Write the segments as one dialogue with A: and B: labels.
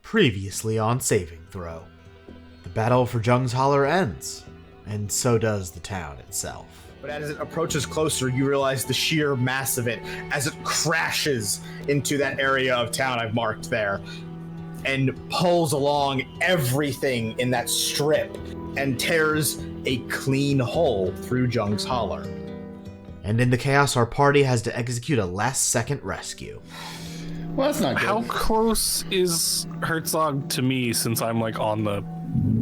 A: Previously on Saving Throw. The battle for Jung's Holler ends, and so does the town itself.
B: But as it approaches closer, you realize the sheer mass of it as it crashes into that area of town I've marked there and pulls along everything in that strip and tears a clean hole through Jung's Holler.
A: And in the chaos, our party has to execute a last-second rescue.
C: Well, that's not good.
D: How close is Herzog to me since I'm on the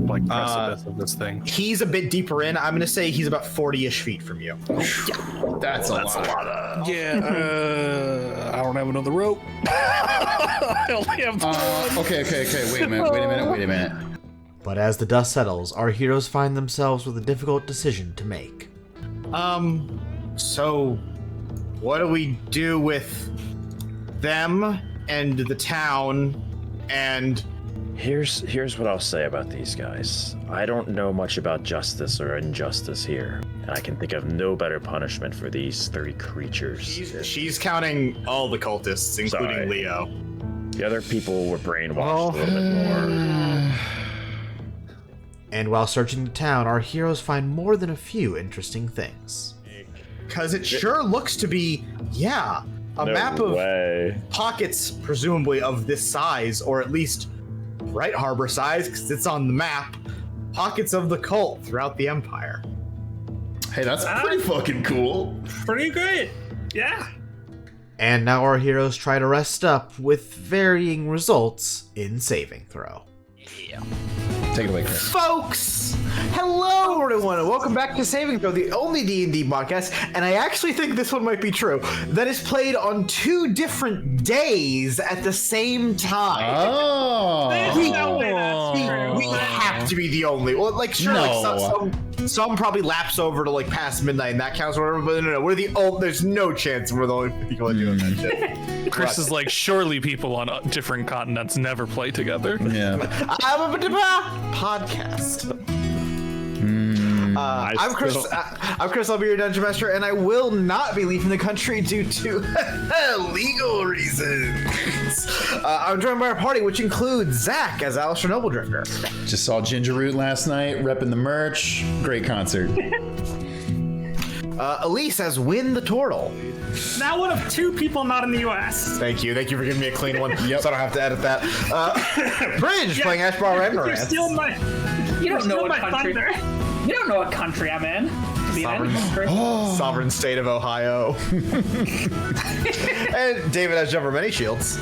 D: precipice of this thing?
B: He's a bit deeper in. I'm going to say he's about 40-ish feet from you.
C: That's a lot.
D: I don't have another rope. I only have one.
C: Okay. Wait a minute.
A: But as the dust settles, our heroes find themselves with a difficult decision to make.
B: So what do we do with them and the town and...
E: Here's what I'll say about these guys. I don't know much about justice or injustice here, and I can think of no better punishment for these three creatures.
B: She's counting all the cultists, including
E: Sorry.
B: Leo.
E: The other people were brainwashed a little bit more.
A: And while searching the town, our heroes find more than a few interesting things.
B: Because it sure looks to be, a
E: No
B: map of
E: way.
B: pockets, presumably of this size, or at least Bright Harbor size, because it's on the map. Pockets of the cult throughout the Empire.
C: Hey, that's pretty fucking cool.
F: Pretty great. Yeah.
A: And now our heroes try to rest up with varying results in Saving Throw.
C: Take it away, Chris.
B: Folks, hello everyone, and welcome back to Saving Throw, the only D&D podcast, and I actually think this one might be true, that is played on 2 different days at the same time.
C: Oh.
F: There's no way that's true.
B: We have to be the only. Well, sure,
C: No.
B: some probably lapse over to past midnight, and that counts or whatever. But no, we're the only. There's no chance we're the only people doing that shit.
D: Chris is surely people on different continents never play together.
C: Yeah.
B: I'm a podcast. I'm Chris. I'm Chris. I'll be your dungeon master, and I will not be leaving the country due to legal reasons. I'm joined by our party, which includes Zach as Alistair Nobledrifter.
C: Just saw Ginger Root last night, repping the merch. Great concert.
B: Elise as Win the Turtle.
F: Now one of 2 people not in the U.S.
B: Thank you for giving me a clean one,
C: Yep.
B: so I don't have to edit that. Prij playing Ashbar
F: You're
B: Rembrandts.
F: stealing my.
G: You don't know
F: stealing
G: what
F: my
G: country.
F: thunder.
G: You don't know what country I'm in. To be in any country.
B: Sovereign state of Ohio. And David has Jumper Many Shields.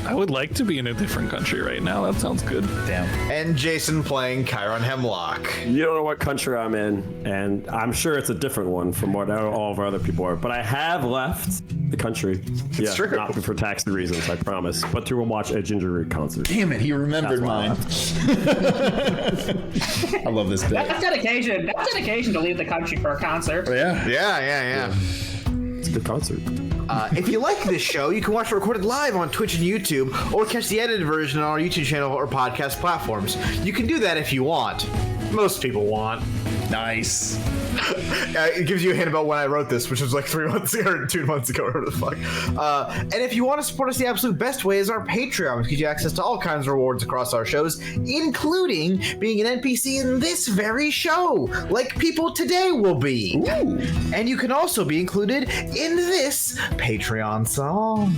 D: I would like to be in a different country right now. That sounds good.
C: Damn.
B: And Jason playing Chiron Hemlock.
H: You don't know what country I'm in, and I'm sure it's a different one from what all of our other people are. But I have left the country. Yeah,
B: true.
H: not for tax reasons, I promise, but to watch a Ginger Root concert.
C: Damn it, he remembered mine. I love this bit.
G: That's dedication. That's dedication to leave the country for a concert.
C: Yeah.
B: Yeah.
H: It's a good concert.
B: If you like this show, you can watch it recorded live on Twitch and YouTube, or catch the edited version on our YouTube channel or podcast platforms. You can do that if you want. Most people want.
C: Nice.
B: It gives you a hint about when I wrote this, which was 3 months ago or 2 months ago, whatever the fuck. And if you want to support us, the absolute best way is our Patreon, which gives you access to all kinds of rewards across our shows, including being an NPC in this very show, like people today will be.
C: Ooh.
B: And you can also be included in this Patreon song.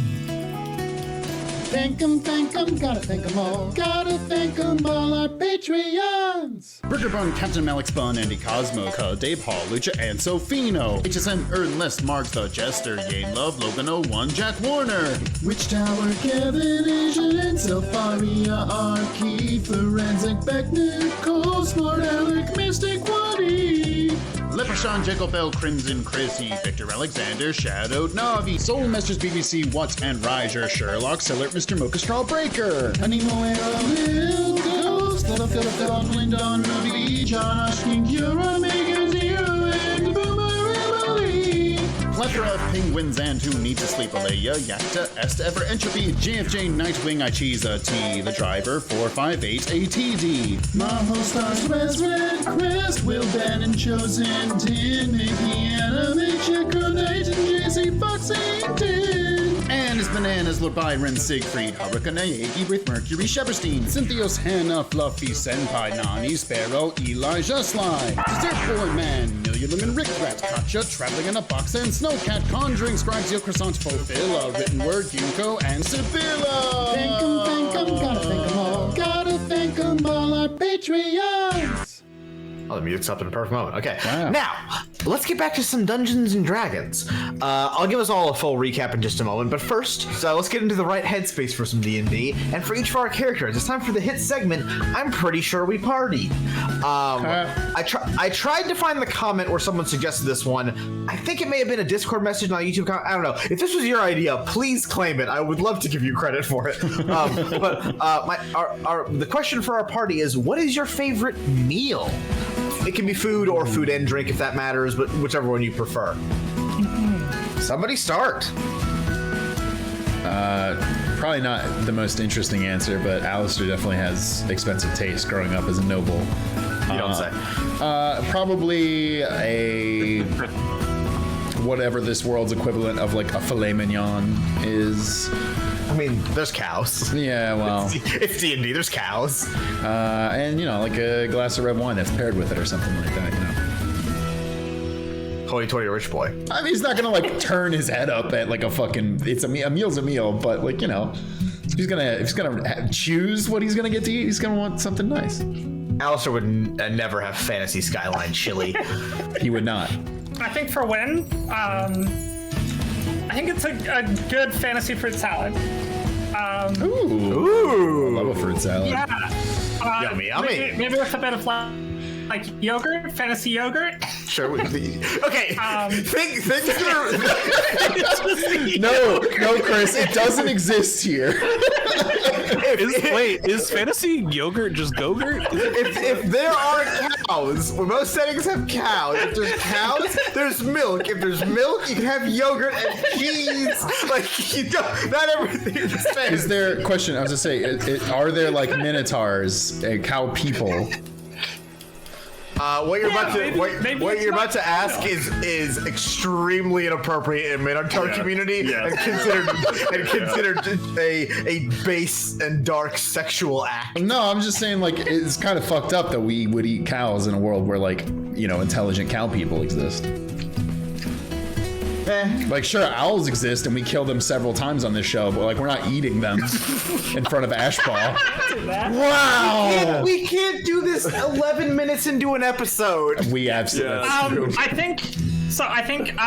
C: Thank 'em, gotta thank 'em all. Gotta thank 'em all, our Patreons. Burger Bun, Captain Malik Bun, Andy Cosmo, Dave Hall, Lucha, and Sofino. HSM Ernest, Marks the Jester, Yane Love, Logan 01, Jack Warner. Witch Tower, Kevin, Asian, and Selfaria, Arky, Forensic, Beck, Nicole, Smart Alec, Mystic, Waddy. Leprechaun, Jekyll Bell, Crimson, Chrissy, Victor Alexander, Shadowed Navi, Soul Masters, BBC, Watts, and Riser, Sherlock, Sillert, Mr. Mocha, Strawbreaker, Animo, Era, Lil, Ghost, Philip, Lyndon, Ruby, John, Ashking, Cura, Mega Zero, and Boomer, Emily. Plethora of penguins and who need to sleep, Alea, Yakta, Est, Ever, Entropy, JFJ, Nightwing, Ichiza, T, The Driver, 458, ATD. Maho, Stars, Res, Red, Crest, Will, Ben, and Chosen, Tin, Mickey, Anime, Checker, Night, and JC, Foxy, Tin. And Dennis Bananas, Lord Byron, Siegfried, Hurricane, Iggy, Mercury, Sheberstein, Cynthios, Hannah, Fluffy, Senpai, Nani, Sparrow, Elijah, Sly, Dessert Boy Man, Million Lemon, Rick Rat, Katja, Traveling in a Box, and Snowcat, Conjuring, Scribes, Yo Croissant, Fulfilla, Written Word, Ginkgo, and Sibylla.
I: Thank 'em, gotta thank 'em all. Gotta thank 'em all, our Patreons.
B: Oh, the music's up in a perfect moment. Okay.
C: Wow.
B: Now, let's get back to some Dungeons and Dragons. I'll give us all a full recap in just a moment, but first, let's get into the right headspace for some D&D. And for each of our characters, it's time for the hit segment. I'm pretty sure we partied. I tried to find the comment where someone suggested this one. I think it may have been a Discord message on a YouTube comment. I don't know. If this was your idea, please claim it. I would love to give you credit for it. The question for our party is, what is your favorite meal? It can be food or food and drink if that matters, but whichever one you prefer. Somebody start.
J: Probably not the most interesting answer, but Alistair definitely has expensive taste growing up as a noble.
B: You don't say.
J: Probably a whatever this world's equivalent of like a filet mignon is.
B: I mean, there's cows.
J: Yeah, well,
B: it's D&D. There's cows.
J: And like a glass of red wine that's paired with it or something like that.
B: Hoity-toity rich boy.
J: I mean, he's not gonna like turn his head up at like a fucking. A meal's a meal, but like if he's gonna choose what he's gonna get to eat, he's gonna want something nice.
B: Alistair would never have fantasy skyline chili.
J: He would not.
F: I think for win, I think it's a good fantasy fruit salad.
J: Ooh. I love a fruit salad.
F: Yeah.
B: Yummy.
F: Maybe with a bit of like yogurt, fantasy yogurt.
B: Sure. Okay.
J: No, Chris, it doesn't exist here.
D: Is fantasy yogurt just Go-Gurt?
B: If there are cows, well, most settings have cows. If there's cows, there's milk. If there's milk, you can have yogurt and cheese. Like, not everything is fantasy.
J: Is there, question, I was gonna say, are there like minotaurs, cow people?
B: What you're about to ask is extremely inappropriate in Minotaur community and considered a base and dark sexual act.
J: No, I'm just saying like it's kind of fucked up that we would eat cows in a world where like intelligent cow people exist. Like sure, owls exist and we kill them several times on this show, but like we're not eating them in front of Ashball. Wow!
B: We can't do this 11 minutes into an episode.
J: We absolutely. That's true.
F: I think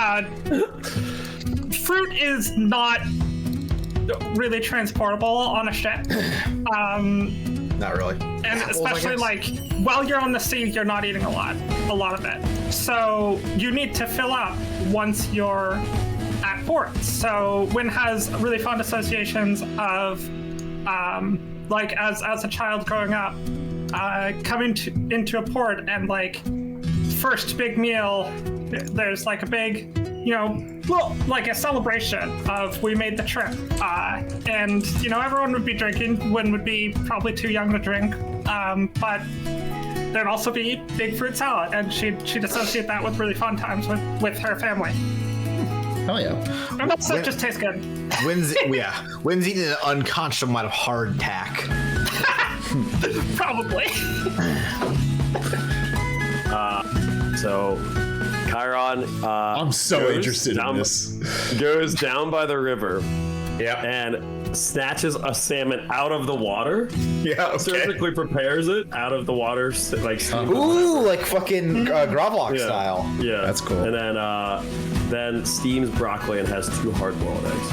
F: fruit is not really transportable on a ship.
B: Not really.
F: And especially like while you're on the sea, you're not eating a lot of it. So you need to fill up once you're at port. So Wynn has really fond associations of like as a child growing up, coming into a port and like first big meal, there's like a big, like a celebration of we made the trip. And, everyone would be drinking. Wynn would be probably too young to drink. But there'd also be big fruit salad. And she'd associate that with really fun times with her family.
J: Hell yeah.
F: And also it just tastes good.
B: Wynn's eating an unconscionable amount of hardtack.
F: Probably.
H: So Chiron
J: I'm so interested in this.
H: Goes down by the river
B: and
H: snatches a salmon out of the water.
B: Yeah, okay.
H: Surgically prepares it out of the water, like
B: like fucking Gravlock style.
H: Yeah,
J: that's cool.
H: And then steams broccoli and has 2 hard-boiled eggs.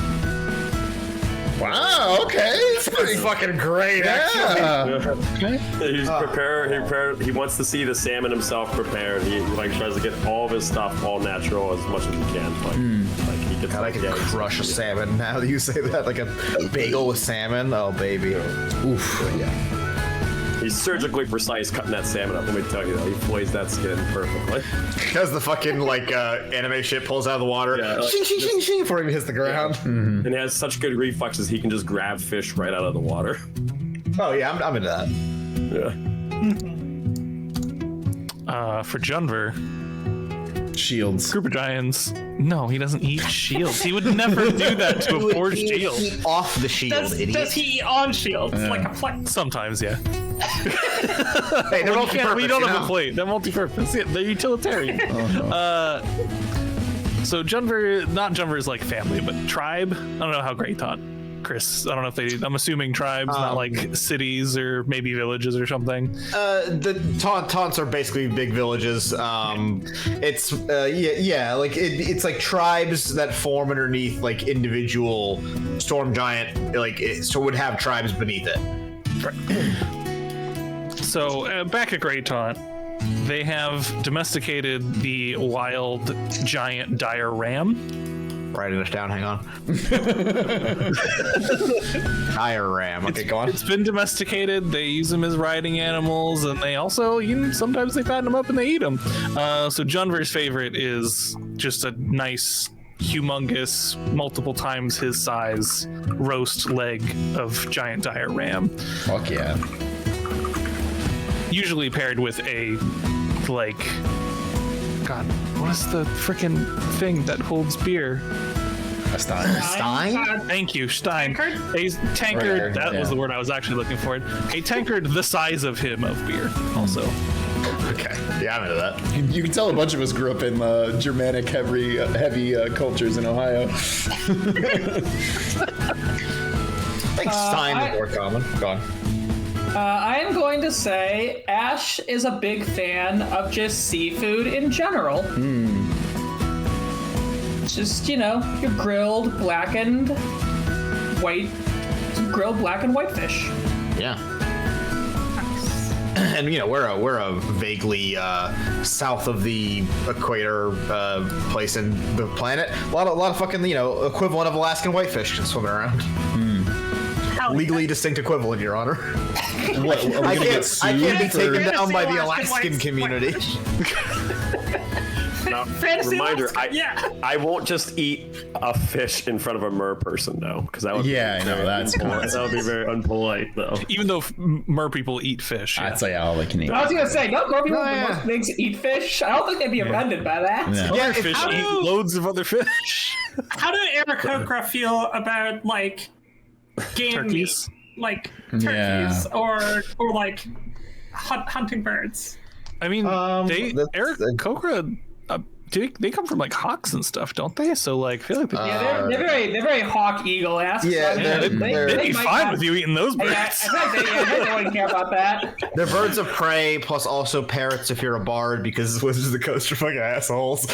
J: Wow, okay.
B: It's pretty fucking great, actually.
J: Okay.
H: He wants to see the salmon himself prepared. He tries to get all of his stuff all natural as much as he can. He gets
B: God, I could crush a salmon now that you say that. Like a bagel with salmon. Oh, baby.
J: Oof. Yeah.
H: He's surgically precise cutting that salmon up. Let me tell you, though, he flays that skin perfectly.
B: Because the fucking anime shit pulls out of the water, shing, shing, shing, shing, before he hits the ground.
J: Yeah. Mm-hmm.
H: And he has such good reflexes, he can just grab fish right out of the water.
B: Oh yeah, I'm into that.
H: Yeah.
D: For Junver,
J: shields.
D: Group of giants. No, he doesn't eat shields. He would never do that to a forged shield.
B: Eat off the shield, idiot.
F: Does he eat on shields like a plate?
D: Sometimes, yeah.
B: Hey, they're multi-purpose,
D: we don't
B: you
D: have
B: know?
D: a plate. They're multi-purpose. Yeah, they're utilitarian. So Junver, not Junver is like family, but tribe. I don't know how Great Taunt. Chris, I don't know if they. I'm assuming tribes, not like cities or maybe villages or something.
B: The taunts are basically big villages. It's it's like tribes that form underneath like individual storm giant, so would have tribes beneath it.
D: So back at Great Taunt, they have domesticated the wild giant dire ram.
B: Writing this down, hang on. Dire ram. Okay, go on.
D: It's been domesticated. They use them as riding animals, and they also, sometimes they fatten them up and they eat them. So Junver's favorite is just a nice, humongous, multiple times his size roast leg of giant dire ram.
J: Fuck yeah.
D: Usually paired with a, God, what is the frickin' thing that holds beer?
J: A stein.
B: Stein?
D: Thank you, Stein.
F: Tankard?
D: A tankard,
J: Right,
D: that was the word I was actually looking for. A tankard the size of him of beer, also.
B: Okay. Yeah, I'm into that.
J: You can tell a bunch of us grew up in Germanic heavy cultures in Ohio.
B: I think Stein is more common. Go on.
G: I am going to say Ash is a big fan of just seafood in general. Just, your grilled, blackened, whitefish.
B: Yeah. And we're a vaguely south of the equator place in the planet. A lot of fucking equivalent of Alaskan whitefish just swimming around. Legally distinct equivalent, Your Honor.
J: What,
B: I can't be taken
F: for-
B: down by the
F: Alaskan
B: Alaskan
F: whites.
B: community.
H: Now,
F: Fantasy
H: reminder,
F: Alaska, yeah.
H: I won't just eat a fish in front of a mer person, though, because that would
J: Yeah, I know, that's
H: that would be very unpolite, though.
D: Even though mer people eat fish. Yeah.
J: I'd say all they can eat.
G: I was going to say, don't more people
B: yeah.
G: most things eat fish. I don't think they'd be offended by that.
J: Yeah.
D: Other fish eat loads of other fish.
F: How do Aarakocra feel about game
D: Turkeys?
F: meat? Turkeys or hunting birds?
D: I mean, Eric
B: that's-
D: Kokra, they come from hawks and stuff, don't they? So I feel like
G: Yeah, they're very hawk eagle esque.
B: Yeah,
D: they'd be fine with you eating those birds.
G: Yeah, I think they wouldn't care about that.
B: They're birds of prey, plus also parrots if you're a bard, because Wizards of the Coast are fucking assholes.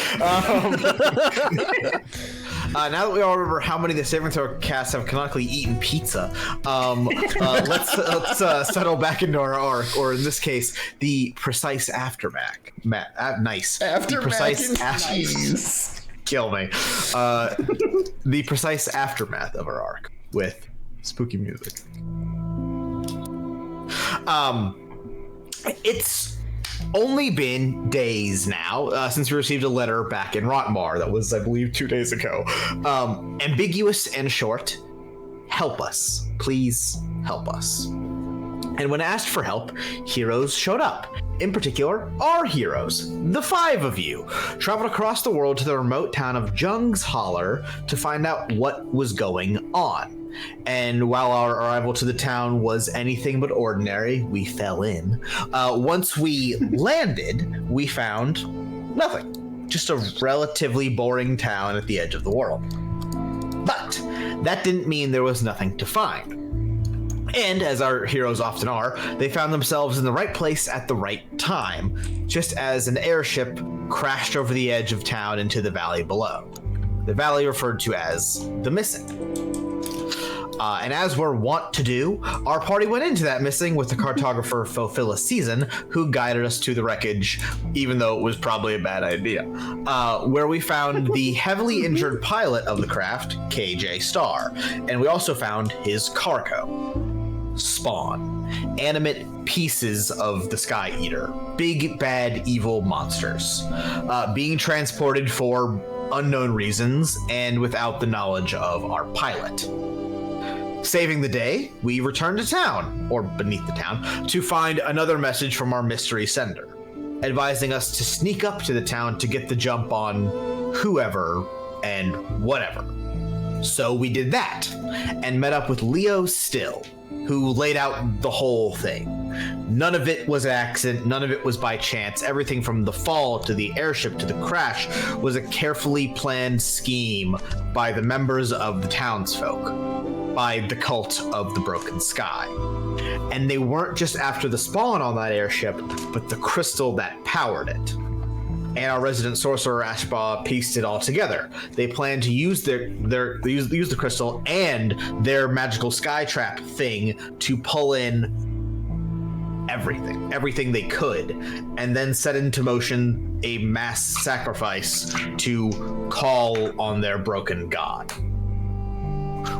B: Now that we all remember how many of the saving throw casts have canonically eaten pizza, let's settle back into our arc, or in this case, the precise aftermath. Nice. The precise
J: Nice.
B: Kill me. The precise aftermath of our arc with spooky music. It's only been days now since we received a letter back in Rotmar that was, I believe, 2 days ago. Ambiguous and short. Help us. Please help us. And when asked for help, heroes showed up. In particular, our heroes, the 5 of you, traveled across the world to the remote town of Jung's Holler to find out what was going on. And while our arrival to the town was anything but ordinary, we fell in. Once we landed, we found nothing. Just a relatively boring town at the edge of the world. But that didn't mean there was nothing to find. And as our heroes often are, they found themselves in the right place at the right time, just as an airship crashed over the edge of town into the valley below. The valley referred to as the Missing. And as we're wont to do, our party went into that missing with the cartographer Philphilus Season, who guided us to the wreckage, even though it was probably a bad idea, where we found the heavily injured pilot of the craft, KJ Star, and we also found his cargo. Spawn, animate pieces of the Sky Eater, big, bad, evil monsters, being transported for unknown reasons and without the knowledge of our pilot. Saving the day, we returned to town, or beneath the town, to find another message from our mystery sender. advising us to sneak up to the town to get the jump on whoever and whatever. So we did that and met up with Leo Still, who laid out the whole thing. None of it was an accident, none of it was by chance. Everything from the fall to the airship to the crash was a carefully planned scheme by the members of the townsfolk, by the cult of the Broken Sky. And they weren't just after the spawn on that airship, but the crystal that powered it. And our resident sorcerer Ashbaugh pieced it all together. They planned to use use the crystal and their magical sky trap thing to pull in everything they could, and then set into motion a mass sacrifice to call on their broken god.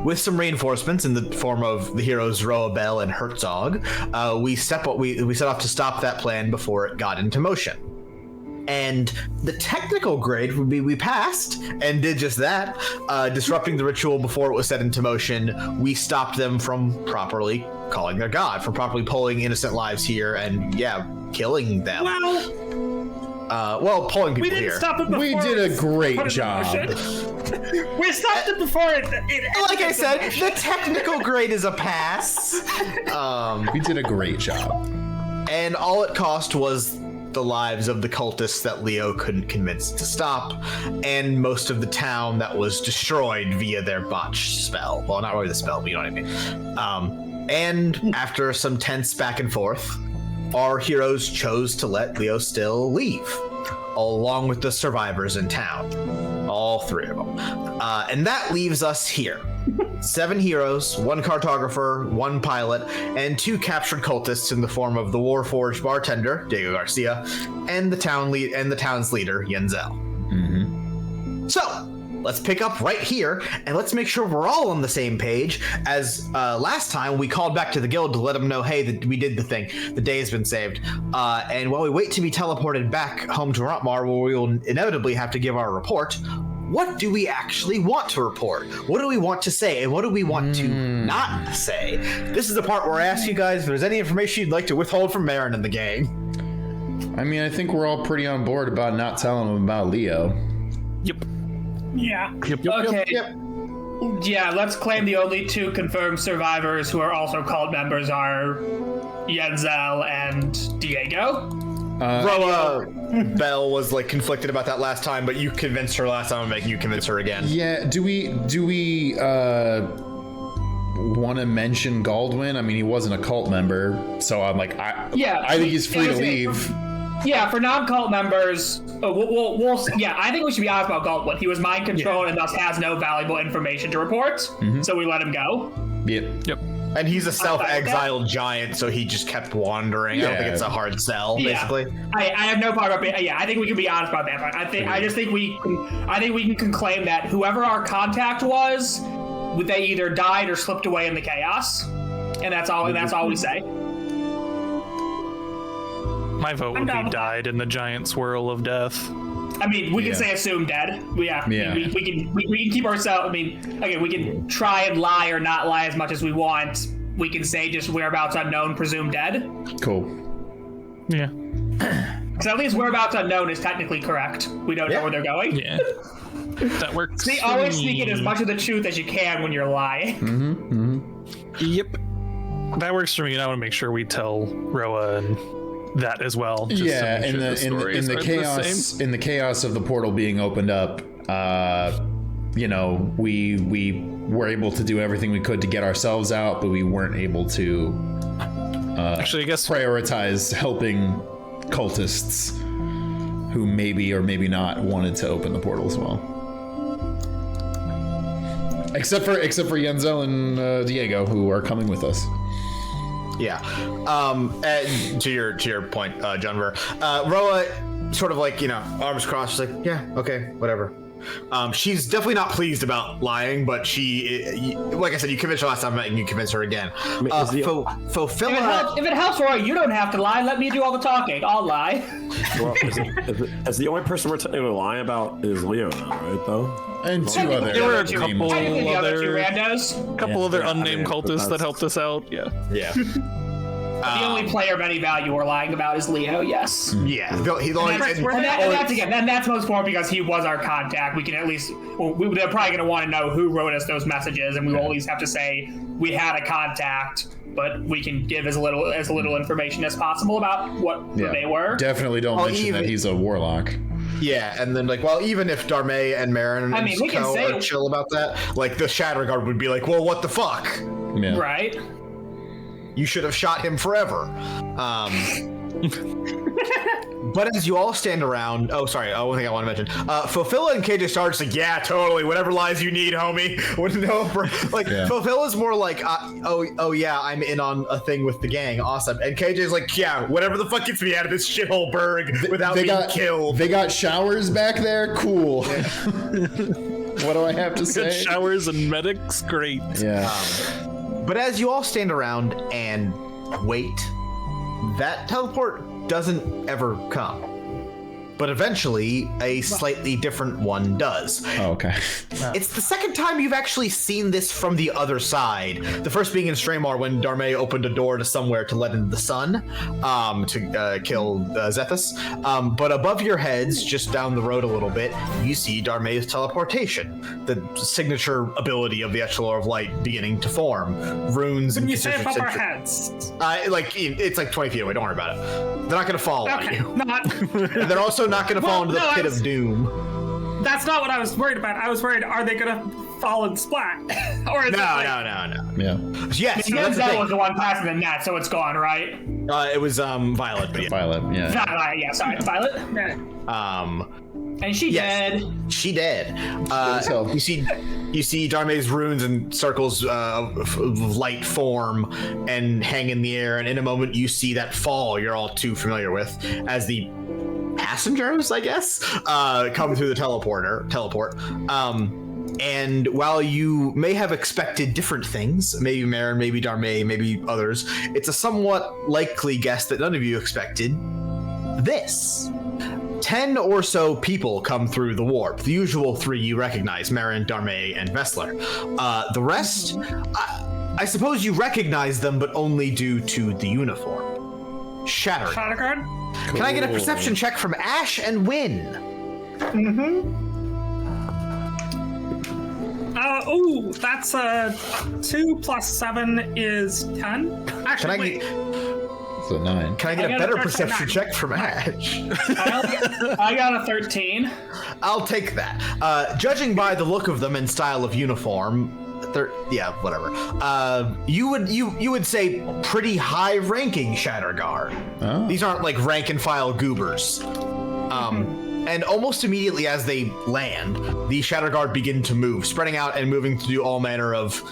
B: With some reinforcements in the form of the heroes Roabel and Herzog, we set off to stop that plan before it got into motion. And the technical grade would be we passed and did just that, disrupting the ritual before it was set into motion. We stopped them from properly calling their god, from properly pulling innocent lives here and, killing them. Well, pulling people
F: we didn't
B: here.
F: Stop it before.
J: We did a great job.
F: We stopped it before it
B: like I said, the technical grade is a pass.
J: We did a great job.
B: And all it cost was the lives of the cultists that Leo couldn't convince to stop, and most of the town that was destroyed via their botched spell. Well, not really the spell, but you know what I mean. And after some tense back and forth, our heroes chose to let Leo Still leave, along with the survivors in town. All 3 of them. And that leaves us here. 7 heroes, 1 cartographer, 1 pilot, and 2 captured cultists in the form of the Warforged bartender, Diego Garcia, and the town's leader, Yenzel.
J: Mm-hmm.
B: So, let's pick up right here, and let's make sure we're all on the same page, as last time we called back to the guild to let them know, hey, that we did the thing. The day has been saved. And while we wait to be teleported back home to Rotmar, where we will inevitably have to give our report, what do we actually want to report? What do we want to say, and what do we want to not say? This is the part where I ask you guys if there's any information you'd like to withhold from Marin and the gang.
J: I mean, I think we're all pretty on board about not telling them about Leo.
D: Yep.
F: Yeah.
G: Okay.
B: Yep.
G: Yeah, let's claim the only 2 confirmed survivors who are also cult members are Yenzel and Diego.
B: Roa Bell was like conflicted about that last time, but you convinced her last time. I'm making you convince her again.
J: Yeah, do we want to mention Galdwin? I mean, he wasn't a cult member, so I'm like, I think he's free to leave.
G: Yeah, for non-cult members, I think we should be honest about Galdwin. He was mind controlled and thus has no valuable information to report, so we let him go.
J: Yep.
B: And he's a self-exiled giant, so he just kept wandering. I don't think it's a hard sell, basically.
G: I have no part about it. Yeah, I think we can be honest about that. But I think we can claim that whoever our contact was, they either died or slipped away in the chaos, and that's all. And that's all we say.
D: My vote would be died in the giant swirl of death.
G: I mean, we can say assume dead. We can keep ourselves. I mean, again, we can try and lie or not lie as much as we want. We can say just whereabouts unknown, presumed dead.
J: Cool.
D: Yeah.
G: Because at least whereabouts unknown is technically correct. We don't know where they're going.
D: Yeah. That works.
G: See, always speak in as much of the truth as you can when you're lying.
D: Yep. That works for me, and I want to make sure we tell Roa and that as well. Just
J: Yeah, in the chaos of the portal being opened up, we were able to do everything we could to get ourselves out, but we weren't able to
D: actually, I guess,
J: prioritize helping cultists who maybe or maybe not wanted to open the portal as well. Except for Yenzel and Diego, who are coming with us.
B: Yeah. And to your point, Junver, Roa sort of like, arms crossed, she's like, yeah, okay, whatever. She's definitely not pleased about lying, but she, like I said, you convinced her last time, and you convinced her again.
G: If it helps, Roy, you don't have to lie. Let me do all the talking. I'll lie.
H: Well, as the only person we're technically lying about is Leo now, right, though?
J: And 2 other.
D: There were a couple
G: other 2 randos.
D: Couple other unnamed cultists that helped us out. Yeah.
G: The only player of any value we're lying about is Leo. Yes.
B: Yeah,
G: That's most important because he was our contact. We can at least they're probably going to want to know who wrote us those messages, and we will at least have to say we had a contact, but we can give as little information as possible about who they were.
J: Definitely don't mention that he's a warlock.
B: Yeah, and then even if Darmay and Marin are chill about that, the Shatterguard would be like, well, what the fuck?
J: Yeah.
G: Right.
B: You should have shot him forever. But as you all stand around, one thing I want to mention, Fulfilla and KJ Star's like, yeah, totally, whatever lies you need, homie. Fulfilla's more like, oh yeah, I'm in on a thing with the gang, awesome. And KJ's like, yeah, whatever the fuck gets me out of this shithole burg without being killed.
J: They got showers back there, cool. What do I have to say?
D: Good showers and medics, great.
J: Yeah.
B: But as you all stand around and wait, that teleport doesn't ever come. But eventually, a slightly different one does.
J: Oh, okay.
B: It's the second time you've actually seen this from the other side. The first being in Straymar when Darmay opened a door to somewhere to let in the sun, to kill Zethus. But above your heads, just down the road a little bit, you see Darmay's teleportation, the signature ability of the Echelon of Light beginning to form. Runes and
F: you say above our heads?
B: It's 20 feet away. Don't worry about it. They're not going to fall on you.
F: Not.
B: They're also not going to fall into the pit of doom.
F: That's not what I was worried about. I was worried, are they going to fall and splat? Or is
B: No.
J: Yeah.
B: Yes,
G: Denzel was the one passing the net, so it's gone, right?
B: It was Violet. But yeah.
J: Violet, yeah.
G: Violet. And she dead.
B: She dead. You see Darmay's runes and circles of light form and hang in the air, and in a moment you see that fall you're all too familiar with as the passengers, I guess, come through the teleport. And while you may have expected different things, maybe Marin, maybe Darmay, maybe others, it's a somewhat likely guess that none of you expected this. 10 or so people come through the warp. The usual 3 you recognize, Marin, Darmay, and Vessler. The rest, I suppose you recognize them, but only due to the uniform. Shatterguard. Can I get a perception check from Ash and Wynn?
F: That's 2 plus 7 is 10. Actually,
J: So 9.
B: Can I get a better perception check from Ash?
G: I got a 13.
B: I'll take that. Judging by the look of them and style of uniform, whatever. You would say pretty high-ranking Shatterguard.
J: Oh.
B: These aren't like rank and file goobers. And almost immediately as they land, the Shatterguard begin to move, spreading out and moving to do all manner of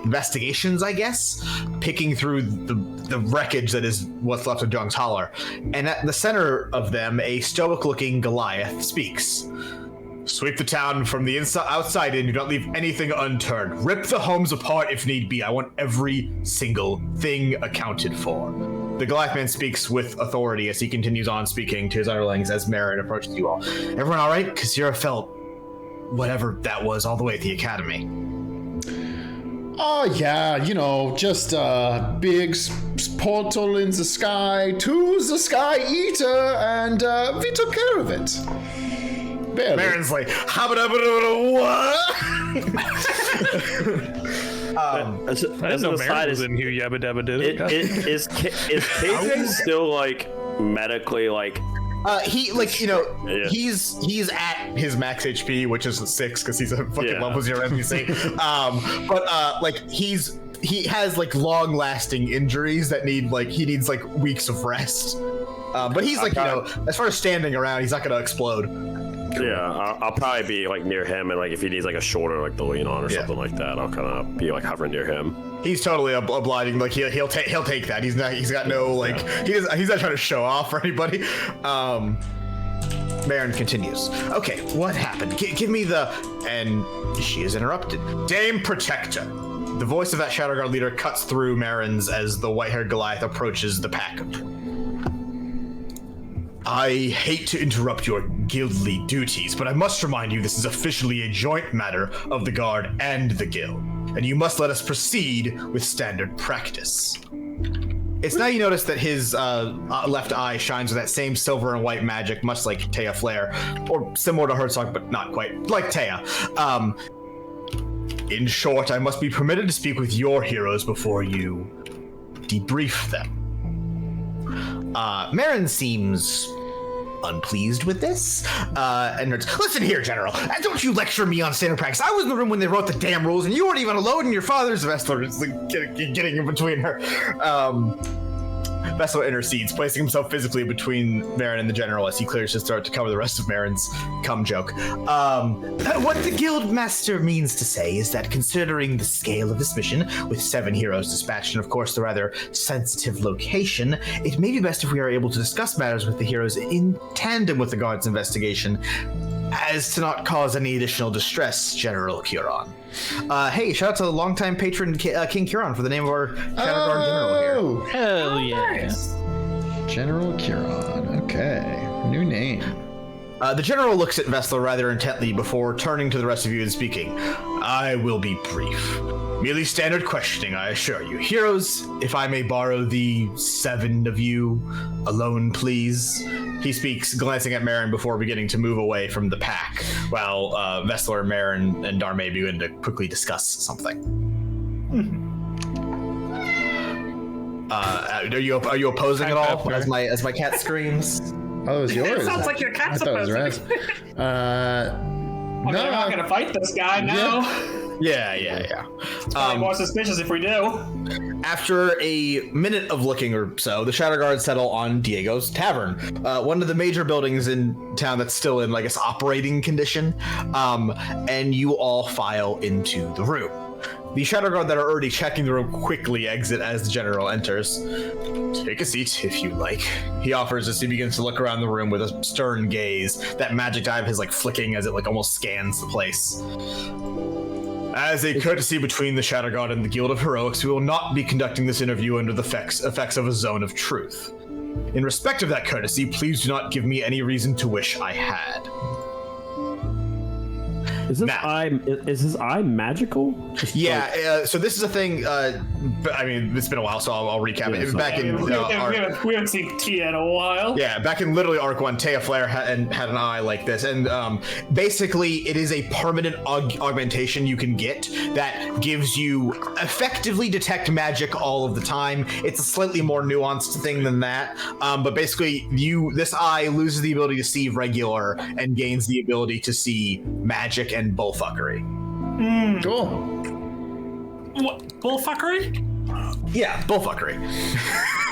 B: investigations, I guess, picking through the wreckage that is what's left of Jung's Holler. And at the center of them, a stoic-looking Goliath speaks. Sweep the town from the outside in. Do not leave anything unturned. Rip the homes apart if need be. I want every single thing accounted for. The Goliath man speaks with authority as he continues on speaking to his underlings as Marin approaches you all. Everyone all right? Kasira felt whatever that was all the way at the academy.
J: Oh, yeah, just a big portal in the sky to the Sky Eater, and we took care of it. Barely.
B: Marin's like, what?
D: I didn't know Marin was in here, yabba dabba did it.
H: Is KJ still medically
B: he's at his max HP, which is 6 because he's a fucking level 0 NPC. He has long lasting injuries that need he needs weeks of rest. But he's as far as standing around, he's not gonna explode.
H: Yeah, I'll probably be near him, and if he needs a shoulder to lean on or something like that, I'll kind of be hovering near him.
B: He's totally obliging. He'll take that. He's got no he's not trying to show off for anybody. Marin continues. Okay, what happened? Give me and she is interrupted. Dame Protector. The voice of that Shadowguard leader cuts through Marin's as the white-haired Goliath approaches the pack. I hate to interrupt your guildly duties, but I must remind you this is officially a joint matter of the Guard and the Guild, and you must let us proceed with standard practice. It's now you notice that his left eye shines with that same silver and white magic, much like Taya Flare, or similar to Herzog, but not quite, like Taya. In short, I must be permitted to speak with your heroes before you debrief them. Marin seems unpleased with this, and listen here, General. Don't you lecture me on standard practice. I was in the room when they wrote the damn rules, and you weren't even alone. And your father's Vessler is like, getting in between her. Vessler intercedes, placing himself physically between Marin and the General as he clears his throat to cover the rest of Marin's cum joke. What the Guild Master means to say is that considering the scale of this mission, with 7 heroes dispatched and of course the rather sensitive location, it may be best if we are able to discuss matters with the heroes in tandem with the Guard's investigation, as to not cause any additional distress, General Curon. Hey, shout out to the longtime patron King Curon for the name of our Shatterguard General here.
D: Hell yeah.
J: General Curon. Okay. New name.
B: The General looks at Vessler rather intently before turning to the rest of you and speaking. I will be brief. Merely standard questioning, I assure you. Heroes, if I may borrow the 7 of you, alone please. He speaks, glancing at Marin before beginning to move away from the pack, while Vessler, Marin, and Darmay begin to quickly discuss something. Are you opposing at all as my cat screams?
J: Oh, it was yours.
F: It sounds like your cat's
J: I thought it was
F: opposing.
J: No.
G: We're not gonna fight this guy now.
B: Yeah.
G: Probably more suspicious if we do.
B: After a minute of looking or so, the Shatterguards settle on Diego's Tavern, one of the major buildings in town that's still in, I guess, operating condition, and you all file into the room. The Shatterguard that are already checking the room quickly exit as the General enters. Take a seat, if you like, he offers as he begins to look around the room with a stern gaze, that magic eye of his flicking as it almost scans the place. As a courtesy between the Shatterguard and the Guild of Heroics, we will not be conducting this interview under the effects of a zone of truth. In respect of that courtesy, please do not give me any reason to wish I had.
K: Is his eye magical?
B: Yeah, so this is a thing, I mean, it's been a while, so I'll recap it. Back in
G: we haven't seen Tia in a while.
B: Yeah, back in literally Arc 1, Taya Flare had an eye like this, and basically it is a permanent augmentation you can get that gives you effectively detect magic all of the time. It's a slightly more nuanced thing than that, but basically this eye loses the ability to see regular and gains the ability to see magic and bullfuckery.
J: Cool.
F: What? Bullfuckery?
B: Yeah, bullfuckery.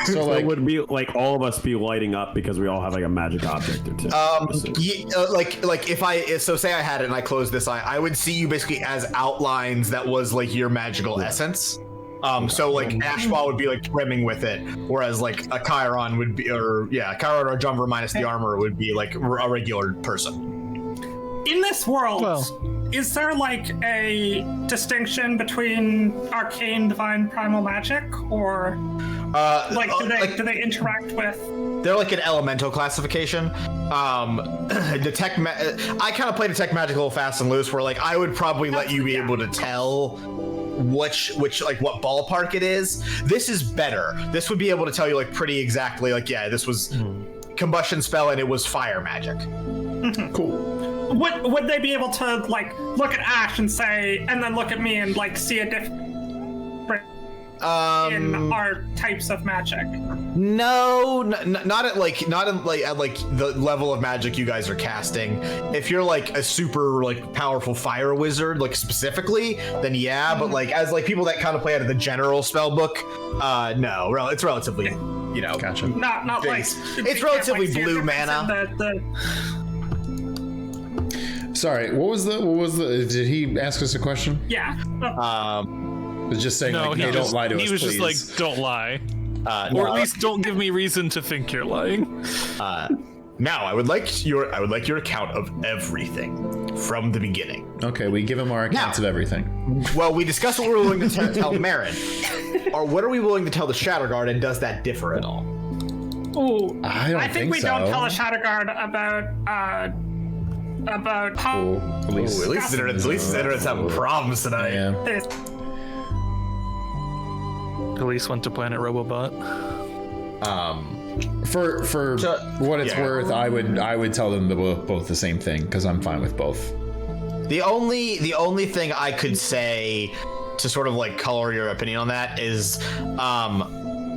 K: So it would be like all of us be lighting up because we all have a magic object or two.
B: Say I had it and I closed this eye, I would see you basically as outlines that was your magical essence. Ashball would be brimming with it, whereas a Chiron would be, Chiron or Jumver minus the armor would be a regular person.
F: In this world, is there a distinction between arcane, divine, primal magic, or do they interact with?
B: They're an elemental classification. I kind of play detect magic a little fast and loose, where I would probably let you be able to tell which what ballpark it is. This is better. This would be able to tell you pretty exactly this was combustion spell and it was fire magic.
J: Cool.
F: Would they be able to look at Ash and say, and then look at me and see a difference in our types of magic?
B: No, not at the level of magic you guys are casting. If you're a super powerful fire wizard specifically, then yeah. But as people that kind of play out of the general spell book, no, it's relatively
J: Gotcha.
F: Not
B: it's relatively blue mana.
J: Sorry, what was the? Did he ask us a question?
F: Yeah.
J: Was just saying hey, don't lie to us,
D: he was
J: please.
D: just don't lie, or at least don't give me reason to think you're lying.
B: Now I would like your account of everything from the beginning.
J: Okay, we give him our accounts of everything.
B: Well, we discussed what we're willing to tell Marin, or what are we willing to tell the Shatterguard, and does that differ at all?
F: Ooh,
J: I
F: think we don't tell a Shatterguard about how.
B: At least the internet's having problems tonight.
J: Yeah.
D: Elise went to Planet Robobot.
J: For what it's worth, I would tell them both the same thing because I'm fine with both.
B: The only thing I could say to sort of like color your opinion on that is,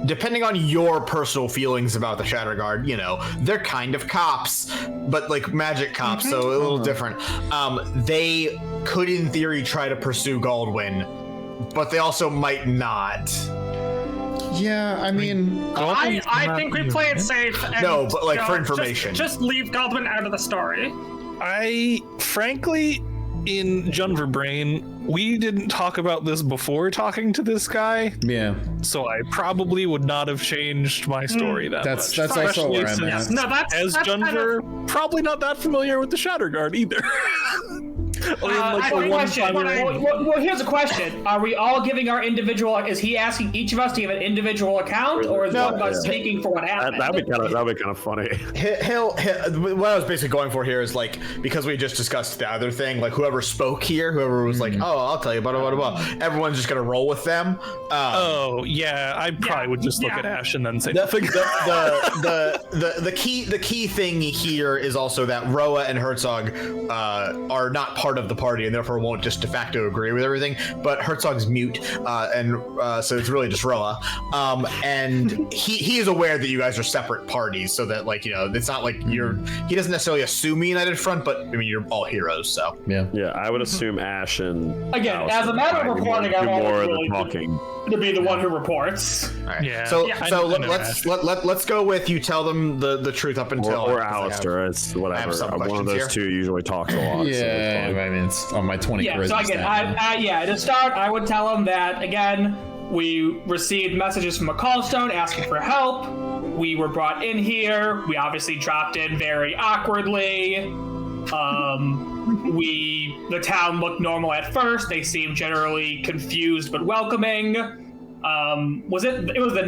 B: depending on your personal feelings about the Shatterguard, you know, they're kind of cops, but like magic cops, so a little different. They could, in theory, try to pursue Goldwyn, but they also might not.
J: Yeah, I mean,
F: I think we play it safe. And
B: no, but like for information,
F: just leave Goldwyn out of the story.
D: I frankly, in Junver Brain, we didn't talk about this before talking to this guy.
J: Yeah.
D: So I probably would not have changed my story that much.
J: That's also where I'm at.
F: No, that's
D: Junver, probably not that familiar with the Shatterguard either.
G: Well, here's a question: are we all giving our individual? Is he asking each of us to give an individual account, or is one of us speaking for what happened?
H: That'd be kind of funny.
B: What I was basically going for here is like, because we just discussed the other thing, like whoever spoke here, whoever was like, oh, I'll tell you about it, everyone's just gonna roll with them.
D: I probably would just look at Ash and then say
B: the key thing here is also that Roa and Herzog are not part of the party and therefore won't just de facto agree with everything, but Herzog's mute, and so it's really just Roa, and he is aware that you guys are separate parties, so that, like, you know, it's not like he doesn't necessarily assume a united front, but I mean, you're all heroes, so
H: yeah, I would assume Ash and
G: again, as a matter of reporting, I'm
H: more
G: always
H: of the
G: willing
H: talking
G: to be the one who reports.
B: All right.
D: Yeah.
B: So
D: Yeah.
B: let's go with you tell them the truth up until
H: or Alistair. It's whatever. One of those two usually talks a lot.
J: Yeah, I mean, it's on my 20 charisma.
G: So again, to start, I would tell them that again, we received messages from McCallstone asking for help. We were brought in here. We obviously dropped in very awkwardly. The town looked normal at first. They seemed generally confused but welcoming. It was the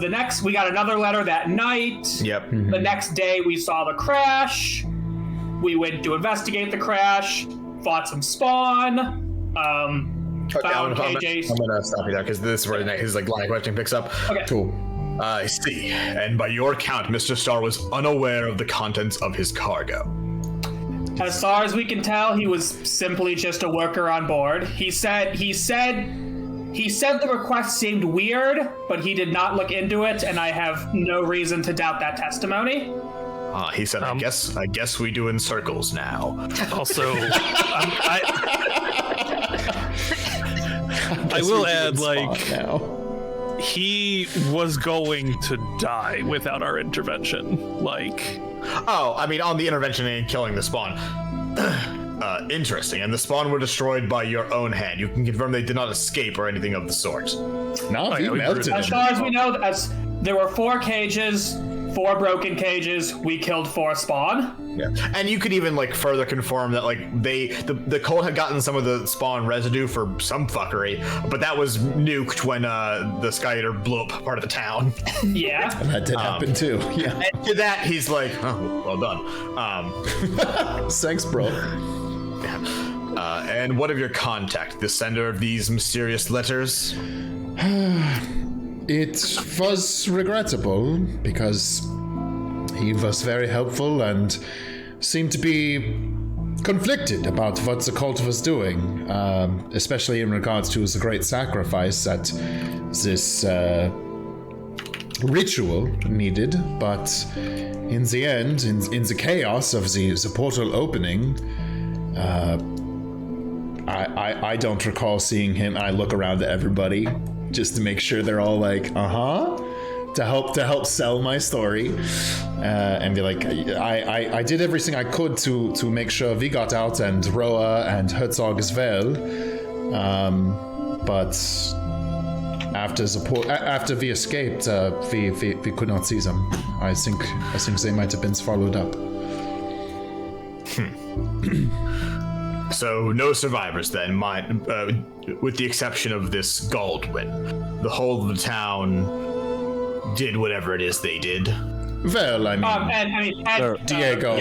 G: next we got another letter that night.
B: Yep.
G: The next day we saw the crash. We went to investigate the crash, fought some spawn, found KJ's.
B: I'm gonna stop you there because this is where his like line of questioning picks up.
G: Okay.
J: Cool.
B: I see. And by your count, Mr. Starr was unaware of the contents of his cargo.
G: As far as we can tell, he was simply just a worker on board. He said the request seemed weird, but he did not look into it, and I have no reason to doubt that testimony.
B: He said, I guess we do in circles now.
D: Also, I will add, like, he was going to die without our intervention. Like,
B: oh, I mean, on the intervention and killing the spawn. Interesting. And the spawn were destroyed by your own hand. You can confirm they did not escape or anything of the sort.
J: No, he melted them.
G: As far as we know, there were 4 cages, 4 broken cages. We killed 4 spawn.
B: Yeah, and you could even like further confirm that like the cult had gotten some of the spawn residue for some fuckery, but that was nuked when the Sky Eater blew up part of the town.
G: Yeah,
J: that did happen too. Yeah.
B: And to that, he's like, oh, well done.
J: Thanks, bro.
B: Yeah. And what of your contact, the sender of these mysterious letters?
J: It was regrettable because he was very helpful and seemed to be conflicted about what the cult was doing, especially in regards to the great sacrifice that this ritual needed. But in the end, in the chaos of the portal opening, I don't recall seeing him. I look around at everybody just to make sure they're all like, to help sell my story, and be like, I did everything I could to make sure we got out, and Roa and Herzog as well. But after we escaped, we could not see them. I think they might have been swallowed up.
B: So no survivors then, with the exception of this Goldwyn. The whole of the town did whatever it is they did.
J: Well, I mean, Diego.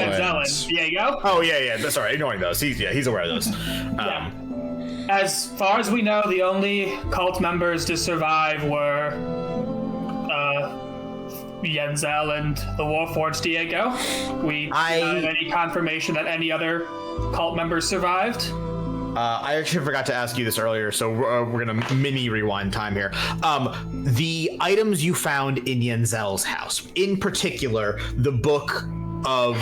G: Diego.
B: Oh yeah. That's all right. Ignoring those, he's aware of those.
G: as far as we know, the only cult members to survive were Yenzel and the Warforged Diego. We don't have any confirmation that any other cult members survived.
B: I actually forgot to ask you this earlier, so we're gonna mini rewind time here. The items you found in Yenzel's house, in particular, the book of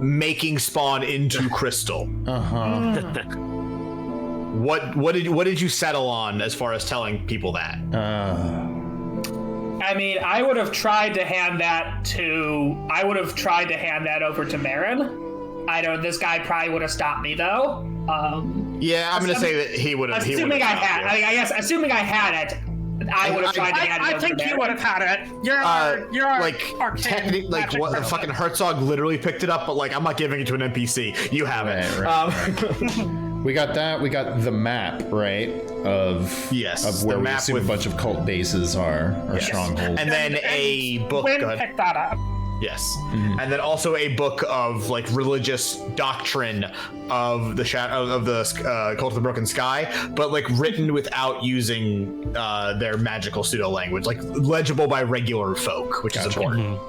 B: making spawn into crystal. What did you settle on as far as telling people that?
G: I mean, I would have tried to hand that over to Marin. I know this guy probably would have stopped me though.
B: Yeah, I'm gonna say that he would have.
G: Assuming I had it, I would have tried to hand it over.
F: I think you would have had it. You're
B: like technically, like what the fucking Herzog literally picked it up, but like I'm not giving it to an NPC. You have it.
J: Right. We got that. We got the map, right? Of where we assume a bunch of cult bases are, or strongholds,
B: and then a book.
F: Wynn picked that up.
B: Yes, and then also a book of like religious doctrine of the Cult of the Broken Sky, but like written without using their magical pseudo language, like legible by regular folk, which is important.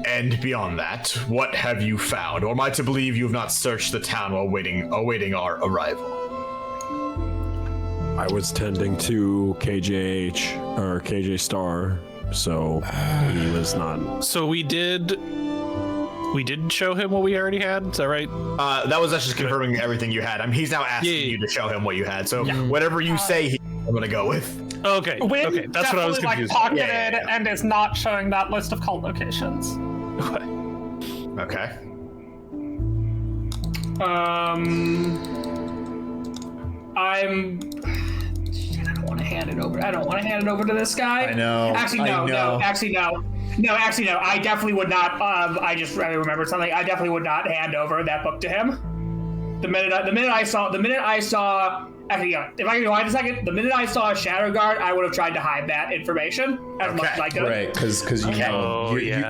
B: And beyond that, what have you found? Or am I to believe you have not searched the town while awaiting our arrival?
K: I was tending to KJH or KJ Star, so he was not.
D: So we did show him what we already had. Is that right?
B: That was us just confirming everything you had. I mean, he's now asking you to show him what you had. So whatever you say, I'm gonna go with.
D: Okay.
F: Wynn
D: okay, that's what I was confused.
F: Pocketed and is not showing that list of cult locations.
B: Okay.
G: I don't want to hand it over. I don't want to hand it over to this guy.
J: I know.
G: Actually, no. I definitely would not. I remembered something. I definitely would not hand over that book to him. The minute I saw. Actually, yeah. If I can rewind a second, the minute I saw a shatterguard, I would have tried to hide that information as much as I could.
J: Right, because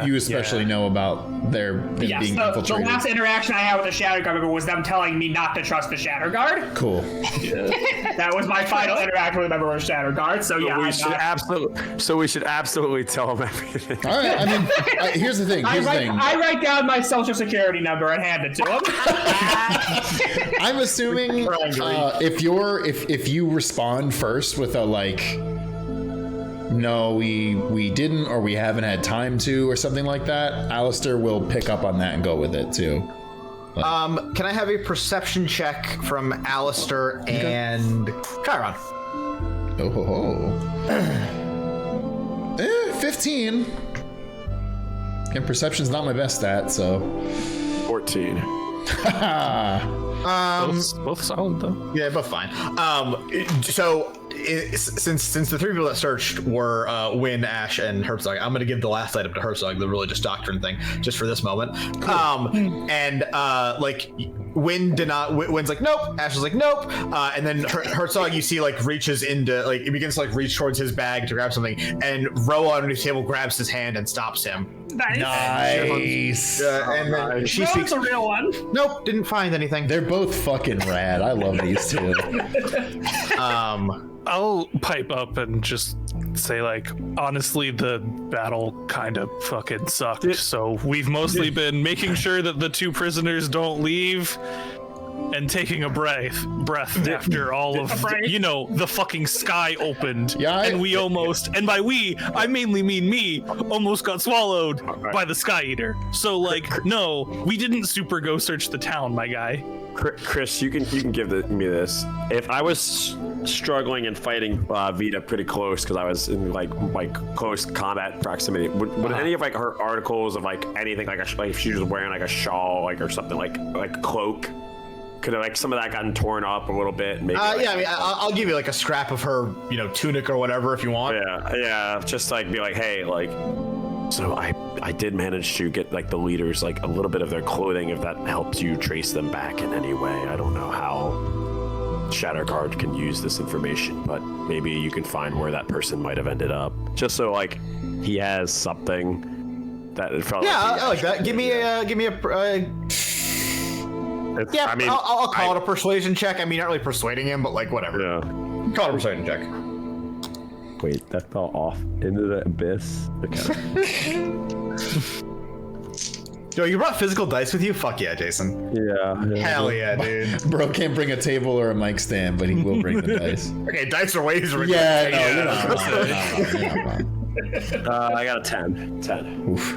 J: you especially know about them being infiltrated.
G: The last interaction I had with the shatterguard was them telling me not to trust the shatterguard.
J: Cool.
G: That was my final interaction with a member of shatterguard. So yeah,
K: we should absolutely tell him everything.
J: All right. I mean, here's the thing.
G: I write down my social security number and hand it to him.
J: I'm assuming if you respond first with a like, no, we didn't, or we haven't had time to, or something like that, Alistair will pick up on that and go with it too.
B: Can I have a perception check from Alistair and Chiron?
J: 15. And perception's not my best stat, so
K: 14.
D: Both solid though.
B: Yeah, both fine. Since the three people that searched were Wynn, Ash, and Herzog, I'm gonna give the last item to Herzog, the religious doctrine thing, just for this moment. Cool. Wynn's like, nope. Ash is like, nope. And then Herzog, you see, like, reaches into, like, it begins to, like, reach towards his bag to grab something, and Roa underneath the table grabs his hand and stops him.
F: Nice.
B: And then she speaks.
F: A real one.
B: Nope, didn't find anything.
J: They're both fucking rad. I love these two.
D: I'll pipe up and just say, like, honestly, the battle kind of fucking sucked. So we've mostly been making sure that the two prisoners don't leave and taking a breath after all of, the fucking sky opened.
J: Yeah,
D: and we almost, and by we, I mainly mean me, almost got swallowed by the Sky Eater. So, like, no, we didn't super go search the town, my guy.
K: Chris, you can give me this. If I was struggling and fighting Vita pretty close because I was in like close combat proximity, would any of like her articles of like anything like if she was wearing like a shawl like or something like cloak, could have like some of that gotten torn up a little bit? Maybe,
B: yeah, I mean, I'll give you like a scrap of her tunic or whatever if you want.
K: Yeah, just like be like, hey, like. So I did manage to get like the leaders like a little bit of their clothing if that helps you trace them back in any way. I don't know how Shatterguard can use this information, but maybe you can find where that person might have ended up. Just so like he has something that it felt
B: I like that. Give me a Yeah,
K: I mean,
B: I'll call it a persuasion check. I mean, not really persuading him, but like whatever.
K: Yeah.
B: Call it a persuasion check.
K: Wait, that fell off into the abyss. Okay.
B: Yo, you brought physical dice with you? Fuck yeah, Jason.
K: Yeah.
B: Hell yeah, dude.
J: Bro can't bring a table or a mic stand, but he will bring the dice.
B: Okay, dice are way easier.
J: Yeah, no, you're not wrong.
K: I got a 10. 10.
J: Oof.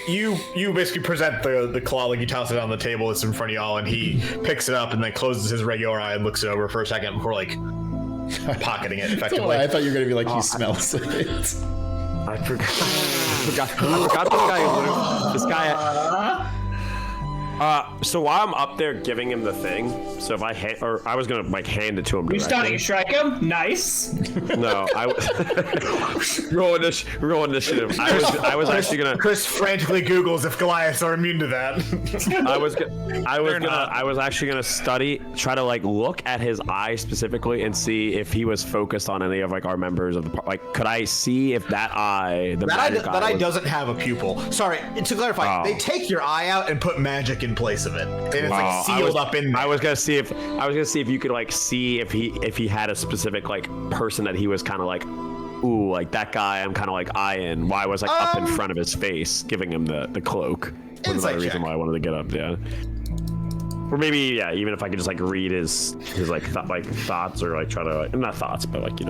B: You basically present the claw, like you toss it on the table. It's in front of y'all, and he picks it up and then closes his regular eye and looks it over for a second before like pocketing it effectively.
J: I thought you were gonna be like, he smells it.
K: I forgot this guy. So while I'm up there giving him the thing, so if I was gonna like hand it to him.
G: You stunning strike him? Nice.
K: No, roll initiative. I was actually gonna.
B: Chris frantically Googles if Goliaths are immune to that.
K: I was actually gonna try to like look at his eye specifically and see if he was focused on any of like our members of the like. Could I see if that eye, that eye
B: doesn't have a pupil? Sorry, to clarify, they take your eye out and put magic in place of it, and it's like sealed up in there.
K: I was gonna see if you could like see if he had a specific like person that he was kind of like, ooh, like that guy I'm kind of like eyeing while I was like up in front of his face giving him the cloak. Was another reason why I wanted to get up. Yeah. Or maybe even if I could just like read his like thoughts or like try to like, not thoughts but like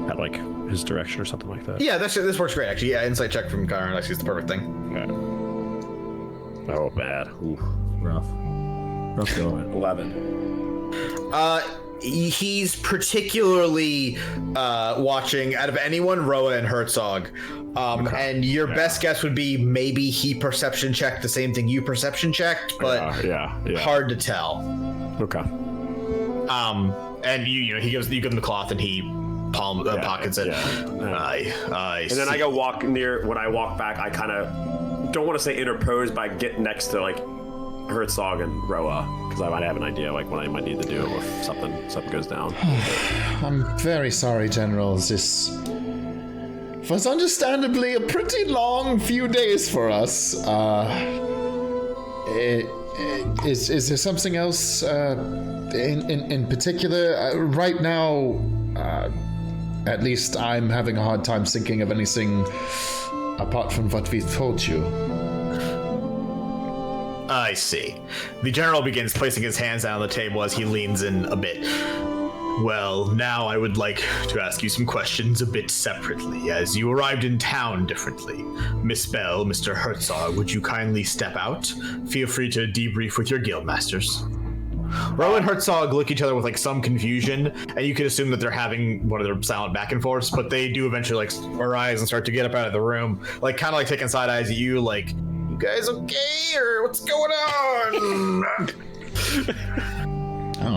K: at like his direction or something like that.
B: Yeah, this works great actually. Yeah, insight check from Kyron actually is the perfect thing.
K: Yeah. Oh, bad. Ooh, rough going. 11.
B: He's particularly watching out of anyone, Roa and Herzog. And your best guess would be maybe he perception checked the same thing you perception checked, but hard to tell.
K: Okay.
B: And you give him the cloth and he pockets it.
K: And then I go walk near. When I walk back, I kind of don't want to say interpose, but I get next to like Herzog and Roa because I might have an idea like what I might need to do if something goes down.
J: I'm very sorry, General. This was understandably a pretty long few days for us. Is there something else in particular? Right now, at least I'm having a hard time thinking of anything apart from what we've told you.
B: I see. The general begins placing his hands down on the table as he leans in a bit. Well, now I would like to ask you some questions a bit separately, as you arrived in town differently. Miss Bell, Mr. Herzog, would you kindly step out? Feel free to debrief with your guild masters. Roa and Herzog look at each other with like some confusion, and you could assume that they're having one of their silent back and forths, but they do eventually like arise and start to get up out of the room, like kind of like taking side eyes at you, like, you guys okay, or what's going on?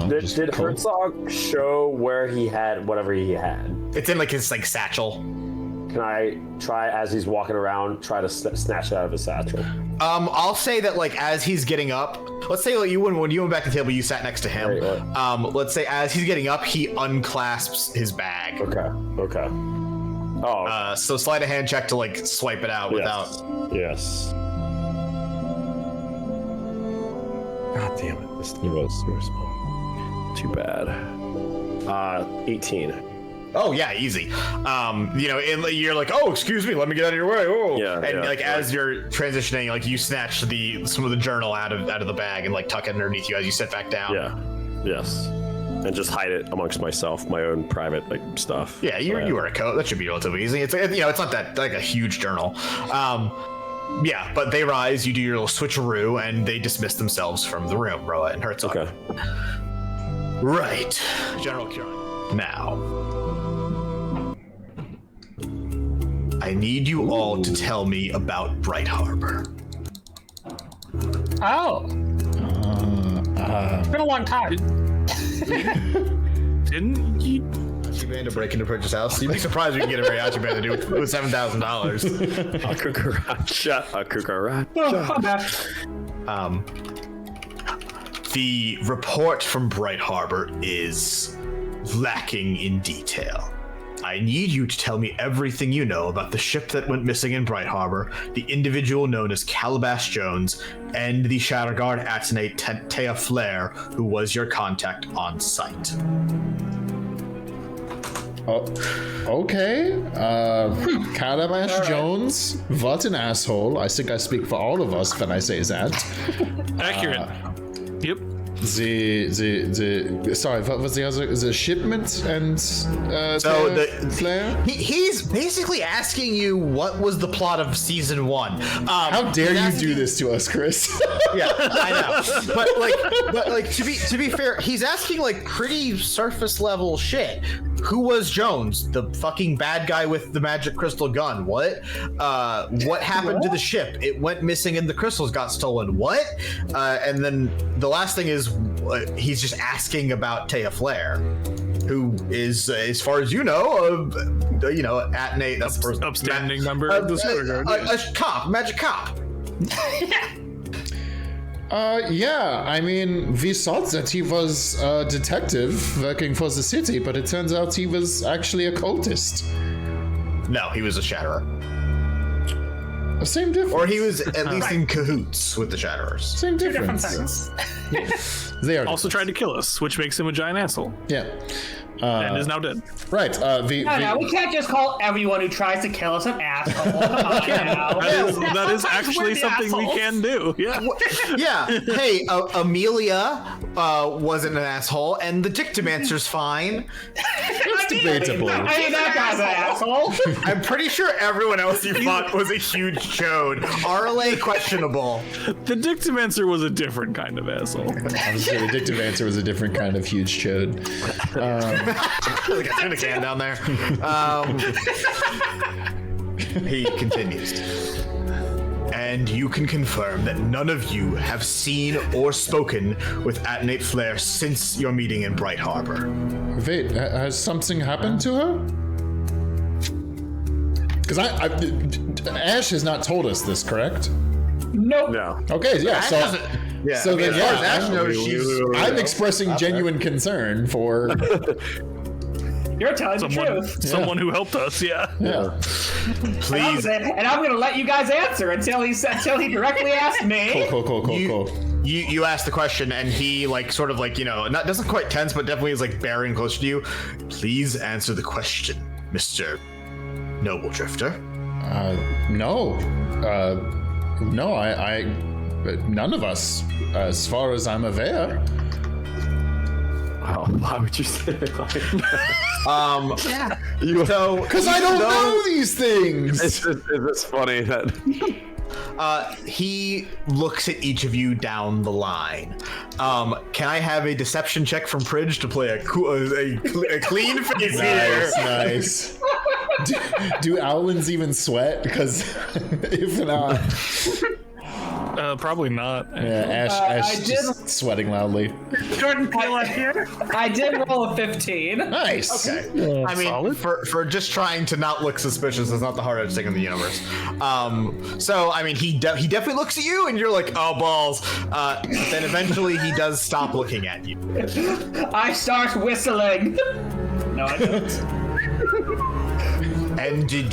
K: Did Herzog show where he had whatever he had?
B: It's in like his like satchel.
K: Can I try, as he's walking around, try to snatch it out of his satchel?
B: I'll say that like as he's getting up, let's say like when you went back to the table, you sat next to him. Right. Let's say as he's getting up, he unclasps his bag.
K: Okay. Oh.
B: So slide a hand check to like swipe it out without.
K: Yes. God damn it! This thing was super small. Too bad. 18.
B: Oh yeah, easy. And you're like, oh, excuse me, let me get out of your way. Oh, yeah. And as you're transitioning, like you snatch some of the journal out of the bag and like tuck it underneath you as you sit back down.
K: Yeah. Yes. And just hide it amongst myself, my own private like stuff.
B: Yeah, you wear a coat. That should be relatively easy. It's it's not that like a huge journal. Yeah, but they rise. You do your little switcheroo, and they dismiss themselves from the room. Roa and Herzog.
K: Okay.
B: Right, General Kieran. Now, I need you all to tell me about Bright Harbor.
F: Oh. It's been a long time.
D: Didn't you?
B: Band to break into Pritch's house. You'd be surprised we can get a mariachi band to do it with $7,000.
K: A cucaracha.
B: The report from Bright Harbor is lacking in detail. I need you to tell me everything you know about the ship that went missing in Bright Harbor, the individual known as Calabash Jones, and the Shatterguard Atenate Taya Flair, who was your contact on site.
J: Oh, okay. Calabash Jones, what an asshole. I think I speak for all of us when I say that.
D: Accurate. Yep.
J: Sorry, what was the other? The shipment and Flair?
B: He's basically asking you what was the plot of season 1.
J: How dare you do this to us, Chris?
B: Yeah, I know. But to be fair, he's asking like pretty surface level shit. Who was Jones? The fucking bad guy with the magic crystal gun. What? What happened to the ship? It went missing and the crystals got stolen. What? And then the last thing is he's just asking about Taya Flair, who is, as far as you know, Atenate, that's the person,
D: upstanding member of the Shatterguard.
B: A cop, magic cop.
J: Yeah, I mean, we thought that he was a detective working for the city, but it turns out he was actually a cultist.
B: No, he was a Shatterer.
J: Same difference.
B: Or he was at least in cahoots with the Shatterers.
J: Same
F: Two different
J: difference.
F: things.
J: They are
D: Also tried to kill us, which makes him a giant asshole.
J: Yeah.
D: And is now dead.
J: Right.
G: No, we can't just call everyone who tries to kill us an asshole. Come on now.
D: That is actually something we can do. Yeah.
B: Yeah. Hey, Amelia wasn't an asshole, and the Dictamancer's fine.
J: It's debatable.
G: I mean, that guy's an asshole.
B: I'm pretty sure everyone else you fought was a huge chode. RLA questionable.
D: The Dictamancer was a different kind of asshole.
J: I was saying the Dictamancer was a different kind of huge chode.
B: Like a tuna can down there. He continues. And you can confirm that none of you have seen or spoken with Atenate Flair since your meeting in Bright Harbor.
J: Wait, has something happened to her? Because Ash has not told us this, correct?
G: Nope.
K: No.
J: Okay, yeah,
B: Ash
J: so...
B: doesn't- Yeah,
J: So
B: I mean,
J: then,
B: as far
J: yeah,
B: as Ash knows,
J: I'm expressing genuine concern for...
G: You're telling the truth.
D: Someone who helped us, yeah.
B: Please.
G: And I'm going to let you guys answer until he directly asked me.
J: Cool.
B: You asked the question, and he doesn't quite tense, but definitely is like bearing closer to you. Please answer the question, Mr. Noble Drifter.
J: No. No, I none of us, as far as I'm aware.
K: Oh, why would you say it like that?
G: Yeah.
J: Because I don't know these things.
K: It's funny that
B: he looks at each of you down the line. Can I have a deception check from Prij to play a clean face here?
J: Nice. Do owlins even sweat? Because if not...
D: Probably not.
J: Yeah, Ash just sweating loudly.
F: Jordan Peele up here.
G: I did roll a 15.
J: Nice.
B: Okay. I mean, for just trying to not look suspicious is not the hardest thing in the universe. So I mean, he definitely looks at you, and you're like, oh balls. Then eventually he does stop looking at you.
G: I start whistling. No, I don't.
B: And did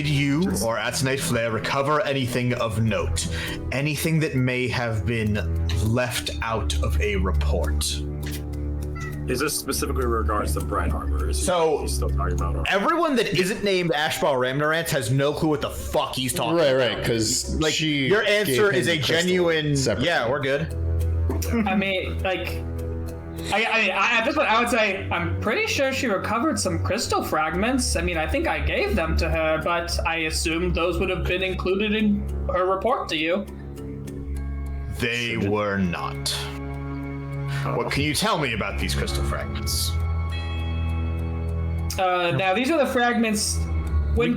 B: you or Atenate Flair recover anything of note? Anything that may have been left out of a report?
K: is this specifically regards to Bright Harbor? Is
B: So-
K: he's still talking about her?
B: Everyone that isn't named Ashbal Ramnarant has no clue what the fuck he's talking about.
J: Right, because
B: Like,
J: she
B: your answer
J: gave him
B: is a
J: the crystal
B: genuine.
J: separately.
B: Yeah, we're good.
G: I mean, like, I at this point, I would say I'm pretty sure she recovered some crystal fragments. I mean, I think I gave them to her, but I assumed those would have been included in her report to you.
B: They were not. What can you tell me about these crystal fragments?
G: Now these are the fragments.
D: We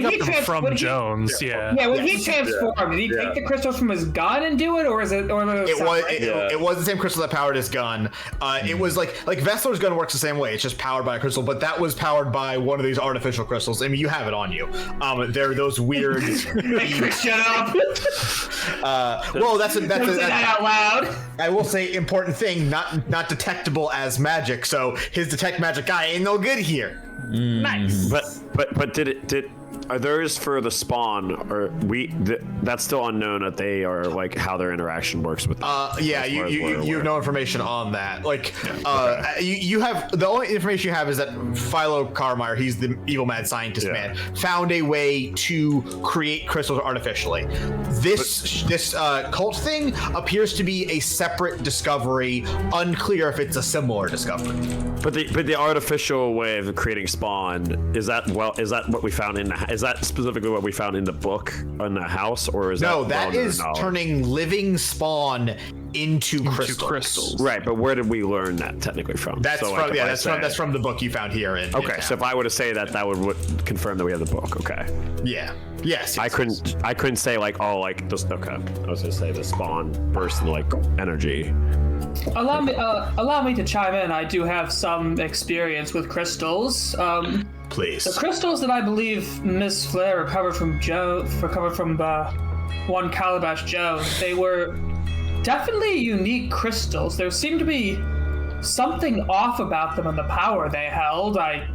D: got them from Jones, yeah.
G: Yeah, when he transformed, did he take the crystals from his gun and do it, or is it?
B: It was the same crystal that powered his gun. It was like Vessler's gun works the same way. It's just powered by a crystal, but that was powered by one of these artificial crystals. I mean, you have it on you. They're those weird.
G: Shut up.
B: Well, that's
G: Don't say that out loud.
B: I will say important thing, not detectable as magic. So his detect magic guy ain't no good here.
F: Nice.
K: But did are those for the spawn, or that's still unknown that they are like how their interaction works with them?
B: Yeah, you have no information on that. Like, you have the only information you have is that Philo Carmire, he's the evil mad scientist man, found a way to create crystals artificially. This cult thing appears to be a separate discovery. Unclear if it's a similar discovery.
K: But the artificial way of creating spawn, is that what we found is that specifically what we found in the book in the house, or is
B: that is turning living spawn into crystals.
K: Right, but where did we learn that technically from?
B: That's from the book you found here.
K: So if I were to say that would confirm that we have the book. Okay.
B: Yeah. Yes.
K: I couldn't say like just okay. I was gonna say the spawn burst in like energy.
G: Allow me to chime in. I do have some experience with crystals.
B: Please.
G: The crystals that I believe Miss Flair recovered from one Calabash Joe, they were definitely unique crystals. There seemed to be something off about them and the power they held. I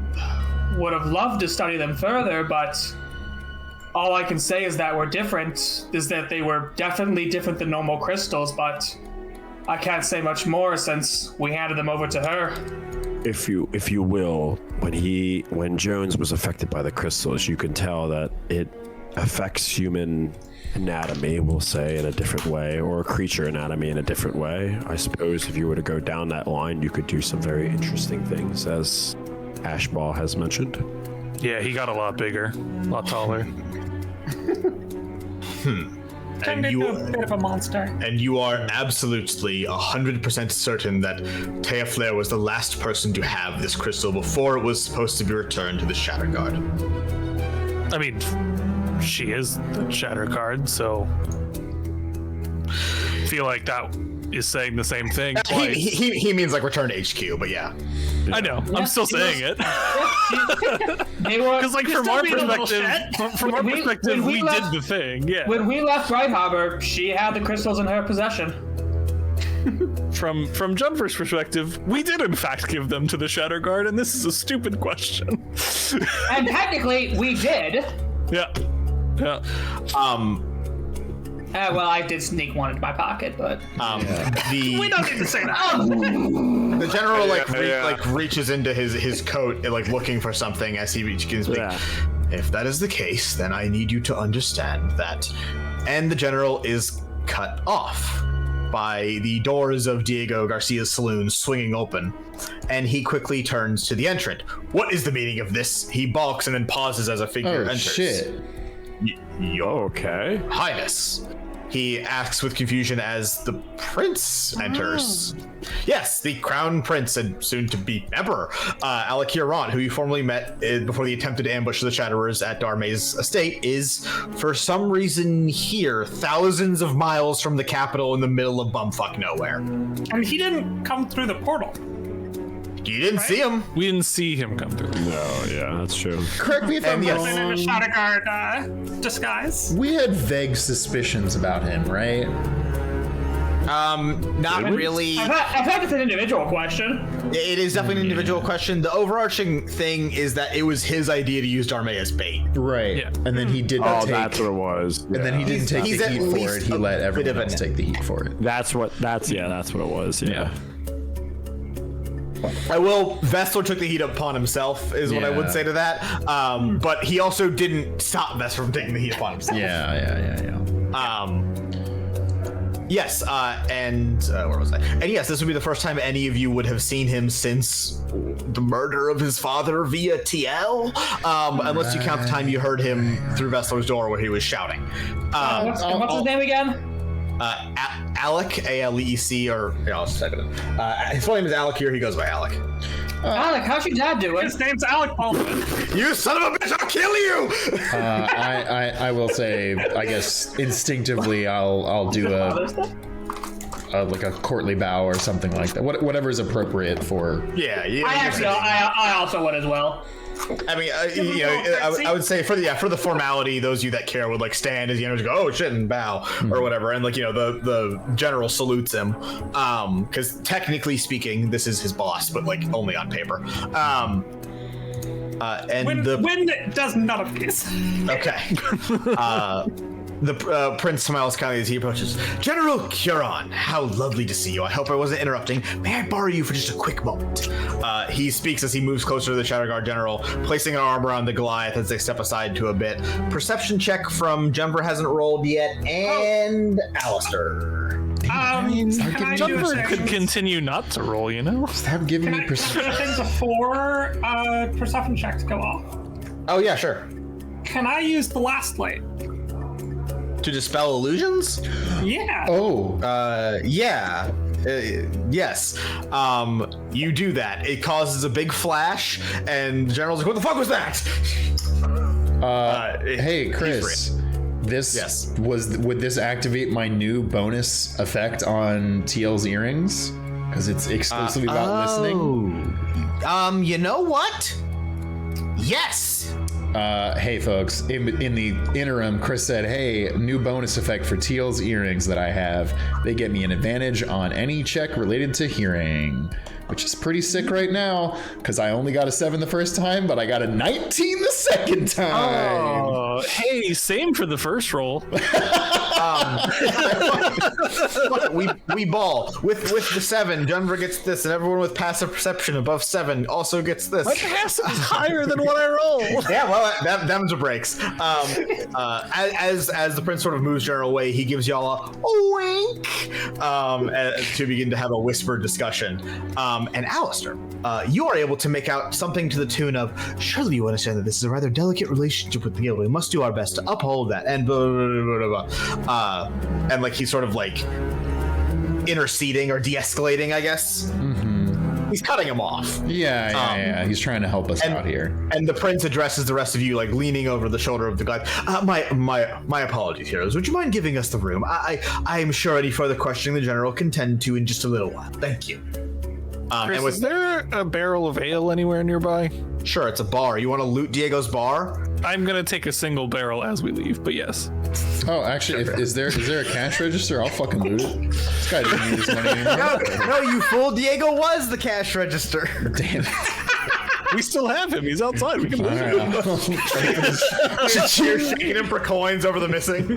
G: would have loved to study them further, but all I can say is that they were definitely different than normal crystals, but I can't say much more since we handed them over to her.
K: If you will, when Jones was affected by the crystals, you can tell that it affects human anatomy, we'll say, in a different way, or creature anatomy in a different way. I suppose if you were to go down that line, you could do some very interesting things, as Ashball has mentioned.
D: Yeah, he got a lot bigger, a lot taller.
F: Turned into a bit of a monster.
B: And you are absolutely 100% certain that Taya Flair was the last person to have this crystal before it was supposed to be returned to the Shatterguard.
D: I mean, she is the Shatterguard, so I feel like that is saying the same thing twice.
B: He means like return to HQ, but yeah.
D: I know. I'm still saying it. Because, like, from our perspective, we did the thing. Yeah.
G: When we left Bright Harbor, she had the crystals in her possession.
D: From Jumper's perspective, we did in fact give them to the Shatterguard, and this is a stupid question.
G: And technically, we did.
D: Yeah.
G: Well, I did sneak one into my pocket, but
F: we don't need to say that.
B: The general reaches into his coat, like looking for something as he begins. If that is the case, then I need you to understand that. And the general is cut off by the doors of Diego Garcia's saloon swinging open, and he quickly turns to the entrant. What is the meaning of this? He balks and then pauses as a figure enters.
J: Shit.
K: Okay.
B: Highness. He asks with confusion as the prince enters. Yes, the crown prince and soon-to-be emperor, Alakir Ron, who you formerly met before the attempted ambush of the Shatterers at Darmay's estate, is, for some reason, here, thousands of miles from the capital in the middle of bumfuck nowhere.
F: And he didn't come through the portal.
B: You didn't see him.
D: We didn't see him come through.
K: No, yeah, that's true.
J: Correct me if I'm wrong.
F: In a Shatterguard disguise.
J: We had vague suspicions about him, right?
B: Not really.
G: I've had it's an individual question.
B: It is definitely an individual question. The overarching thing is that it was his idea to use Darmay as bait.
J: Right.
D: Yeah.
J: And then he did not take...
K: that's what it was.
J: And then he didn't take the heat for it. He let everyone else take the heat for it.
K: That's what it was. Yeah.
B: I will. Vestal took the heat upon himself, is what I would say to that. But he also didn't stop Vestal from taking the heat upon himself.
J: Yeah.
B: Yes, and where was I? And yes, this would be the first time any of you would have seen him since the murder of his father via TL, unless you count the time you heard him through Vestal's door where he was shouting.
G: What's his name again?
B: Alec, A-L-E-C, or I'll just type it in. His full name is Alec here. He goes by Alec.
G: Alec, how's your dad doing?
F: His name's Alec Baldwin.
B: You son of a bitch! I'll kill you!
J: I will say, I guess instinctively, I'll do like a courtly bow or something like that. Whatever is appropriate for.
B: Yeah.
G: I also would as well.
B: I mean, I would say for the formality, those of you that care would like stand as you know, go, oh shit, and bow or whatever, and like the general salutes him, because technically speaking, this is his boss, but like only on paper. And
F: Wind does none of these.
B: Okay. The prince smiles kindly as he approaches. General Curon, how lovely to see you. I hope I wasn't interrupting. May I borrow you for just a quick moment? He speaks as he moves closer to the Shatterguard general, placing an arm around the Goliath as they step aside to a bit. Perception check from Jumper hasn't rolled yet, and Alistair.
D: Jumper could continue not to roll, you know?
J: Stop giving me perception.
F: Can before perception checks go off,
B: Oh, yeah, sure.
F: can I use the last light?
B: To dispel illusions?
F: Yeah.
J: Oh.
B: Yeah. Yes. You do that. It causes a big flash, and the general's like, what the fuck was that?
J: Hey, Chris. Would this activate my new bonus effect on TL's earrings? Because it's exclusively about listening.
B: You know what? Yes.
J: Hey folks, in the interim, Chris said, hey, new bonus effect for Teal's earrings that I have. They get me an advantage on any check related to hearing, which is pretty sick right now, because I only got a 7 the first time, but I got a 19 the second time.
D: Oh, hey, same for the first roll.
B: we ball. With the 7, Denver gets this, and everyone with passive perception above 7 also gets this.
D: My passive is higher than what I roll.
B: Yeah, well, them's a breaks. As the prince sort of moves General away, he gives y'all a wink to begin to have a whispered discussion. And Alistair, you are able to make out something to the tune of, surely you understand that this is a rather delicate relationship with the guild. We must do our best to uphold that, and blah, blah, blah, blah, blah. And like he's sort of like interceding or de-escalating, I guess. Mm-hmm. He's cutting him off.
J: Yeah. He's trying to help us out here.
B: And the prince addresses the rest of you, like leaning over the shoulder of the guy. My apologies, heroes. Would you mind giving us the room? I am sure any further questioning the general can tend to in just a little while. Thank you.
D: Chris, is there a barrel of ale anywhere nearby?
B: Sure, it's a bar. You want to loot Diego's bar?
D: I'm gonna take a single barrel as we leave, but yes.
J: Oh, actually, is there a cash register? I'll fucking loot it. This guy doesn't need his money anymore.
B: No, you fool. Diego was the cash register.
J: Damn it.
D: We still have him. He's outside. We can lose him.
B: Cheer shaking him for coins over the missing.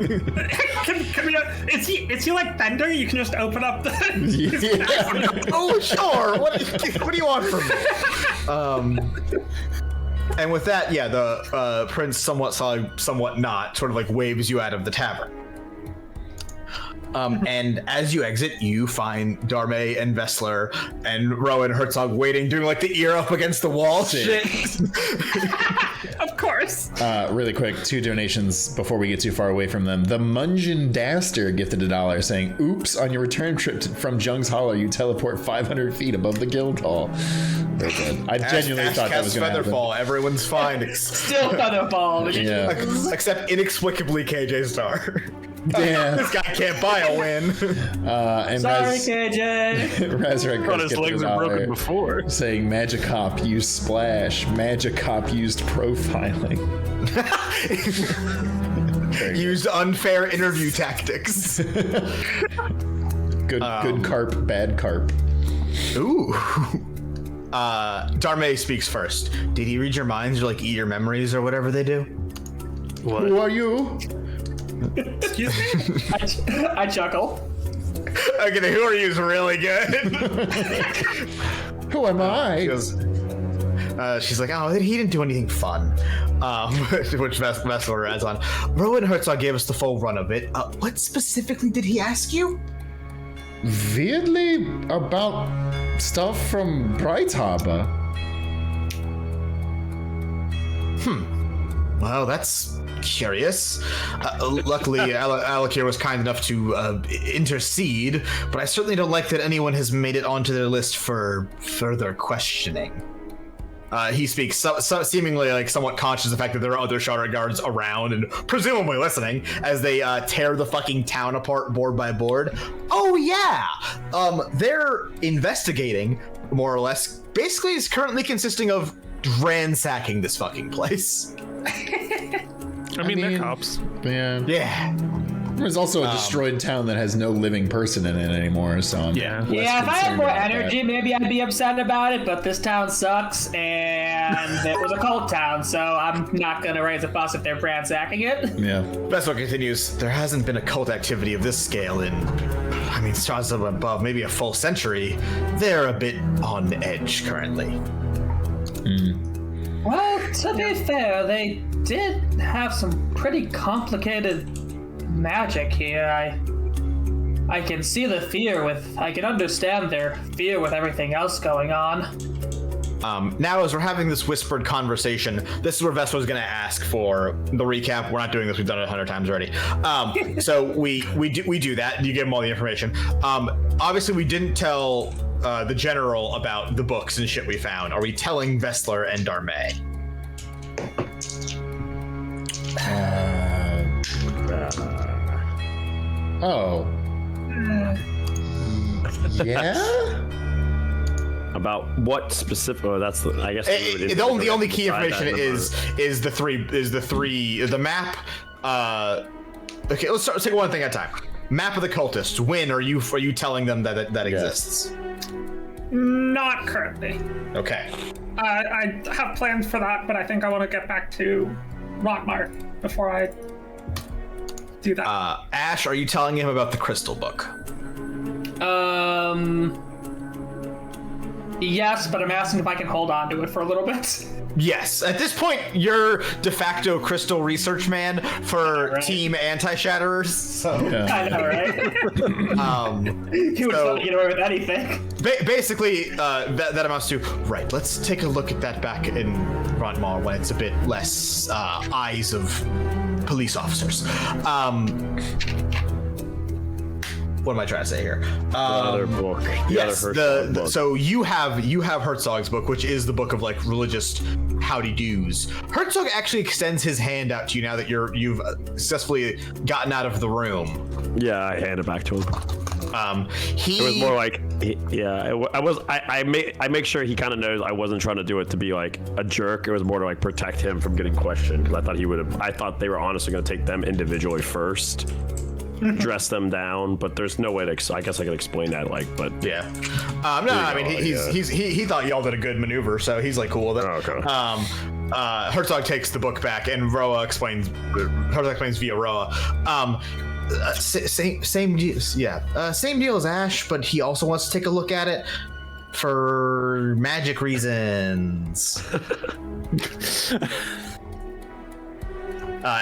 F: Can we? Is he like Bender? You can just open up the.
B: Oh sure. What do you want from me? And with that, yeah, the prince somewhat not sort of like waves you out of the tavern. And as you exit, you find Darme and Vessler and Rowan Herzog waiting, doing like the ear up against the wall shit.
F: Of course.
J: Really quick, 2 donations before we get too far away from them. The Munjan Daster gifted $1 saying, oops, on your return trip from Jung's Hollow, you teleport 500 feet above the guild hall. Very good. I genuinely thought that was going to happen.
B: Featherfall, everyone's fine.
G: Still Featherfall.
J: Yeah.
B: Except inexplicably KJ Star.
J: Damn.
B: This guy can't buy a win.
J: And
G: Sorry, KJ.
J: Razorhead
D: Thought his legs were broken before.
J: Saying Magicop used Splash. Magicop used profiling.
B: Used unfair interview tactics.
J: Good carp, bad carp.
B: Ooh. Darme speaks first. Did he read your minds or like eat your memories or whatever they do?
J: What? Who are you?
F: Excuse me?
G: I chuckle.
B: Okay, who are you is really good.
J: Who am I?
B: She's like, oh, he didn't do anything fun. Which Vessler adds on. Rowan Herzog gave us the full run of it. What specifically did he ask you?
J: Weirdly, about stuff from Prij Harbor.
B: Well, that's curious. Luckily, Alakir was kind enough to intercede, but I certainly don't like that anyone has made it onto their list for further questioning. He speaks seemingly like somewhat conscious of the fact that there are other Shattered Guards around and presumably listening as they tear the fucking town apart board by board. Oh yeah! They're investigating, more or less. Basically, it's currently consisting of ransacking this fucking place.
D: I mean, they're cops.
J: Yeah.
B: Yeah.
J: There's also a destroyed town that has no living person in it anymore, so I'm
D: Yeah.
G: Yeah, if I had more energy, maybe I'd be upset about it, but this town sucks, and it was a cult town, so I'm not gonna raise a fuss if they're ransacking it.
J: Yeah.
B: Vesper continues, there hasn't been a cult activity of this scale in, stars up above, maybe a full century. They're a bit on edge currently.
G: Well, to be fair, they did have some pretty complicated magic here. I can see the fear I can understand their fear with everything else going on.
B: Now, as we're having this whispered conversation, this is where Vespa's going to ask for the recap. We're not doing this; we've done it 100 times already. So we do that. You give them all the information. Obviously, we didn't tell the general about the books and shit we found. Are we telling Vessler and Darmay?
J: Oh. Yeah?
K: About what specific? Oh, that's the. I guess
B: The only key information is the map. Okay, let's take one thing at a time. Map of the cultists. When are you telling them that exists?
F: Not currently.
B: Okay.
F: I have plans for that, but I think I want to get back to Rockmart before I do that.
B: Ash, are you telling him about the crystal book?
G: Yes, but I'm asking if I can hold on to it for a little bit.
B: Yes. At this point, you're de facto crystal research man for Team Anti-Shatterers. So.
G: I know, right? He would love to get away with anything.
B: Basically, that amounts to, right, let's take a look at that back in Rontmar when it's a bit less eyes of police officers. What am I trying to say here?
K: The other book.
B: So you have Herzog's book, which is the book of like religious howdy-do's. Herzog actually extends his hand out to you now that you've successfully gotten out of the room.
K: Yeah, I hand it back to him.
B: It
K: was more like, I make sure he kind of knows I wasn't trying to do it to be like a jerk. It was more to like protect him from getting questioned, because I thought they were honestly going to take them individually first. Dress them down, but there's no way to. I guess I could explain that, but
B: yeah. He thought y'all did a good maneuver, so he's like cool with it.
K: Oh, okay.
B: Herzog takes the book back, and Herzog explains via Roa. Same deal, same deal as Ash, but he also wants to take a look at it for magic reasons.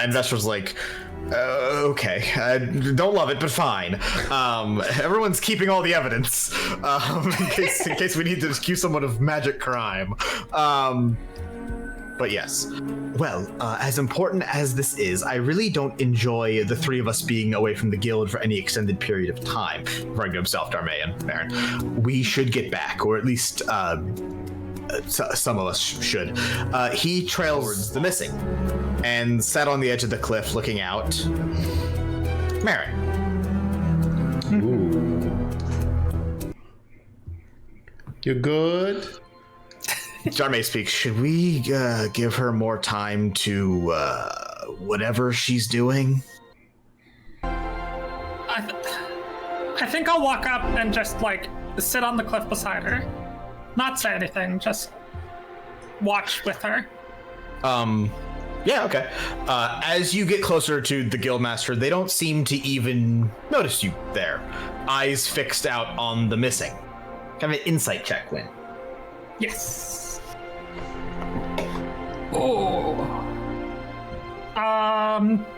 B: Investor's like, okay, I don't love it, but fine. Everyone's keeping all the evidence in case we need to accuse someone of magic crime. But yes. Well, as important as this is, I really don't enjoy the three of us being away from the guild for any extended period of time. Referring to himself, Darmay and Baron. We should get back, or at least some of us should. He trails towards the missing and sat on the edge of the cliff looking out. Marin.
J: Ooh. You good?
B: Darmay speaks. Should we give her more time to whatever she's doing?
F: I think I'll walk up and just like sit on the cliff beside her. Not say anything, just watch with her.
B: Yeah, okay. As you get closer to the guildmaster, they don't seem to even notice you there. Eyes fixed out on the missing. Kind of an insight check, Win.
F: Yes. Oh.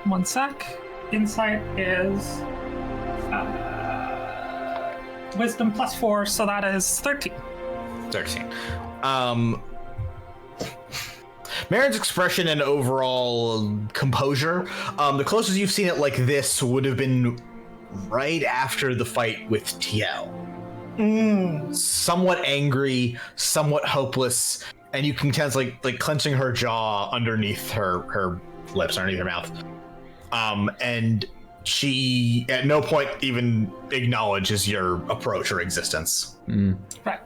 F: One sec. Insight is wisdom +4, so that is 13.
B: 13. Marin's expression and overall composure, the closest you've seen it like this would have been right after the fight with TL. Somewhat angry, somewhat hopeless, and you can tell it's like clenching her jaw underneath her lips, underneath her mouth. And she at no point even acknowledges your approach or existence.
F: Right.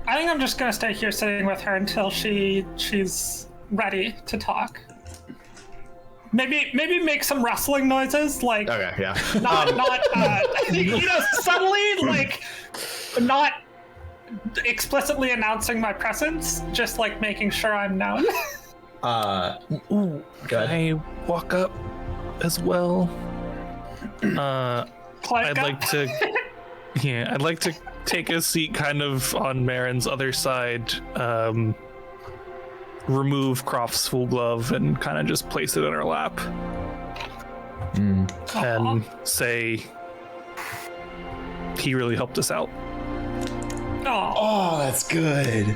F: I think I'm just gonna stay here sitting with her until she's ready to talk. maybe make some rustling noises, like
B: Okay, yeah.
F: not subtly, like not explicitly announcing my presence, just like making sure I'm known.
D: Ooh, can I walk up as well? I'd like to. Yeah, I'd like to take a seat kind of on Marin's other side. Remove Croft's full glove and kind of just place it in her lap. And say he really helped us out.
J: Oh, that's good.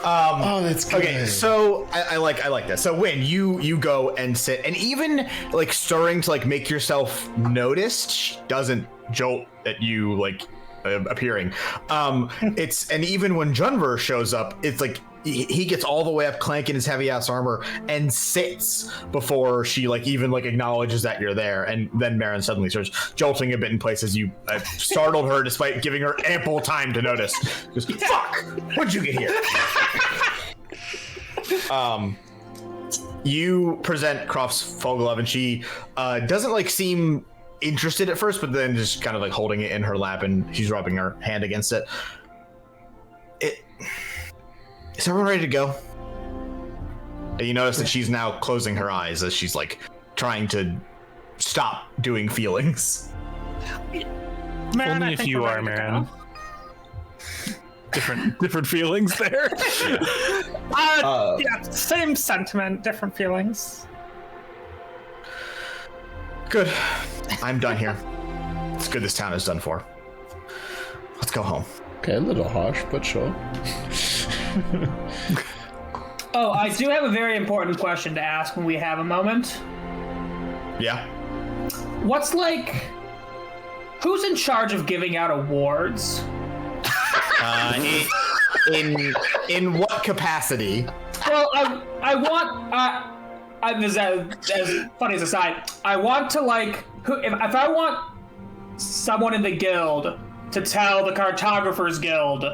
J: That's good.
B: Okay, so I like this. So when you go and sit, and even like stirring to like make yourself noticed, she doesn't jolt at you like appearing. It's, and even when Junver shows up, it's like he gets all the way up clanking his heavy ass armor and sits before she like even like acknowledges that you're there, and then Marin suddenly starts jolting a bit in places. You startled her despite giving her ample time to notice. She goes, fuck, when'd you get here? You present Croft's full glove, and she doesn't like seem interested at first, but then just kind of like holding it in her lap, and she's rubbing her hand against it. Is everyone ready to go? And you notice that she's now closing her eyes as she's like trying to stop doing feelings.
F: Marin,
D: Only if you are, Marin. Different feelings there.
F: Yeah, same sentiment, different feelings.
B: Good. I'm done here. It's good this town is done for. Let's go home.
J: Okay, a little harsh, but sure.
G: Oh, I do have a very important question to ask when we have a moment.
B: Yeah.
G: What's like, who's in charge of giving out awards?
B: In what capacity?
G: Well, I want, this is as funny as aside, I want to like, if I want someone in the guild to tell the Cartographers Guild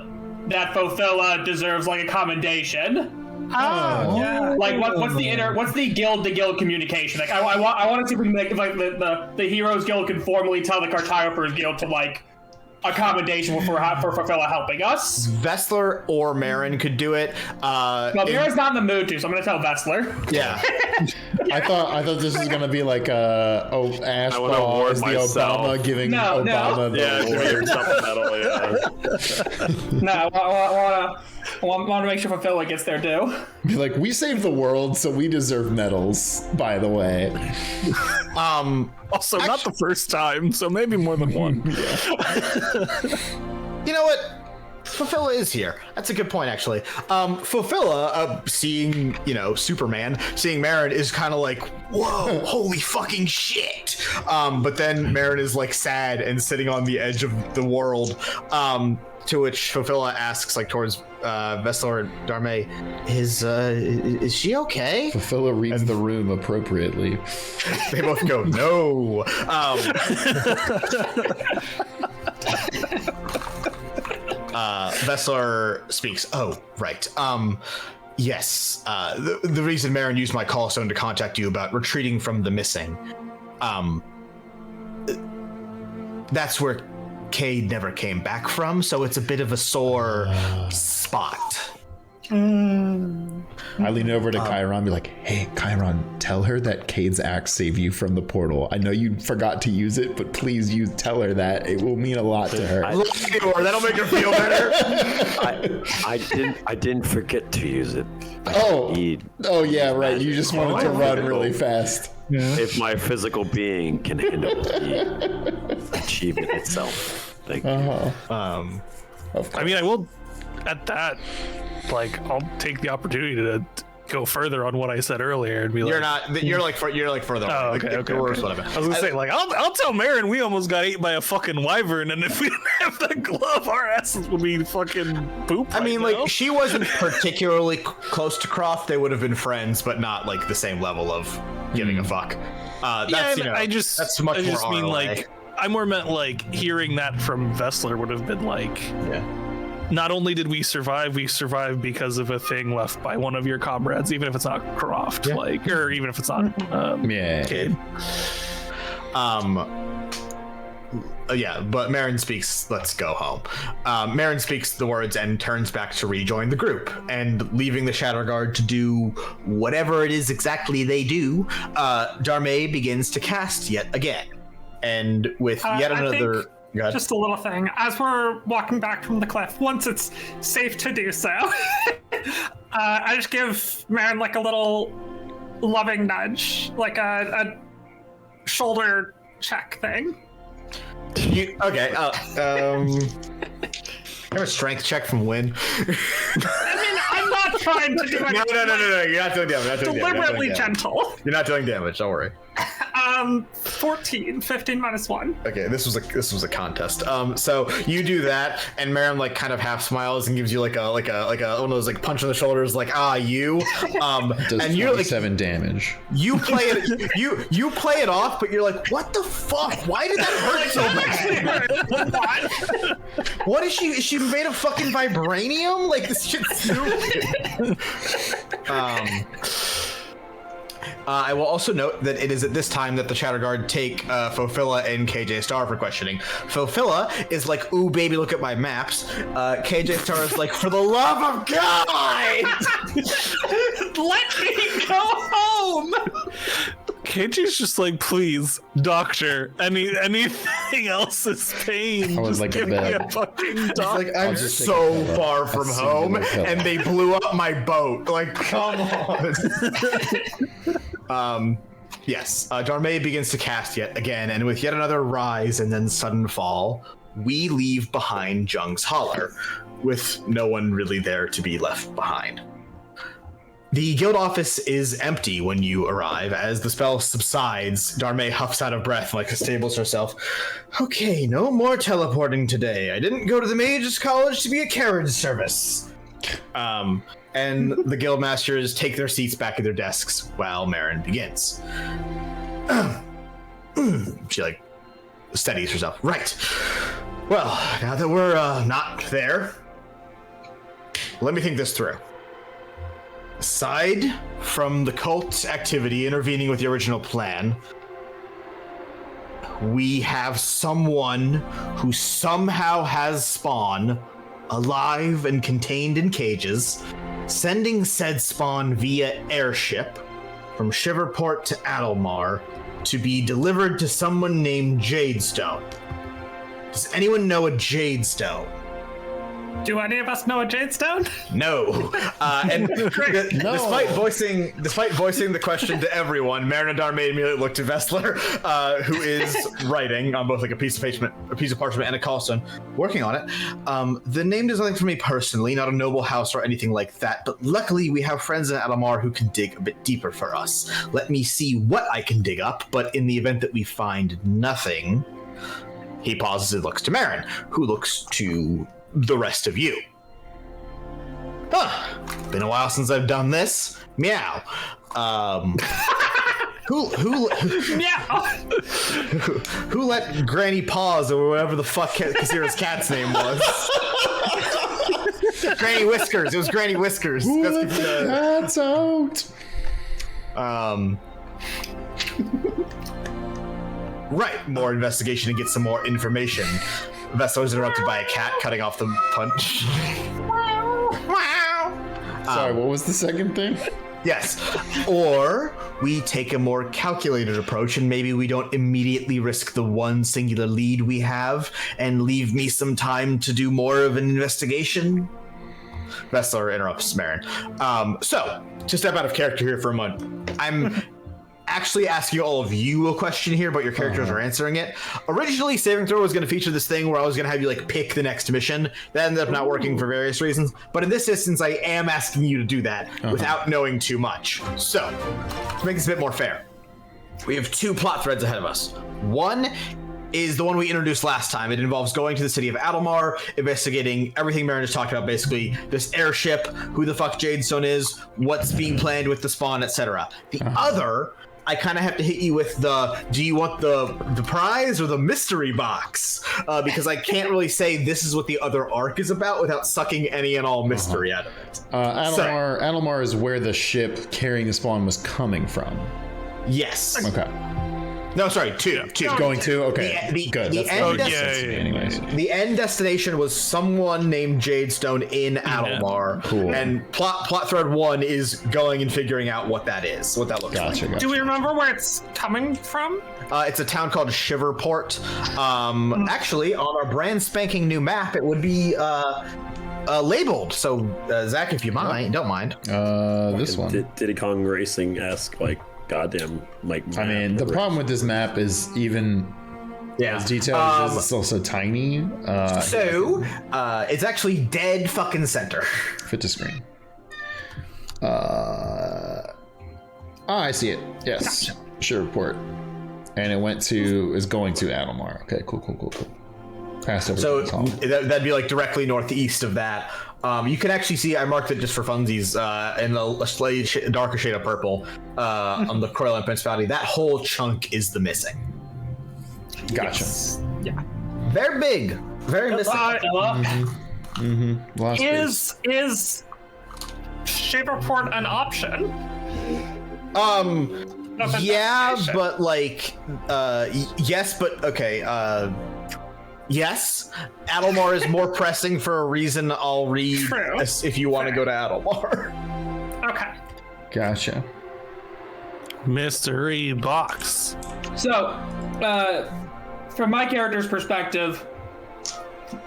G: that Fofilla deserves like a commendation.
F: Yeah.
G: Like what's the guild to guild communication? Like I want to see if we can make like the Heroes Guild can formally tell the Cartographers Guild to like accommodation for Fofilla helping us.
B: Vessler or Marin could do it.
G: Well, Marin's not in the mood to, so I'm gonna tell Vessler.
B: Yeah.
J: I thought this was gonna be like Ash Ball as the
K: myself.
J: Obama giving Obama the award.
G: No, I want to make sure Fofilla gets their due.
J: Be like, we saved the world, so we deserve medals. By the way.
D: Also, not the first time, so maybe more than one.
B: You know what? Fofilla is here. That's a good point, actually. Fofilla, seeing, Superman, seeing Marin is kind of like, whoa, holy fucking shit. But then Marin is like sad and sitting on the edge of the world. To which Fofilla asks, like towards Vessler and Darme, is she okay?
J: Fofilla reads the room appropriately.
B: They both go, no. Vessler speaks. Oh, right. Yes. The reason Marin used my call stone to contact you about retreating from the missing. That's where Cade never came back from, so it's a bit of a sore spot.
J: I lean over to Chiron and be like, hey, Chiron, tell her that Cade's axe saved you from the portal. I know you forgot to use it, but please tell her that. It will mean a lot to her.
B: That'll make her feel better.
K: I didn't forget to use it.
J: Oh yeah, right. You just wanted to run really fast.
K: Yeah. If my physical being can handle the achievement itself. Thank you.
D: I mean, I will, at that, like, I'll take the opportunity to go further on what I said earlier and be like,
B: you're like further.
D: Oh, okay. I was gonna say, like, I'll tell Marin we almost got ate by a fucking wyvern, and if we didn't have the glove, our asses would be fucking poop.
B: I mean, like, she wasn't particularly close to Croft. They would have been friends, but not like the same level of giving a fuck. That's much more ROI.
D: Mean like, I more meant like hearing that from Vessler would have been like, not only did we survive because of a thing left by one of your comrades, even if it's not Croft, or even if it's not Cade.
B: But Marin speaks, let's go home. Marin speaks the words and turns back to rejoin the group, and leaving the Shatterguard to do whatever it is exactly they do, Darmay begins to cast yet again. And with yet another...
F: Just a little thing. As we're walking back from the cliff, once it's safe to do so, I just give Marin like a little loving nudge, like a shoulder check thing.
B: Have a strength check from Win.
F: I mean, I'm not trying to do anything.
B: No. You're not doing damage.
F: Deliberately gentle.
B: You're not doing damage. Don't worry.
F: 14, 15 minus 1.
B: Okay, this was a contest. So you do that, and Marin like kind of half smiles and gives you like a one of those like punch on the shoulders, like you.
L: Does
B: and you're like
L: 7 damage.
B: You play it. You play it off, but you're like, what the fuck? Why did that hurt so much? What is she? Is she made of fucking vibranium? Like this shit's stupid. I will also note that it is at this time that the Shatterguard take Fofilla and KJ Star for questioning. Fofilla is like, ooh, baby, look at my maps. KJ Star is like, for the love of God!
F: Let me go home!
D: KJ's just like, please, doctor, anything else is pain.
L: I
D: Just
L: like
D: give me a fucking doctor.
B: Like, I'm so far from home, and they blew up my boat. Like, come on. Yes, Darmay begins to cast yet again, and with yet another rise and then sudden fall, we leave behind Jung's Holler, with no one really there to be left behind. The guild office is empty when you arrive. As the spell subsides, Darmay huffs out of breath, like stables herself. Okay, no more teleporting today. I didn't go to the Mages College to be a carriage service. And the guild masters take their seats back at their desks while Marin begins. She like steadies herself. Right. Well, now that we're not there, let me think this through. Aside from the cult activity intervening with the original plan, we have someone who somehow has Spawn alive and contained in cages, sending said Spawn via airship from Shiverport to Adelmar to be delivered to someone named Jadestone. Does anyone know a Jadestone?
F: Do any of us know a Jadestone?
B: No. Despite voicing the question to everyone, Marin and Darmay immediately looked to Vessler, who is writing on both like a piece of parchment and a callstone, working on it. The name does nothing for me personally, not a noble house or anything like that, but luckily we have friends in Adelmar who can dig a bit deeper for us. Let me see what I can dig up, but in the event that we find nothing, he pauses and looks to Marin, who looks to the rest of you. Been a while since I've done this. Meow. Who let Granny Paws or whatever the fuck Kasira's cat's name was? Granny Whiskers. It was Granny Whiskers.
J: Who let the cats out?
B: Right. More investigation and get some more information. Vessel is interrupted by a cat cutting off the punch.
J: Sorry, what was the second thing?
B: Yes. Or we take a more calculated approach and maybe we don't immediately risk the one singular lead we have and leave me some time to do more of an investigation. Vessler interrupts Marin. So, to step out of character here for a moment, I'm actually asking all of you a question here, but your characters are answering it. Originally, Saving Throw was going to feature this thing where I was going to have you like pick the next mission. That ended up not working for various reasons. But in this instance, I am asking you to do that without knowing too much. So, to make this a bit more fair, we have 2 plot threads ahead of us. One is the one we introduced last time. It involves going to the city of Adelmar, investigating everything Marin just talked about, basically this airship, who the fuck Jadestone is, what's being planned with the Spawn, etc. The other I kind of have to hit you with do you want the prize or the mystery box? Because I can't really say this is what the other arc is about without sucking any and all mystery out of it.
J: Adelmar is where the ship carrying the spawn was coming from.
B: Yes.
J: Okay.
B: No, sorry, two.
J: Going to? Okay. Good.
B: The end destination was someone named Jadestone in Adelmar.
J: Cool.
B: And plot thread 1 is going and figuring out what that is, what that looks like.
J: Gotcha.
F: Do we remember where it's coming from?
B: It's a town called Shiverport. Actually, on our brand spanking new map, it would be labeled. So, Zach, if you don't mind.
J: This one.
K: Diddy Kong Racing-esque, like, goddamn, like.
J: I mean, the problem with this map is even as detailed as it's also tiny.
B: It's actually dead fucking center.
J: Fit to screen. I see it. Yes. Sure, report. And it is going to Adelmar. Okay, cool. Passed over.
B: So that'd be like directly northeast of that. You can actually see, I marked it just for funsies, in a slightly darker shade of purple on the Corellian Principality. That whole chunk is the missing.
J: Gotcha.
F: Yes. Yeah.
B: They're big. Very missing.
F: Is Shiverport an option?
B: Yeah, but like, yes, but okay. Yes, Adelmar is more pressing for a reason I'll read.
F: True.
B: If you want to go to Adelmar.
F: Okay.
J: Gotcha.
D: Mystery box.
G: So, from my character's perspective,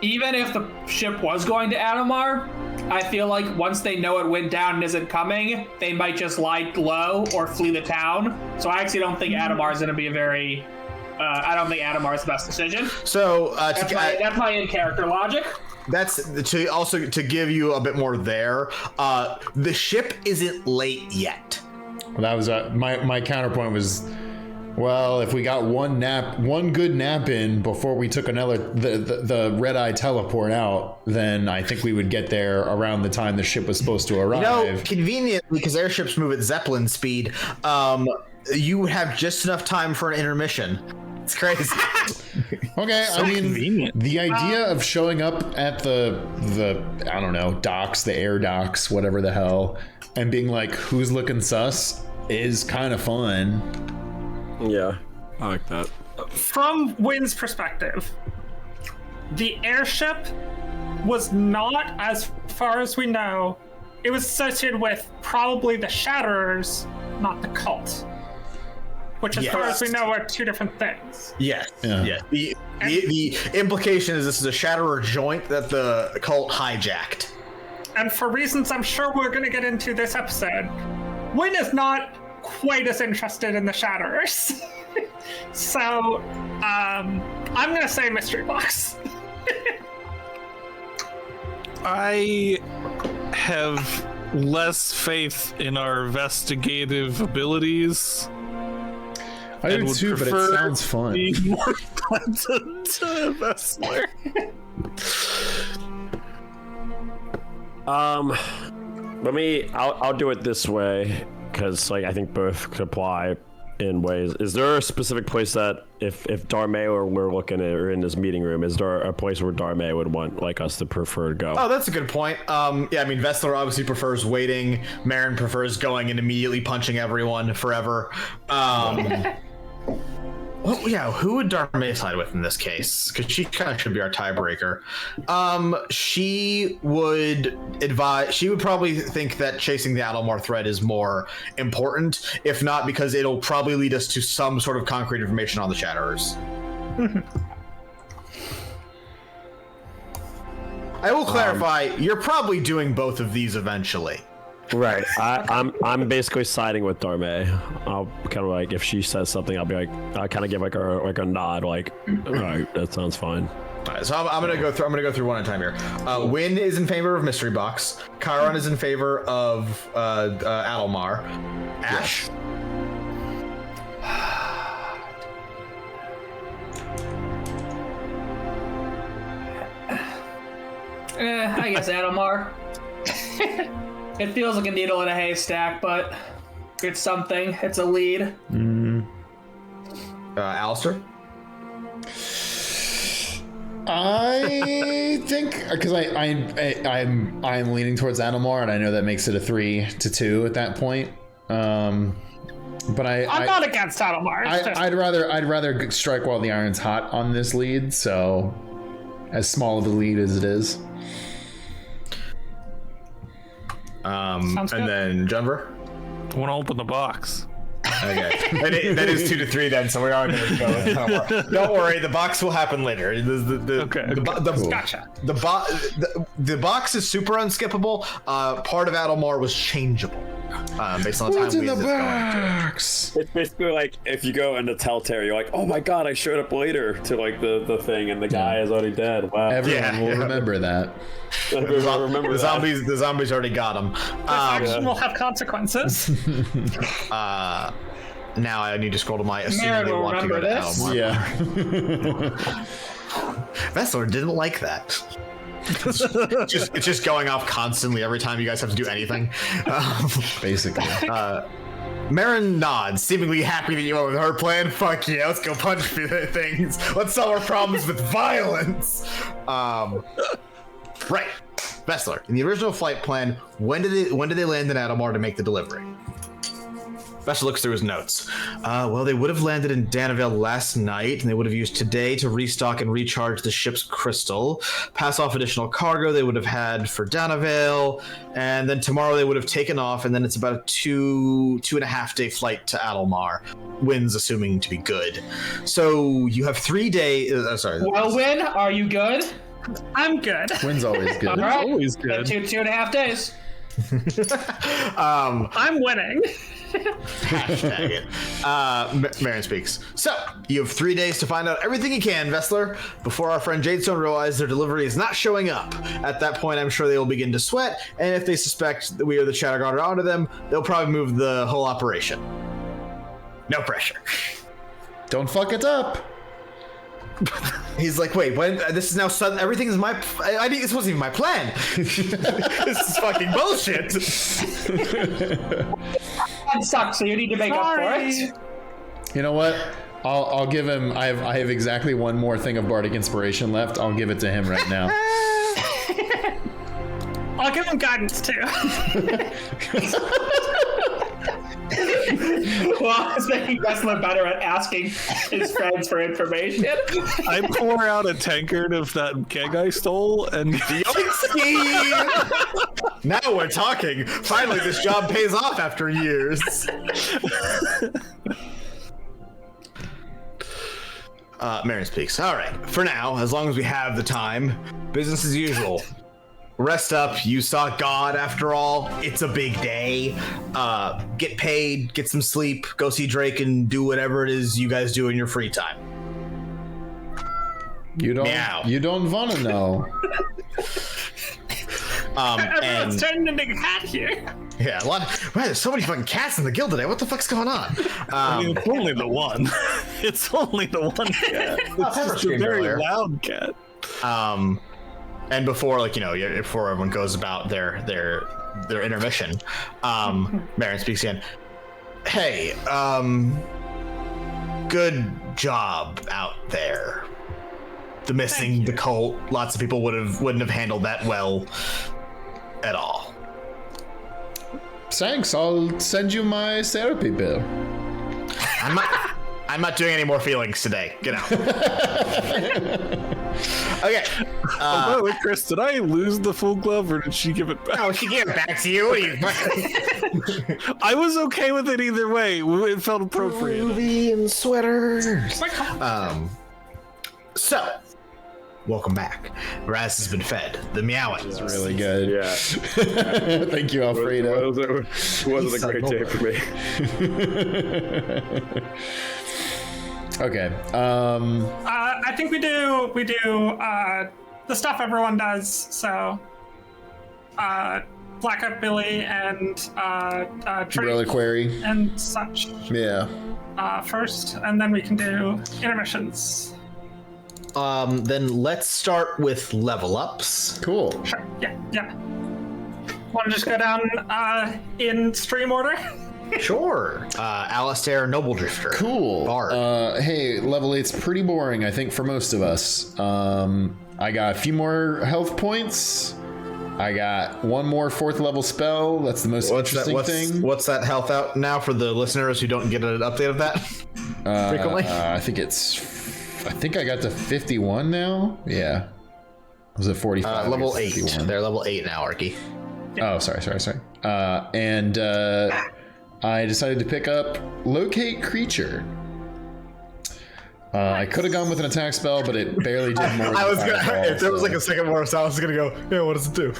G: even if the ship was going to Adelmar, I feel like once they know it went down and isn't coming, they might just lie low or flee the town. So I actually don't think Adelmar is going to be a very... I don't think Adelmar is the best decision.
B: So
G: that's my in-character logic.
B: That's to give you a bit more there. The ship isn't late yet.
J: Well, that was my counterpoint was, well, if we got one good nap in before we took the red-eye teleport out, then I think we would get there around the time the ship was supposed to arrive.
B: Conveniently, because airships move at Zeppelin speed, you have just enough time for an intermission. It's crazy.
J: Okay,
D: So
J: I mean,
D: convenient.
J: the idea of showing up at the I don't know, docks, the air docks, whatever the hell, and being like, who's looking sus, is kind of fun.
K: Yeah, I like that.
F: From Wynn's perspective, the airship was not, as far as we know, it was associated with probably the Shatterers, not the cult. Which, as far as we know, are two different things.
B: Yes.
J: Yeah.
B: Yeah. The implication is this is a Shatterer joint that the cult hijacked.
F: And for reasons I'm sure we're going to get into this episode, Wynn is not quite as interested in the Shatterers. So, I'm going to say mystery box.
D: I have less faith in our investigative abilities.
J: I do too, but it sounds fun.
D: More to Vessler.
K: I'll do it this way because like I think both could apply in ways. Is there a specific place that if Darmay or we're looking at or in this meeting room, is there a place where Darmay would want like us to prefer to go?
B: Oh, that's a good point. Yeah, I mean, Vessler obviously prefers waiting. Marin prefers going and immediately punching everyone forever. Well, yeah, who would Darmay side with in this case? Because she kind of should be our tiebreaker. She would probably think that chasing the Adelmar thread is more important, if not because it'll probably lead us to some sort of concrete information on the Shatterers. I will clarify, you're probably doing both of these eventually.
K: Right. I'm basically siding with Darmay. I'll kind of like if she says something, I'll be like, I kind of give like a nod, like, all right, that sounds fine.
B: All right, so I'm gonna go through one at a time here. Wynn is in favor of mystery box. Chiron is in favor of Adelmar. Ash.
G: I guess Adelmar. It feels like a needle in a haystack, but it's something. It's a lead.
B: Alistair?
J: I think because I'm leaning towards Animar, and I know that makes it a 3-2 at that point. But
F: I'm not against Animar.
J: I'd rather strike while the iron's hot on this lead. So, as small of a lead as it is.
B: And then Junver?
D: I want to open the box.
B: Okay, that is 2-3 then, so we are going to go with Animar. Don't worry, the box will happen later.
F: Gotcha.
B: The box is super unskippable. Part of Adelmar was changeable. Based on the
J: What's
B: time
J: in
B: we
J: the box?
K: It's basically like if you go into Telltale, you're like, oh my god, I showed up later to like the thing, and the guy is already dead. Wow.
J: Everyone will remember that.
K: Remember
B: the zombies already got him.
F: This action will have consequences.
B: Now I need to scroll to my
G: Maren will remember this.
B: Adelmar.
J: Yeah.
B: Vessler didn't like that. It's just going off constantly every time you guys have to do anything.
J: Basically.
B: Maren nods, seemingly happy that you went with her plan. Fuck yeah, let's go punch things. Let's solve our problems with violence. Right, Vessler. In the original flight plan, when did they land in Adelmar to make the delivery? Vessler looks through his notes. Well, they would have landed in Danavale last night, and they would have used today to restock and recharge the ship's crystal, pass off additional cargo they would have had for Danavale, and then tomorrow they would have taken off, and then it's about a 2.5 day flight to Adelmar. Winds assuming to be good. So you have 3 days.
G: Well, Win, are you good?
F: I'm good.
J: Win's always good.
G: All right.
D: Always good.
G: 2.5 days.
F: I'm winning.
B: Hashtag it. Maren speaks. So, you have 3 days to find out everything you can, Vessler, before our friend Jadestone realizes their delivery is not showing up. At that point, I'm sure they will begin to sweat, and if they suspect that we are the Shatterguard onto them, they'll probably move the whole operation. No pressure.
J: Don't fuck it up.
B: He's like, wait, when this is now sudden, everything is my. This wasn't even my plan. This is fucking bullshit.
G: That sucks. So you need to make up for it.
J: You know what? I'll give him. I have exactly one more thing of bardic inspiration left. I'll give it to him right now.
F: I'll give him guidance too.
G: Well, it's making Wessler better at asking his friends for information.
D: I pour out a tankard of that keg I stole, and
B: Now we're talking. Finally, this job pays off after years. Maren speaks. All right. For now, as long as we have the time, business as usual. Rest up. You saw God after all. It's a big day. Get paid, get some sleep, go see Drake, and do whatever it is you guys do in your free time.
J: You don't want to know.
F: Everyone's turning into a cat here.
B: Yeah, wow, there's so many fucking cats in the guild today. What the fuck's going on?
D: I mean, it's only the one. It's only the one cat. It's just a very loud cat.
B: And before, before everyone goes about their intermission, Maren speaks again. Hey, good job out there. The missing, the cult. Lots of people wouldn't have handled that well at all.
J: Thanks. I'll send you my therapy bill.
B: I'm not doing any more feelings today. Get out. Okay.
D: By the way, Chris, did I lose the full glove or did she give it back?
B: Oh, she gave it back to you.
D: I was okay with it either way. It felt appropriate.
B: Movie and sweaters. So, welcome back. Raz has been fed. The meowing
J: is really good.
K: Yeah.
J: Thank you, Alfredo.
K: It wasn't a great day for me.
J: Okay.
F: I think we do the stuff everyone does. So, Black Up Billy and Drake
J: Reliquary
F: and such.
J: Yeah.
F: First, and then we can do intermissions.
B: Then let's start with level ups.
J: Cool.
F: Sure. Yeah. Want to just go down in stream order?
B: Sure. Alistair, Noble Drifter.
J: Cool.
B: Bard.
J: Hey, level 8's pretty boring, I think, for most of us. I got a few more health points. I got one more 4th level spell. That's the most interesting thing.
B: What's that health out now for the listeners who don't get an update of that frequently?
J: I think I got to 51 now. Yeah. Was it 45?
B: Level 8.
J: 51.
B: They're level 8 now, Arky.
J: Oh, sorry. And I decided to pick up Locate Creature. I could have gone with an attack spell, but it barely did more.
B: If there was like a second more sound, I was gonna go, yeah, what does it do?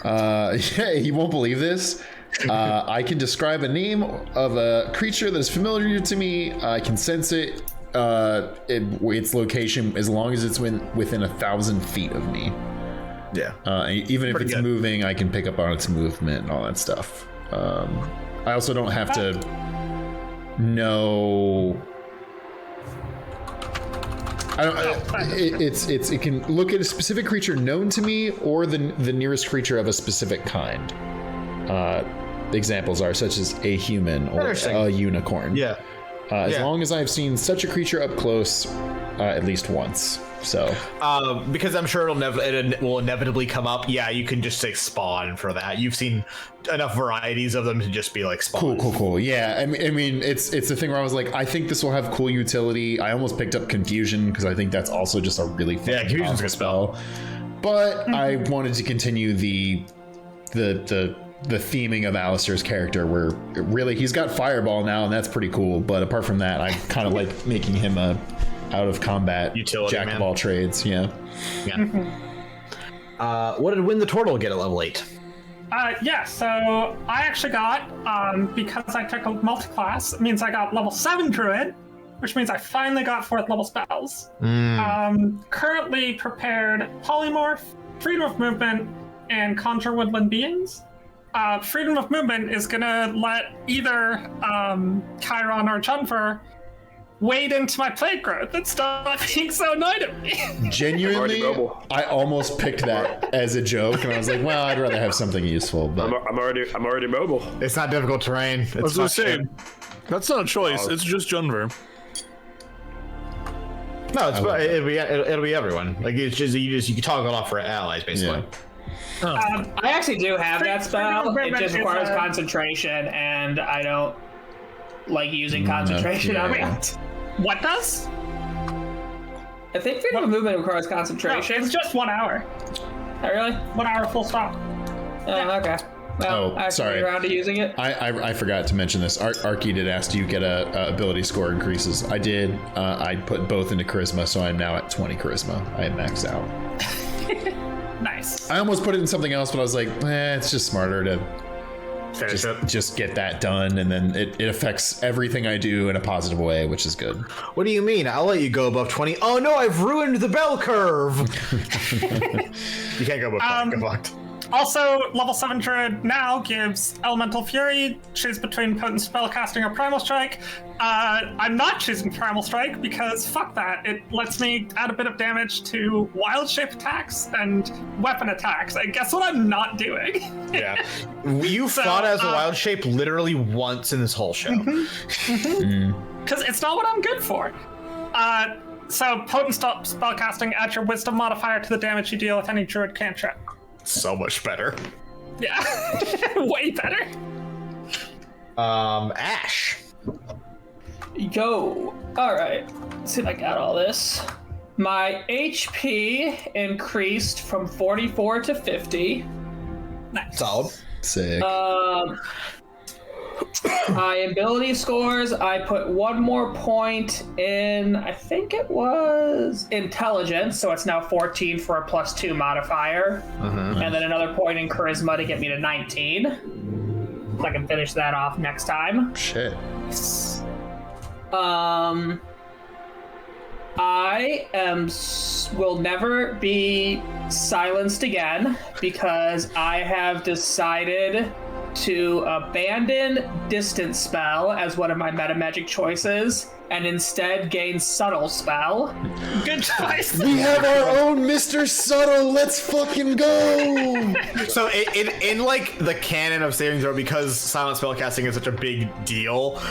J: Yeah, you won't believe this. I can describe a name of a creature that is familiar to me. I can sense it, its location, as long as it's within 1,000 feet of me.
B: Yeah.
J: Even if it's moving, I can pick up on its movement and all that stuff. I also don't have to know. It can look at a specific creature known to me or the nearest creature of a specific kind. Examples are such as a human or a unicorn.
B: Yeah.
J: As long as I've seen such a creature up close, at least once. So
B: because I'm sure it will inevitably come up. Yeah, you can just say spawn for that. You've seen enough varieties of them to just be like spawn.
J: Cool. Yeah, I mean, it's the thing where I was like, I think this will have cool utility. I almost picked up Confusion because I think that's also just a really fun
B: Confusion's a good spell.
J: But I wanted to continue the theming of Alistair's character, where really he's got Fireball now, and that's pretty cool. But apart from that, I kind of like making him a out of combat
B: utility
J: jack of all trades. Yeah.
B: What did Win the Turtle get at level 8?
F: So I actually got, because I took a multi-class, it means I got level 7 Druid, which means I finally got 4th level spells. Currently prepared Polymorph, Freedom of Movement, and Conjure Woodland Beings. Freedom of Movement is gonna let either Chiron or Junfer wade into my plate growth and stop being so annoyed at me.
J: Genuinely, I almost picked that as a joke, and I was like, well, I'd rather have something useful. But
H: I'm already mobile.
B: It's not difficult terrain.
D: I was gonna say, that's not a choice. It's just Junver.
B: No, it'll be everyone. Like it's just you can toggle it off for allies basically.
G: I actually do have that spell. It just requires concentration, and I don't like using concentration on it.
F: What does?
G: I think Freedom of Movement requires concentration.
F: No, it's just 1 hour.
G: Oh, really?
F: 1 hour full stop.
G: Okay. Well, I
J: sorry.
G: around to using it.
J: I forgot to mention this. Arky did ask, do you get a ability score increases? I did. I put both into Charisma, so I'm now at 20 Charisma. I am maxed out.
F: Nice.
J: I almost put it in something else, but I was like, it's just smarter to just get that done, and then it affects everything I do in a positive way, which is good.
B: What do you mean? I'll let you go above 20. Oh no, I've ruined the bell curve. You can't go above 20. Get fucked.
F: Also, level 7 Druid now gives Elemental Fury. Choose between Potent Spellcasting or Primal Strike. I'm not choosing Primal Strike because fuck that. It lets me add a bit of damage to wild shape attacks and weapon attacks. And guess what I'm not doing?
B: Yeah. You fought as a wild shape literally once in this whole show.
F: Because it's not what I'm good for. So Potent Spellcasting, add your Wisdom modifier to the damage you deal with any Druid cantrip.
B: So much better.
F: Yeah, way better.
B: Ash.
G: Yo. All right. Let's see if I got all this. My HP increased from 44 to 50.
F: Nice.
B: Solid.
J: Sick.
G: My ability scores, I put 1 more point in, I think it was intelligence, so it's now 14 for a +2 modifier. And then another point in charisma to get me to 19. So I can finish that off next time.
J: Shit.
G: I will never be silenced again because I have decided to abandon Distance Spell as one of my meta magic choices and instead gain Subtle spell.
F: Good choice.
J: We have our own Mr. Subtle. Let's fucking go.
B: So in like the canon of saving throw, because silent spellcasting is such a big deal,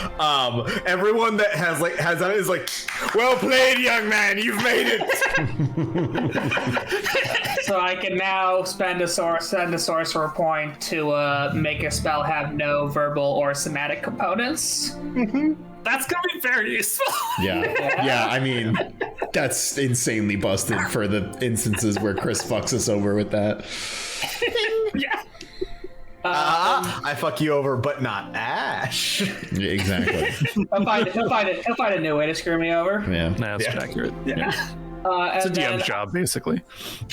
B: everyone that has done it is like, well played, young man, you've made it.
G: So I can now spend a sorcerer point to make a spell have no verbal or somatic components.
F: That's gonna be very useful.
J: Yeah, I mean, that's insanely busted for the instances where Chris fucks us over with that.
F: Yeah.
B: I fuck you over, but not Ash.
J: Yeah, exactly.
G: He'll find a new way to screw me over.
J: Yeah.
D: That's accurate.
F: Yeah.
D: It's a
G: And
D: DM's job, basically.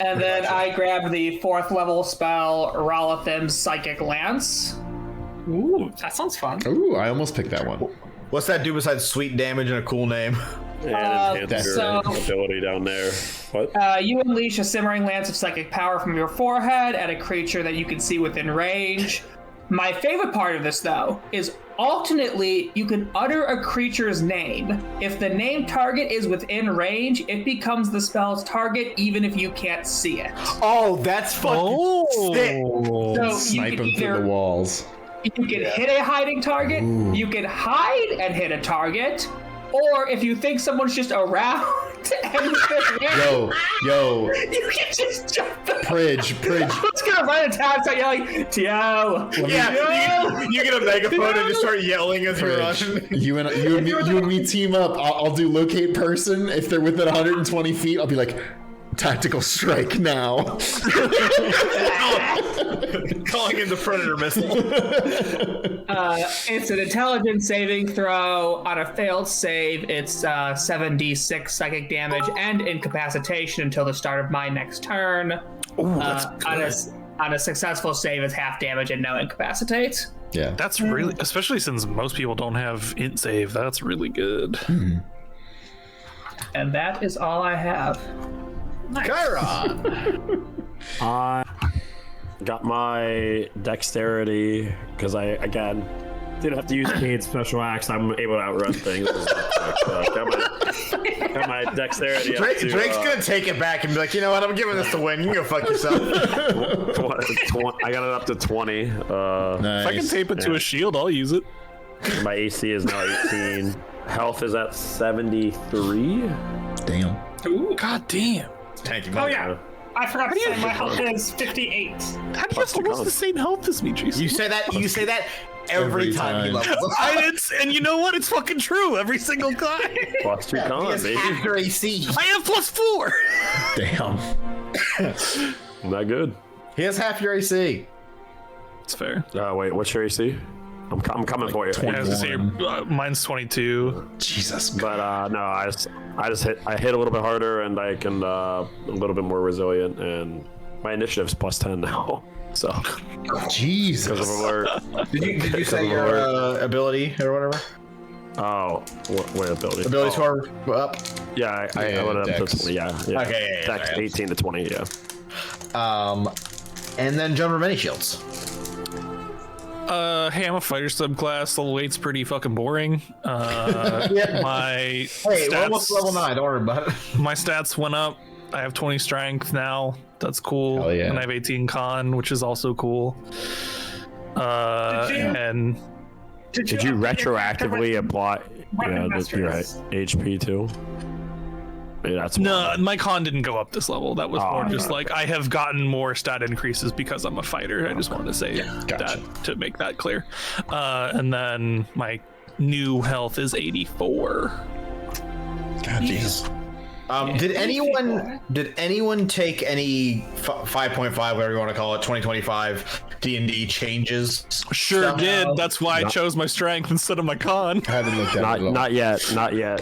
G: And then I grab the 4th level spell, Ralathim's Psychic Lance.
F: Ooh, that sounds fun.
J: Ooh, I almost picked that one.
B: What's that do besides sweet damage and a cool name?
H: And enhance your
G: so-
H: ability down there. What?
G: You unleash a simmering lance of psychic power from your forehead at a creature that you can see within range. My favorite part of this, though, is alternately you can utter a creature's name. If the name target is within range, it becomes the spell's target even if you can't see it.
B: Oh, that's fucking sick.
G: So
J: Snipe
G: you can
J: him through the walls.
G: You can hit a hiding target, you can hide and hit a target, or if you think someone's just around and
J: Yo,
G: you can just jump the
J: Prij.
G: It's gonna run into town and start yelling, Tio!
B: Yeah, you get a megaphone and just start yelling as you're
J: Prij.
B: running.
J: You and me team up. I'll do locate person. If they're within 120 feet, I'll be like, tactical strike now.
B: Calling in the predator missile.
G: It's an intelligence saving throw. On a failed save, it's 7d6 psychic damage and incapacitation until the start of my next turn.
D: Ooh, that's good.
G: On a successful save, it's half damage and no incapacitate.
J: Yeah.
D: That's really, especially since most people don't have int save, that's really good.
G: And that is all I have.
B: Chiron.
K: I got my dexterity because I again didn't have to use paid special acts. I'm able to outrun things. Got my dexterity.
B: Drake's gonna take it back and be like, you know what? I'm giving this to win. You can go fuck yourself.
K: I got it up to 20.
J: Nice.
D: If I can tape it to a shield, I'll use it.
K: My AC is now 18. Health is at 73.
J: Damn.
F: Ooh.
D: God damn.
B: Thank you.
F: Oh yeah. I forgot to say my health is 58.
D: How do you have almost the same health as me, Jason?
B: You say that every time he levels up.
D: And you know what? It's fucking true every single time.
K: Plus 2 con,
B: He has
K: baby.
B: half your AC.
D: I have +4.
J: Damn.
K: Not good.
B: He has half your AC.
D: It's fair.
K: Wait, what's your AC? I'm coming for you.
D: I was say, mine's 22.
J: Jesus.
K: But no, I hit a little bit harder, and I can a little bit more resilient, and my initiative's +10 now. So
J: Jesus.
K: because of alert.
B: Did you say your ability or whatever?
K: Oh, what ability?
B: Ability score up.
K: Yeah, I went up to
J: Dex.
K: 20. Yeah.
B: Okay, yeah,
K: Dex
B: yeah.
K: 18 to 20. Yeah.
B: And then jump many shields.
D: Hey, I'm a fighter subclass. The weight's pretty fucking boring.
B: Yeah.
D: My
B: Hey, we're almost level 9. Don't worry about it.
D: My stats went up. I have 20 strength now. That's cool.
J: Hell yeah.
D: And I have 18 con, which is also cool. And
K: Did you retroactively apply? Yeah, your HP too. Yeah, that's
D: no, my con didn't go up this level. That was more just
K: okay.
D: like I have gotten more stat increases because I'm a fighter. I just wanted to say that to make that clear. And then my new health is 84.
J: God jeez.
B: Did anyone take any 5.5, whatever you want to call it, 2025 D&D changes?
D: Sure did. That's why I chose my strength instead of my con.
J: I haven't looked at it.
K: Not yet.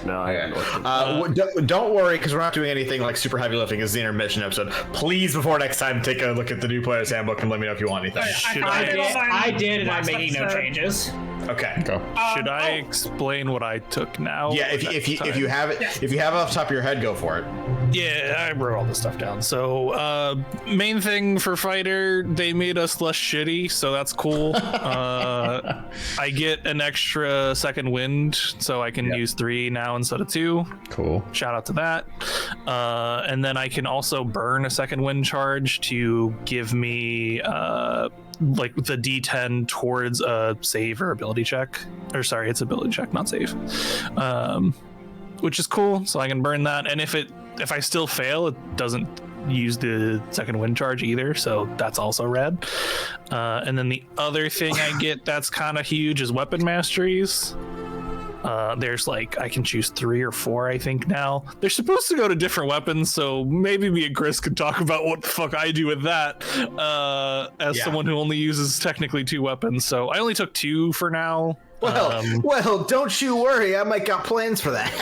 K: No, I haven't looked.
B: Don't worry, because we're not doing anything like super heavy lifting. This is the intermission episode. Please, before next time, take a look at the new player's handbook and let me know if you want anything.
G: I did, and I'm making no changes.
B: Okay.
J: Go.
D: Should I explain what I took now?
B: Yeah, if you have it, if you have it off the top of your head, go for it.
D: Yeah, I wrote all this stuff down. So, main thing for fighter, they made us less shitty, so that's cool. I get an extra second wind, so I can use 3 now instead of 2.
J: Cool.
D: Shout out to that. And then I can also burn a second wind charge to give me like the D10 towards a save or ability check. Or sorry, it's ability check, not save. Which is cool, so I can burn that. And if I still fail, it doesn't use the second wind charge either, so that's also rad. And then the other thing I get that's kind of huge is weapon masteries. There's like, I can choose 3 or 4, I think now. They're supposed to go to different weapons, so maybe me and Chris could talk about what the fuck I do with that as someone who only uses technically 2 weapons. So I only took 2 for now.
B: Well, don't you worry. I might got plans for that.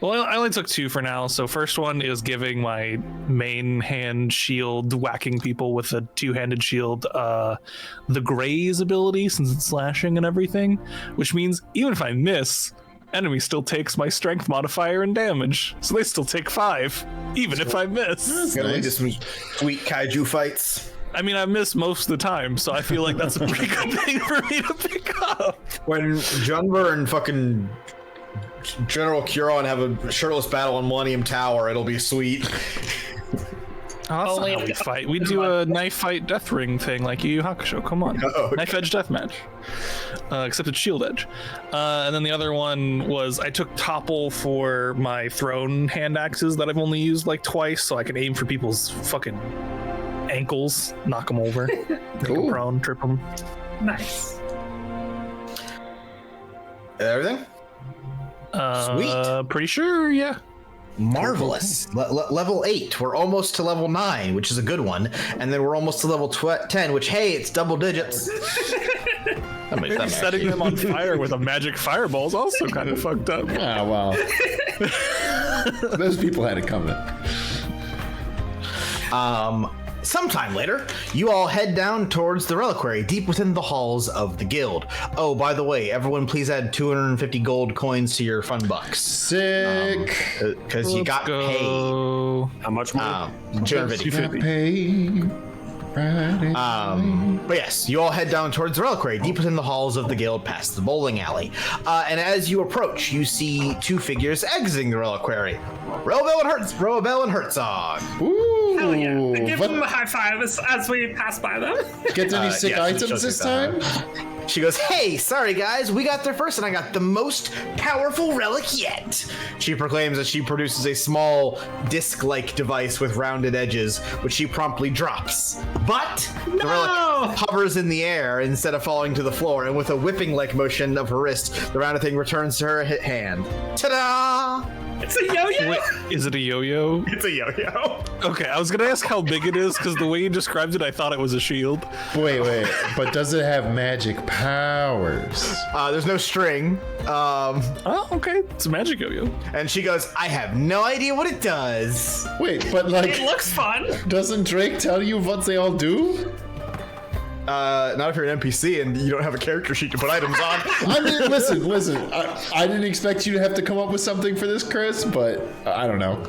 D: Well, I only took 2 for now. So first one is giving my main hand shield, whacking people with a 2-handed shield, the graze ability, since it's slashing and everything, which means even if I miss, enemy still takes my strength modifier and damage. So they still take 5, even if I miss.
B: That's gonna lead to some sweet kaiju fights.
D: I mean, I miss most of the time, so I feel like that's a pretty good thing for me to pick up.
B: When Junver and fucking General Curon have a shirtless battle on Millennium Tower, it'll be sweet.
D: Oh, that's not how we fight. We do a knife fight death ring thing like Yu Yu Hakusho. Come on. Knife edge deathmatch. Except it's shield edge. And then the other one was I took topple for my thrown hand axes that I've only used like twice, so I can aim for people's fucking ankles, knock them over, make them prone, trip them.
F: Nice.
B: Everything?
A: Sweet.
D: Pretty sure, yeah.
B: Marvelous. Level 8. We're almost to level 9, which is a good one. And then we're almost to level 10, which, hey, it's double digits.
D: Maybe setting them on fire with a magic fireball is also kind of fucked up.
J: Ah, well. Those people had it coming.
B: Sometime later, you all head down towards the reliquary, deep within the halls of the guild. Oh, by the way, everyone please add 250 gold coins to your fun bucks.
J: Sick.
B: Because you got paid.
K: How much money?
B: 250. But yes, you all head down towards the reliquary, deep within the halls of the guild, past the bowling alley. And as you approach, you see 2 figures exiting the reliquary. Roabel and Herzog.
J: Ooh.
F: Hell yeah. Give them a high five as we pass by them.
J: Get any sick items this time?
B: She goes, hey, sorry guys, we got there first and I got the most powerful relic yet. She proclaims as she produces a small disc-like device with rounded edges, which she promptly drops. But the relic hovers in the air instead of falling to the floor, and with a whipping-like motion of her wrist, the rounded thing returns to her hand. Ta-da!
F: It's a yo-yo.
D: Wait, is it a yo-yo?
B: It's a yo-yo.
D: Okay, I was gonna ask how big it is because the way you described it, I thought it was a shield.
J: Wait, but does it have magic powers?
B: There's no string.
D: Oh, okay, it's a magic yo-yo.
B: And she goes, I have no idea what it does.
J: Wait, but like,
F: It looks fun.
J: doesn't Drake tell you what they all do?
B: Not if you're an NPC and you don't have a character sheet to put items on.
J: I mean, listen. I didn't expect you to have to come up with something for this, Chris, but I don't know.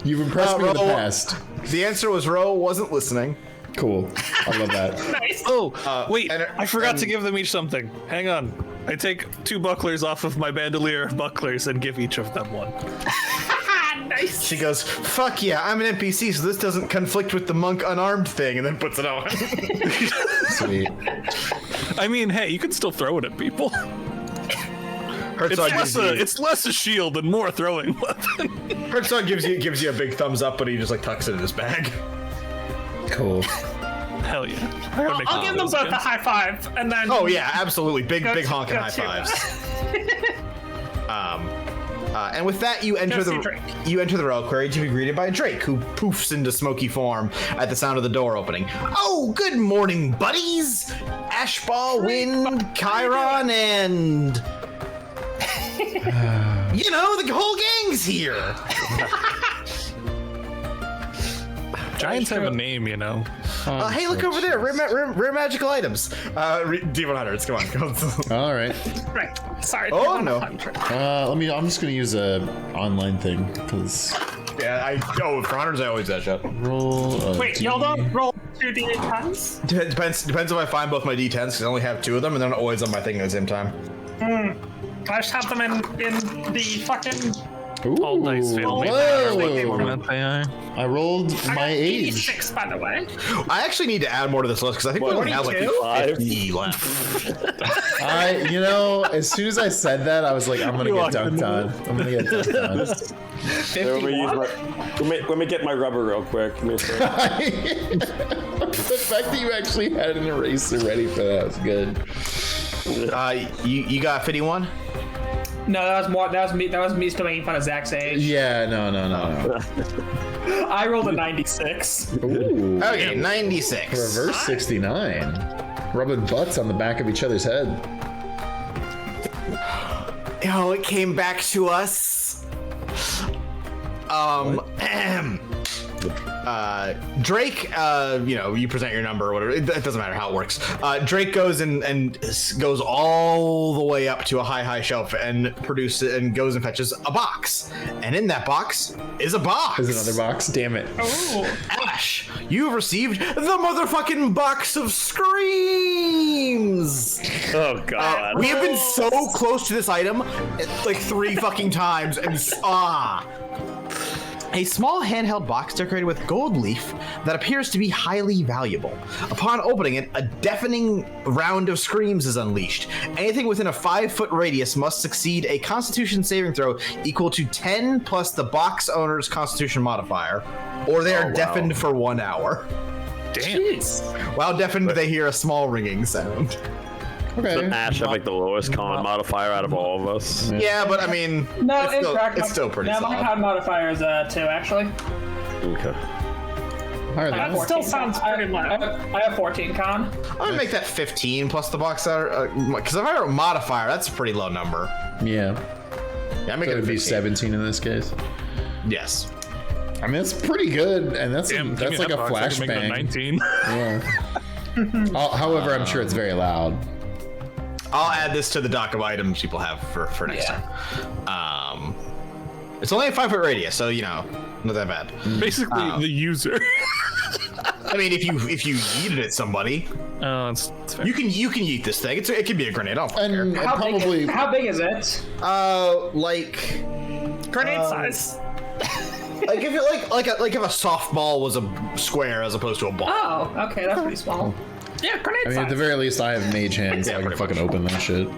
J: You've impressed me in the past.
B: The answer was Ro wasn't listening.
J: Cool. I love that.
F: Nice.
D: Oh, wait, I forgot to give them each something. Hang on. I take 2 bucklers off of my bandolier of bucklers and give each of them one.
F: Nice.
B: She goes, fuck yeah, I'm an NPC, so this doesn't conflict with the monk unarmed thing, and then puts it on.
J: Sweet.
D: I mean, hey, you can still throw it at people.
B: Herzog
D: It's less a shield and more throwing weapon.
B: Herzog gives you a big thumbs up, but he just like tucks it in his bag.
J: Cool.
D: Hell yeah.
F: I'll give them both a high five, and then.
B: Oh yeah, absolutely, big honking high
F: to-
B: fives. And with that, you enter the reliquary to be greeted by Drake, who poofs into smoky form at the sound of the door opening. Oh, good morning, buddies! Ashball, Wind, Chiron, and you know, the whole gang's here.
D: Giants have a name, you know.
B: Hey, look over there. Rare magical items. D100s. Come on.
J: All right.
F: Right. Sorry.
B: Oh, no.
J: I'm just gonna use a online thing because.
B: Yeah, for hunters, I always do that shit.
J: Roll.
F: Wait, y'all don't roll 2 D10s?
B: Depends if I find both my D10s, because I only have 2 of them, and they're not always on my thing at the same time.
F: I just have them in the fucking...
D: All dice fail.
J: I rolled
F: I
J: my
F: got
J: age.
F: 86, by the way.
B: I actually need to add more to this list, because I think we only have like 50 left.
J: As soon as I said that, I was like, I'm gonna get dunked on.
H: Let me get my rubber real quick.
J: The fact that you actually had an eraser ready for that was good.
B: You got 51?
G: No, that was me still making fun of Zach's age.
J: Yeah, no.
G: I rolled a 96.
J: Ooh.
B: Okay, 96.
J: Reverse 69. Rubbing butts on the back of each other's head.
B: Oh, it came back to us. Drake, you present your number or whatever. It doesn't matter how it works. Drake goes and goes all the way up to a high shelf and goes and fetches a box. And in that box is a box.
J: There's another box. Damn it.
F: Oh.
B: Ash, you have received the motherfucking box of screams.
H: Oh god.
B: We have been so close to this item like 3 fucking times, and a small handheld box decorated with gold leaf that appears to be highly valuable. Upon opening it, a deafening round of screams is unleashed. Anything within a 5-foot radius must succeed a Constitution saving throw equal to 10 plus the box owner's Constitution modifier, or they are deafened for 1 hour.
D: Damn.
F: Jeez.
B: While deafened, they hear a small ringing sound.
J: Okay.
H: So Ash have like the lowest con modifier out of all of us.
B: Yeah, but I mean,
G: No,
B: it's still pretty
G: my
B: solid.
G: con modifier is 2, actually.
H: Okay.
J: Alright,
F: That
J: then.
F: still sounds pretty low.
G: I have 14 con.
B: I'm gonna make that 15 plus the box because if I were a modifier, that's a pretty low number.
J: Yeah.
B: Yeah, I'm
J: So
B: making
J: it
B: it
J: would be
B: 15.
J: 17 in this case.
B: Yes.
J: I mean, that's pretty good, and that's
D: Damn,
J: that's like a
D: box, I can make it a
J: flashbang.
D: 19.
J: Yeah. However, I'm sure it's very loud.
B: I'll add this to the dock of items people have for next time. It's only a 5-foot radius, so not that bad.
D: Basically, the user.
B: I mean, if you yeeted at somebody,
D: It's fair.
B: you can yeet this thing. It can be a grenade. I don't care.
J: And
G: How big is it?
B: Like
F: Grenade size.
B: like if it like if a softball was a square as opposed to a ball.
G: Oh, okay, that's pretty small.
F: Yeah, grenade
J: I mean,
F: size.
J: at the very least, I have mage hands, so I can
B: pretty
J: fucking open that shit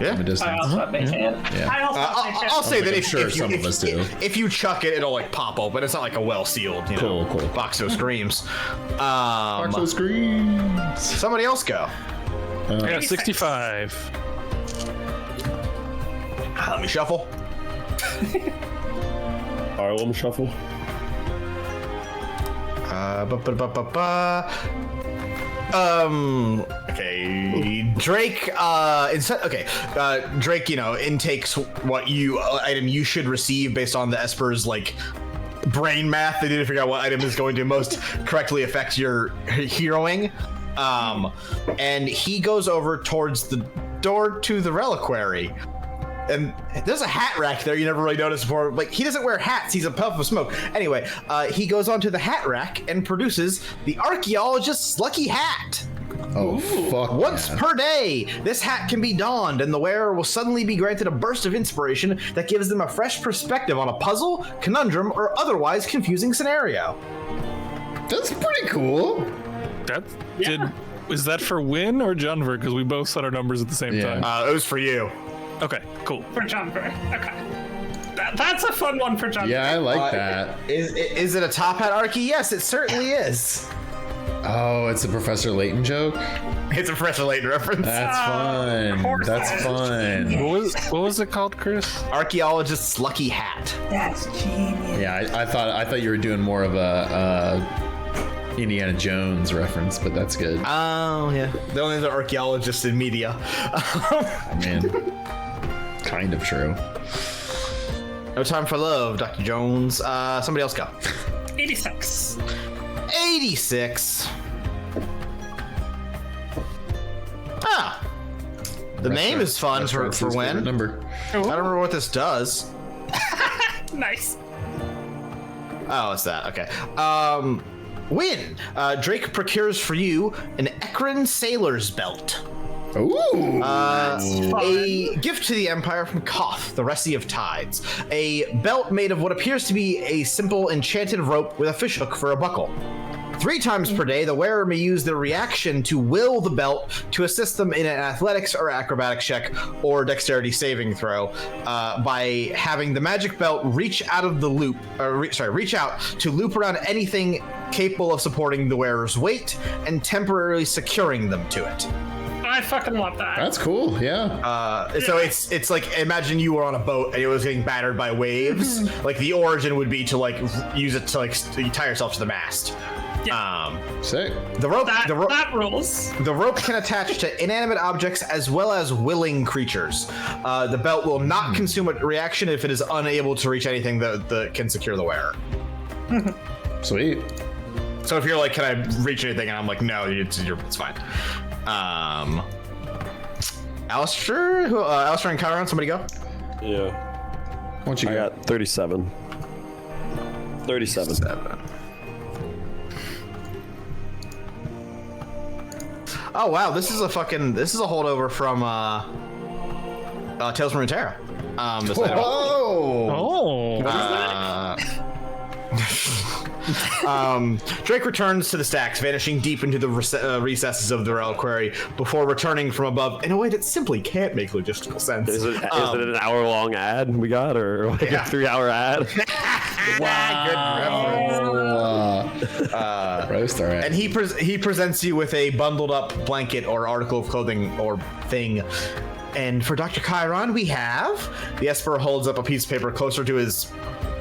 B: Yeah.
J: from a distance.
G: I also have mage hand.
J: Yeah.
F: I also have mage hand.
B: I'll say that
J: I'm sure some of us do.
B: if you chuck it, it'll like pop open. It's not like a well sealed,
J: Cool.
B: box of screams.
J: Box screams.
B: Somebody else go.
D: I got 65.
B: Let me shuffle.
H: Harlem Shuffle.
B: Okay, Drake. Drake. Intakes what item you should receive based on the Esper's brain math. They didn't figure out what item is going to most correctly affect your heroing. And he goes over towards the door to the reliquary. And there's a hat rack there you never really noticed before. He doesn't wear hats, he's a puff of smoke. Anyway, he goes onto the hat rack and produces the archaeologist's lucky hat.
J: Oh, fuck.
B: Once per day, this hat can be donned, and the wearer will suddenly be granted a burst of inspiration that gives them a fresh perspective on a puzzle, conundrum, or otherwise confusing scenario.
J: That's pretty cool.
D: Is that for Win or Junver? Because we both said our numbers at the same time.
B: It was for you.
D: Okay, cool.
F: For Junver. Okay. That's a fun one for Junver.
J: Yeah, I like that.
B: Is it a top hat Archie? Yes, it certainly is.
J: Oh, it's a Professor Layton joke?
B: It's a Professor Layton reference.
J: That's fun. That's fun.
D: What was it called, Chris?
B: Archaeologist's lucky hat.
G: That's genius.
J: Yeah, I thought you were doing more of a Indiana Jones reference, but that's good.
B: Oh, yeah. The only other archaeologist in media.
J: I mean, kind of true.
B: No time for love, Dr. Jones. Somebody else go.
F: 86.
B: 86. Ah. The name is fun for when.
J: Number.
B: I don't remember what this does.
F: Nice.
B: Oh, it's that. Okay. Win. Drake procures for you an Ekran Sailor's Belt.
J: Ooh.
B: A gift to the Empire from Koth, the Resi of Tides. A belt made of what appears to be a simple enchanted rope with a fishhook for a buckle. 3 times per day, the wearer may use their reaction to will the belt to assist them in an athletics or acrobatics check or dexterity saving throw by having the magic belt reach out of the loop, reach out to loop around anything capable of supporting the wearer's weight and temporarily securing them to it.
F: I fucking love that.
J: That's cool. Yeah.
B: So it's like, imagine you were on a boat and it was getting battered by waves. Like the origin would be to like use it to like tie yourself to the mast.
J: Sick.
B: The rope.
F: That rules.
B: The rope can attach to inanimate objects as well as willing creatures. The belt will not consume a reaction if it is unable to reach anything that can secure the wearer.
J: Sweet.
B: So if you're like, can I reach anything? And I'm like, no, it's fine. Alistair? Alistair and Chiron, somebody go?
K: Yeah.
J: What you
K: I got 37. 37.
B: Oh wow, this is a holdover from Tales from Runeterra. Drake returns to the stacks, vanishing deep into the recesses of the reliquary before returning from above in a way that simply can't make logistical sense.
K: Is it an hour-long ad we got, or like a 3-hour ad?
B: Wow, good reference. And he presents you with a bundled up blanket or article of clothing or thing. And for Dr. Chiron, we have the Esper holds up a piece of paper closer to his.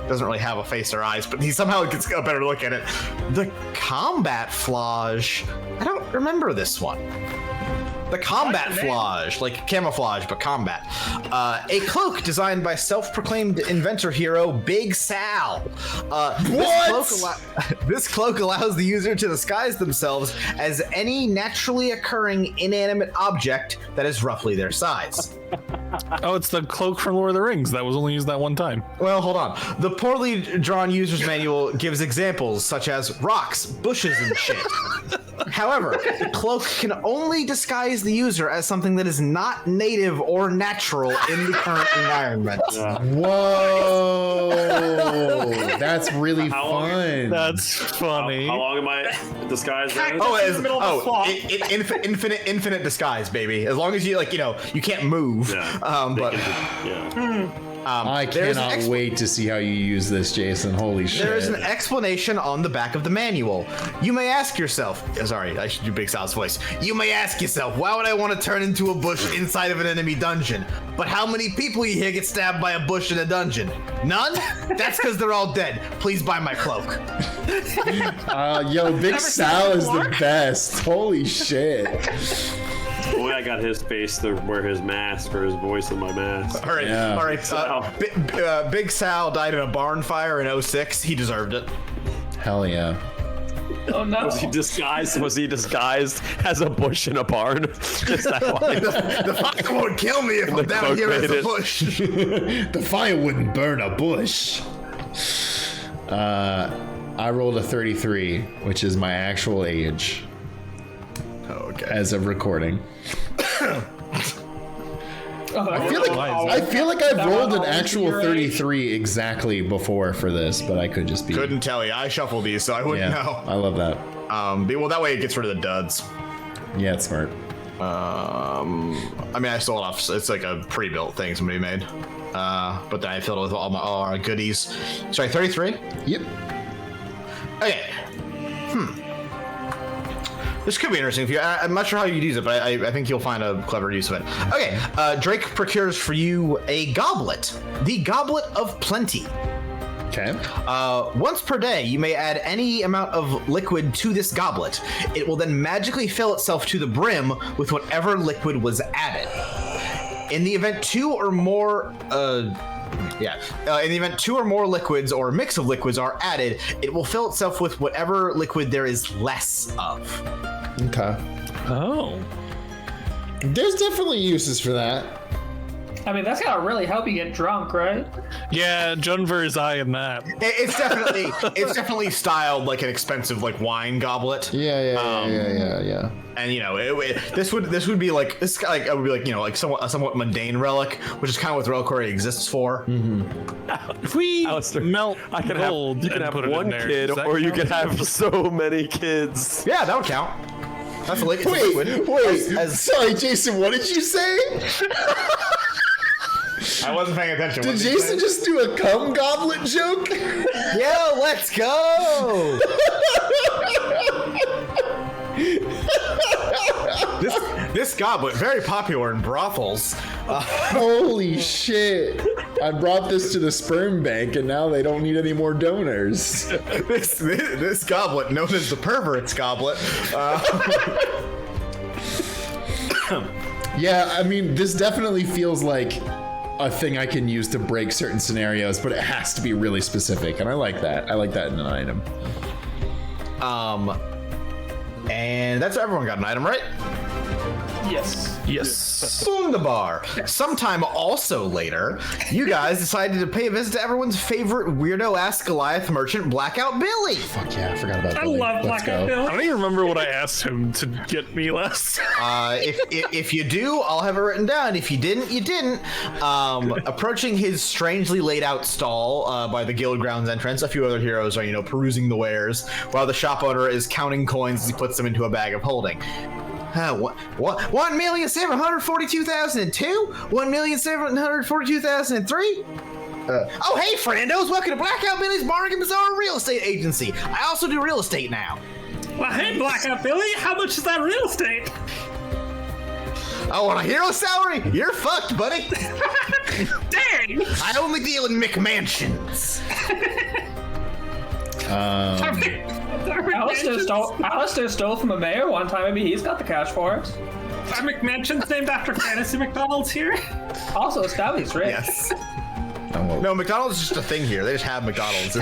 B: Doesn't really have a face or eyes, but he somehow gets a better look at it. The combat flage. I don't remember this one. The combat flage, like camouflage, but combat. A cloak designed by self-proclaimed inventor hero Big Sal. This cloak allows the user to disguise themselves as any naturally occurring inanimate object that is roughly their size.
D: Oh, it's the cloak from Lord of the Rings that was only used that one time.
B: Well, hold on. The poorly drawn user's manual gives examples such as rocks, bushes, and shit. However, the cloak can only disguise the user as something that is not native or natural in the current environment.
J: Whoa! That's really fun.
D: That's funny.
K: How long am I disguised as?
B: Infinite disguise, baby. As long as you you can't move.
J: I cannot wait to see how you use this, Jason. Holy shit.
B: There is an explanation on the back of the manual. You may ask yourself, sorry, I should do Big Sal's voice. You may ask yourself, why would I want to turn into a bush inside of an enemy dungeon? But how many people you hear get stabbed by a bush in a dungeon? None? That's because they're all dead. Please buy my cloak.
J: Big Sal is the best. Holy shit.
K: Boy, I got his face to wear his mask or his voice in my mask.
B: All right. Big Sal died in a barn fire in 2006. He deserved it.
J: Hell yeah.
G: Oh no.
K: Was he disguised as a bush in a barn? Is that why?
B: The fire won't kill me if I'm down here as a bush.
J: The fire wouldn't burn a bush. I rolled a 33, which is my actual age.
B: Okay.
J: As of recording. I feel like I've rolled an actual 33 exactly before for this, but I could just be.
B: Couldn't tell you. I shuffled these, so I wouldn't know.
J: I love that.
B: Well, that way it gets rid of the duds.
J: Yeah, it's smart.
B: I mean, I stole it off. It's like a pre-built thing somebody made. But then I filled it with all our goodies. Sorry, 33?
J: Yep.
B: Okay. This could be interesting. I'm not sure how you'd use it, but I think you'll find a clever use of it. Okay, Drake procures for you a goblet. The Goblet of Plenty.
J: Okay.
B: Once per day, you may add any amount of liquid to this goblet. It will then magically fill itself to the brim with whatever liquid was added. In the event two or more Yeah. In the event 2 or more liquids or a mix of liquids are added, it will fill itself with whatever liquid there is less of.
J: Okay.
D: Oh.
J: There's definitely uses for that.
G: I mean, that's gotta really help you get drunk, right?
D: Yeah, Junver is eyeing that.
B: It's definitely styled like an expensive like wine goblet.
J: Yeah.
B: And this would be like it would be like like a somewhat mundane relic, which is kind of what the reliquary exists for.
D: If we melt
K: I can
D: gold,
K: have, you can
D: and
K: have
D: put it in
K: one
D: there,
K: kid,
D: does that
K: or you
D: count?
K: can have so many kids.
B: Yeah, that would count. That's a liquid.
J: Wait. Sorry, Jason. What did you say?
B: I wasn't paying attention.
J: Did Jason just do a cum goblet joke?
B: Yo, let's go! This goblet, very popular in brothels.
J: Holy shit. I brought this to the sperm bank and now they don't need any more donors.
B: This goblet, known as the pervert's goblet.
J: Yeah, I mean, this definitely feels like a thing I can use to break certain scenarios, but it has to be really specific, and I like that. I like that in an item.
B: And that's everyone got an item, right?
G: Yes.
B: Boom the bar. Sometime also later, you guys decided to pay a visit to everyone's favorite weirdo-ass Goliath merchant, Blackout Billy.
J: Fuck yeah, I forgot about that.
F: I love Blackout Bill.
D: I don't even remember what I asked him to get me last.
B: If you do, I'll have it written down. If you didn't, you didn't. Approaching his strangely laid out stall by the guild grounds entrance, a few other heroes are, perusing the wares, while the shop owner is counting coins as he puts them into a bag of holding. 1,742,002? 1,742,003? Oh, hey, friendos! Welcome to Blackout Billy's Bargain Bazaar Real Estate Agency. I also do real estate now.
F: Well, hey, Blackout Billy, how much is that real estate?
B: Oh, on a hero salary? You're fucked, buddy.
F: Dang!
B: I only deal in McMansions.
G: Alistair stole from a mayor one time. Maybe he's got the cash for it.
F: Are McMansions named after fantasy McDonald's here?
G: Also, Stabby's rich.
B: Yes. No, McDonald's is just a thing here. They just have McDonald's.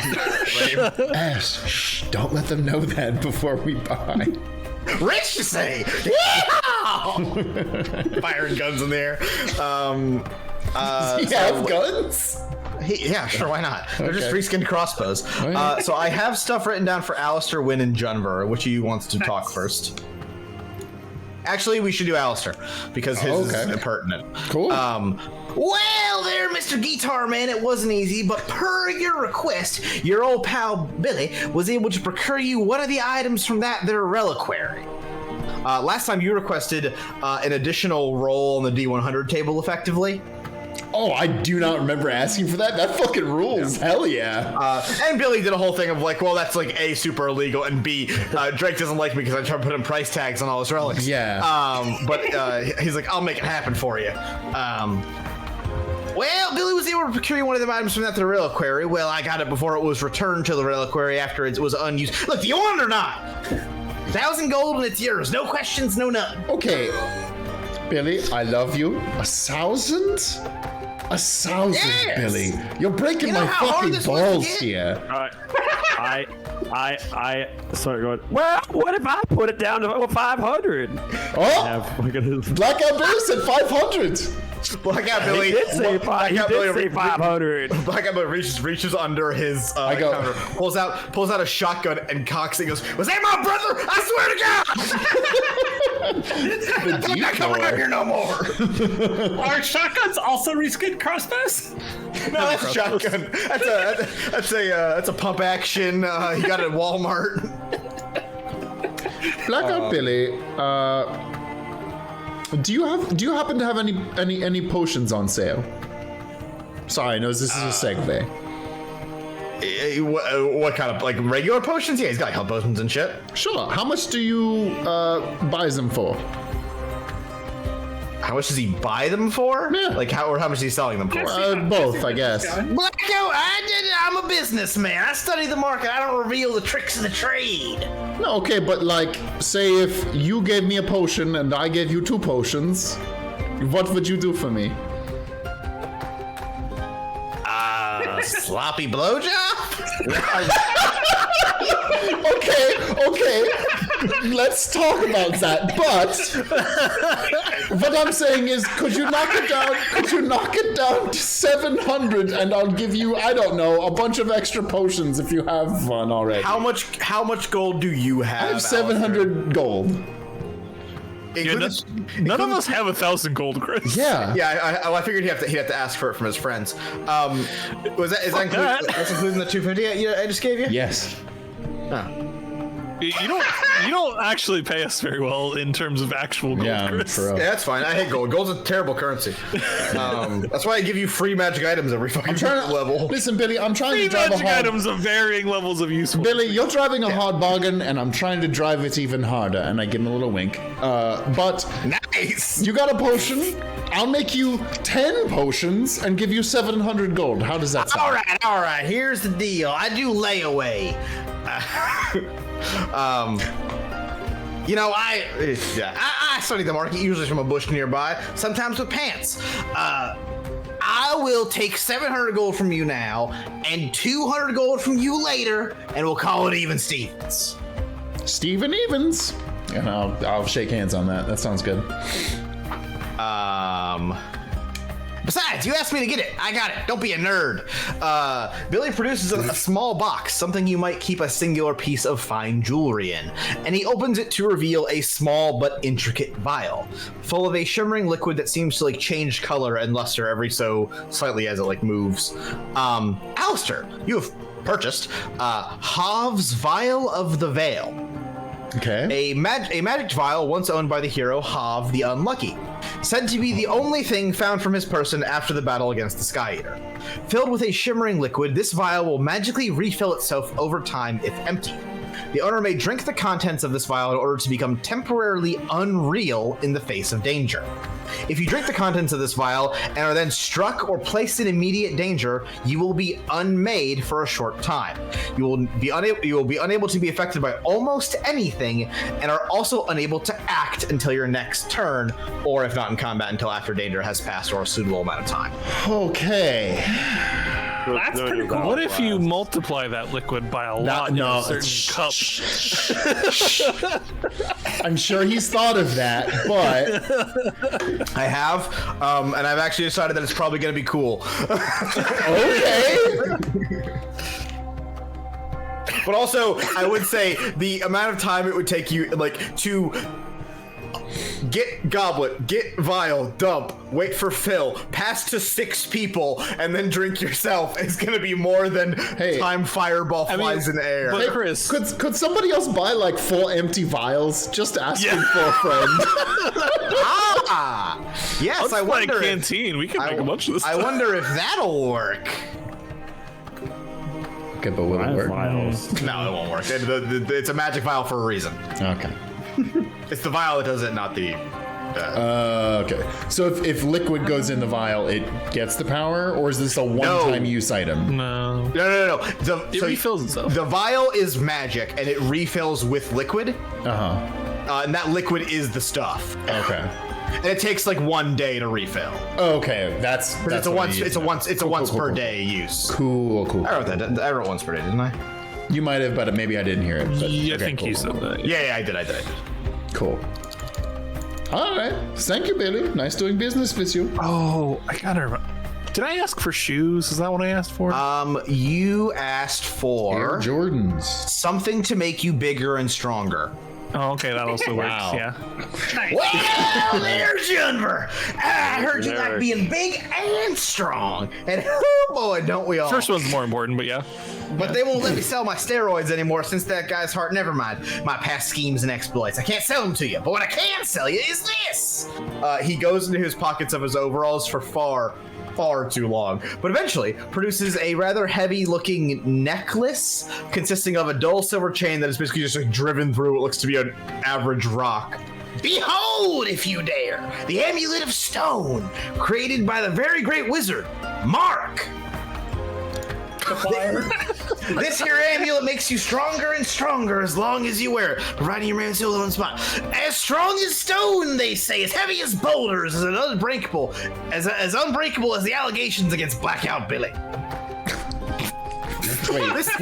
J: Ash, shh, don't let them know that before we buy.
B: Rich, you say? Yeah! Firing guns in the air.
J: You have guns?
B: Yeah, sure, why not? They're just
J: Okay.
B: free-skinned crossbows. So I have stuff written down for Alistair, Wynn, and Junver. Which of you wants to talk first? Actually, we should do Alistair, because his is pertinent.
J: Cool.
B: Well there, Mr. Guitar Man, it wasn't easy, but per your request, your old pal Billy was able to procure you one of the items from their reliquary. Last time you requested an additional roll on the D100 table, effectively.
J: Oh, I do not remember asking for that. That fucking rules. Yeah. Hell yeah.
B: And Billy did a whole thing of like, well, that's like A, super illegal, and B, Drake doesn't like me because I try to put in price tags on all his relics.
J: Yeah.
B: But he's like, I'll make it happen for you. Well, Billy was able to procure one of the items from the reliquary. Well, I got it before it was returned to the reliquary after it was unused. Look, do you want it or not? 1,000 gold and it's yours. No questions, no none.
J: Okay. Billy, I love you. 1,000? 1,000,
B: Yes!
J: Billy. You're breaking my fucking balls here.
K: Sorry, go ahead. Well, what if I put it down to 500?
J: Oh! Blackout Billy said 500.
B: Blackout Billy.
K: He did say 500.
B: Blackout Billy reaches under his counter, pulls out a shotgun and cocks it. And goes, "Was that my brother? I swear to God!" I'm not coming up here no more.
F: Are shotguns also reskin crossbows?
B: No, that's a shotgun. That's a pump action. You got it at Walmart.
J: Blackout Billy, do you happen to have any potions on sale? Sorry, I know this is a segue.
B: What kind of, like, regular potions? Yeah, he's got like health potions and shit.
J: Sure. How much do you buy them for?
B: How much does he buy them for?
J: Yeah.
B: Like how much is he selling them for?
J: Both, I guess.
B: Blackout, I'm a businessman. I study the market. I don't reveal the tricks of the trade.
J: No, okay, but like, say if you gave me a potion and I gave you 2 potions, what would you do for me?
B: sloppy blowjob?
J: Okay. Let's talk about that. But what I'm saying is, could you knock it down? Could you knock it down to 700, and I'll give you, I don't know, a bunch of extra potions if you have one already.
B: How much gold do you have?
J: I have 700 gold.
D: Yeah, none of us have 1,000 gold, Chris.
J: Yeah.
B: Yeah, I figured he'd have to ask for it from his friends. That's including the 250 I just gave you?
J: Yes.
B: Oh.
D: You don't actually pay us very well in terms of actual gold, Chris.
J: For real.
B: Yeah, that's fine. I hate gold. Gold's a terrible currency. That's why I give you free magic items every fucking level.
J: Listen, Billy, I'm trying
D: Free
J: to drive
D: magic
J: a hard...
D: items of varying levels of usefulness.
J: Billy, you're driving a hard bargain, and I'm trying to drive it even harder, and I give him a little wink. But
B: nice.
J: You got a potion. I'll make you 10 potions and give you 700 gold. How does that sound?
B: All right. Here's the deal. I do layaway. I study the market usually from a bush nearby, sometimes with pants. I will take 700 gold from you now and 200 gold from you later, and we'll call it even Stevens.
J: Steven Evans. And I'll shake hands on that. That sounds good.
B: Besides, you asked me to get it. I got it. Don't be a nerd. Billy produces a small box, something you might keep a singular piece of fine jewelry in, and he opens it to reveal a small but intricate vial, full of a shimmering liquid that seems to change color and luster every so slightly as it moves. Alistair, you have purchased Hav's Vial of the Veil.
J: Okay.
B: A magic vial once owned by the hero Hav the Unlucky, said to be the only thing found from his person after the battle against the Sky Eater. Filled with a shimmering liquid, this vial will magically refill itself over time if emptied. The owner may drink the contents of this vial in order to become temporarily unreal in the face of danger. If you drink the contents of this vial and are then struck or placed in immediate danger, you will be unmade for a short time. You will be unable to be affected by almost anything, and are also unable to act until your next turn, or if not in combat, until after danger has passed or a suitable amount of time.
J: Okay.
F: That's pretty cool.
D: What if you multiply that liquid by a lot in a certain cup?
J: I'm sure he's thought of that, but
B: I have, and I've actually decided that it's probably going to be cool.
J: Okay.
B: But also, I would say the amount of time it would take you, to get goblet, get vial, dump, wait for fill, pass to 6 people, and then drink yourself is going to be more than time fireball flies in the air.
D: But Chris,
J: could somebody else buy 4 empty vials? Just asking for a friend.
B: Yes, I wonder.
D: Canteen. We can make a bunch of this.
B: I wonder if that'll work.
J: Okay, but will it work?
H: Vials.
B: No, it won't work. It's a magic vial for a reason.
J: Okay.
B: It's the vial that does it, not the.
J: Okay. So if liquid goes in the vial, it gets the power, or is this a one-time use item?
D: No.
B: No.
D: It refills itself.
B: The vial is magic, and it refills with liquid. And that liquid is the stuff.
J: Okay.
B: And it takes 1 day to refill.
J: Okay, that's
B: it's a once per day use.
J: Cool.
B: I wrote that. I wrote once per day, didn't I?
J: You might have, but maybe I didn't hear it. But,
D: I think you said that.
B: Yeah, I did.
J: Cool. All right. Thank you, Billy. Nice doing business with you.
D: Oh, I gotta remember. Did I ask for shoes? Is that what I asked for?
B: You asked for
J: Air Jordans.
B: Something to make you bigger and stronger.
D: Oh, okay, that also works.
J: Wow.
D: Yeah.
F: Nice.
B: Well, there's Junver. I heard you like being big and strong. And oh boy, don't we all.
D: First one's more important, but yeah.
B: But they won't let me sell my steroids anymore since that guy's heart. Never mind my past schemes and exploits. I can't sell them to you. But what I can sell you is this. He goes into his pockets of his overalls for far too long, but eventually produces a rather heavy-looking necklace consisting of a dull silver chain that is basically just driven through what looks to be an average rock. Behold, if you dare, the amulet of stone, created by the very great wizard, Mark. This here amulet makes you stronger and stronger as long as you wear it, providing your man still on spot. As strong as stone, they say, as heavy as boulders, as unbreakable as the allegations against Blackout Billy.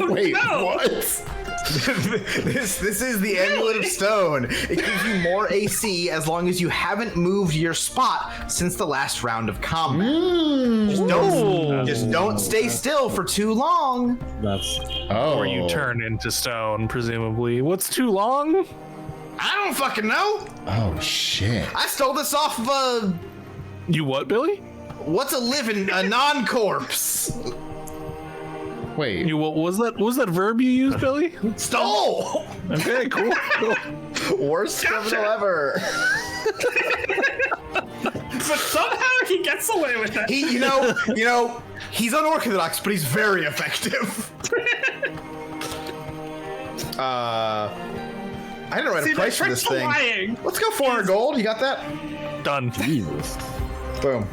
J: Wait,
F: No.
J: what?
B: This is the Amulet of Stone. It gives you more AC as long as you haven't moved your spot since the last round of combat. Just don't stay still for too long.
D: Or you turn into stone, presumably. What's too long?
B: I don't fucking know.
J: Oh shit.
B: I stole this off of
D: You what, Billy?
B: what's a non-corpse?
J: Wait.
D: What was that? What was that verb you used, Billy?
B: Stole.
D: Okay, cool.
B: Worst criminal ever.
F: But somehow he gets away with it.
B: You know, he's unorthodox, but he's very effective. I didn't write a price for this thing.
F: Lying.
B: Let's go 400 gold. You got that?
D: Done.
K: Jesus.
B: Boom.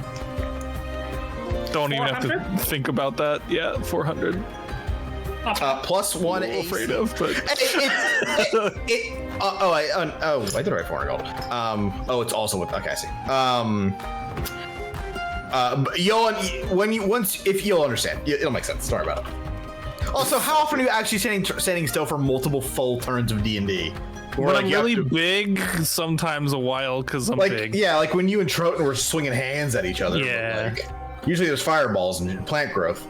D: Don't even have to
F: 400?
D: think about that. Yeah, 400.
B: Plus one
D: I'm
B: AC.
D: afraid of, but
B: I did write 400 gold. It's also with. Okay, I see. If you'll understand, it'll make sense. Don't worry about it. Also, how often are you actually standing still for multiple full turns of D&D?
D: when I'm really big, sometimes a while because I'm big.
B: Yeah, like when you and Troton were swinging hands at each other.
D: Yeah.
B: Usually there's fireballs and plant growth.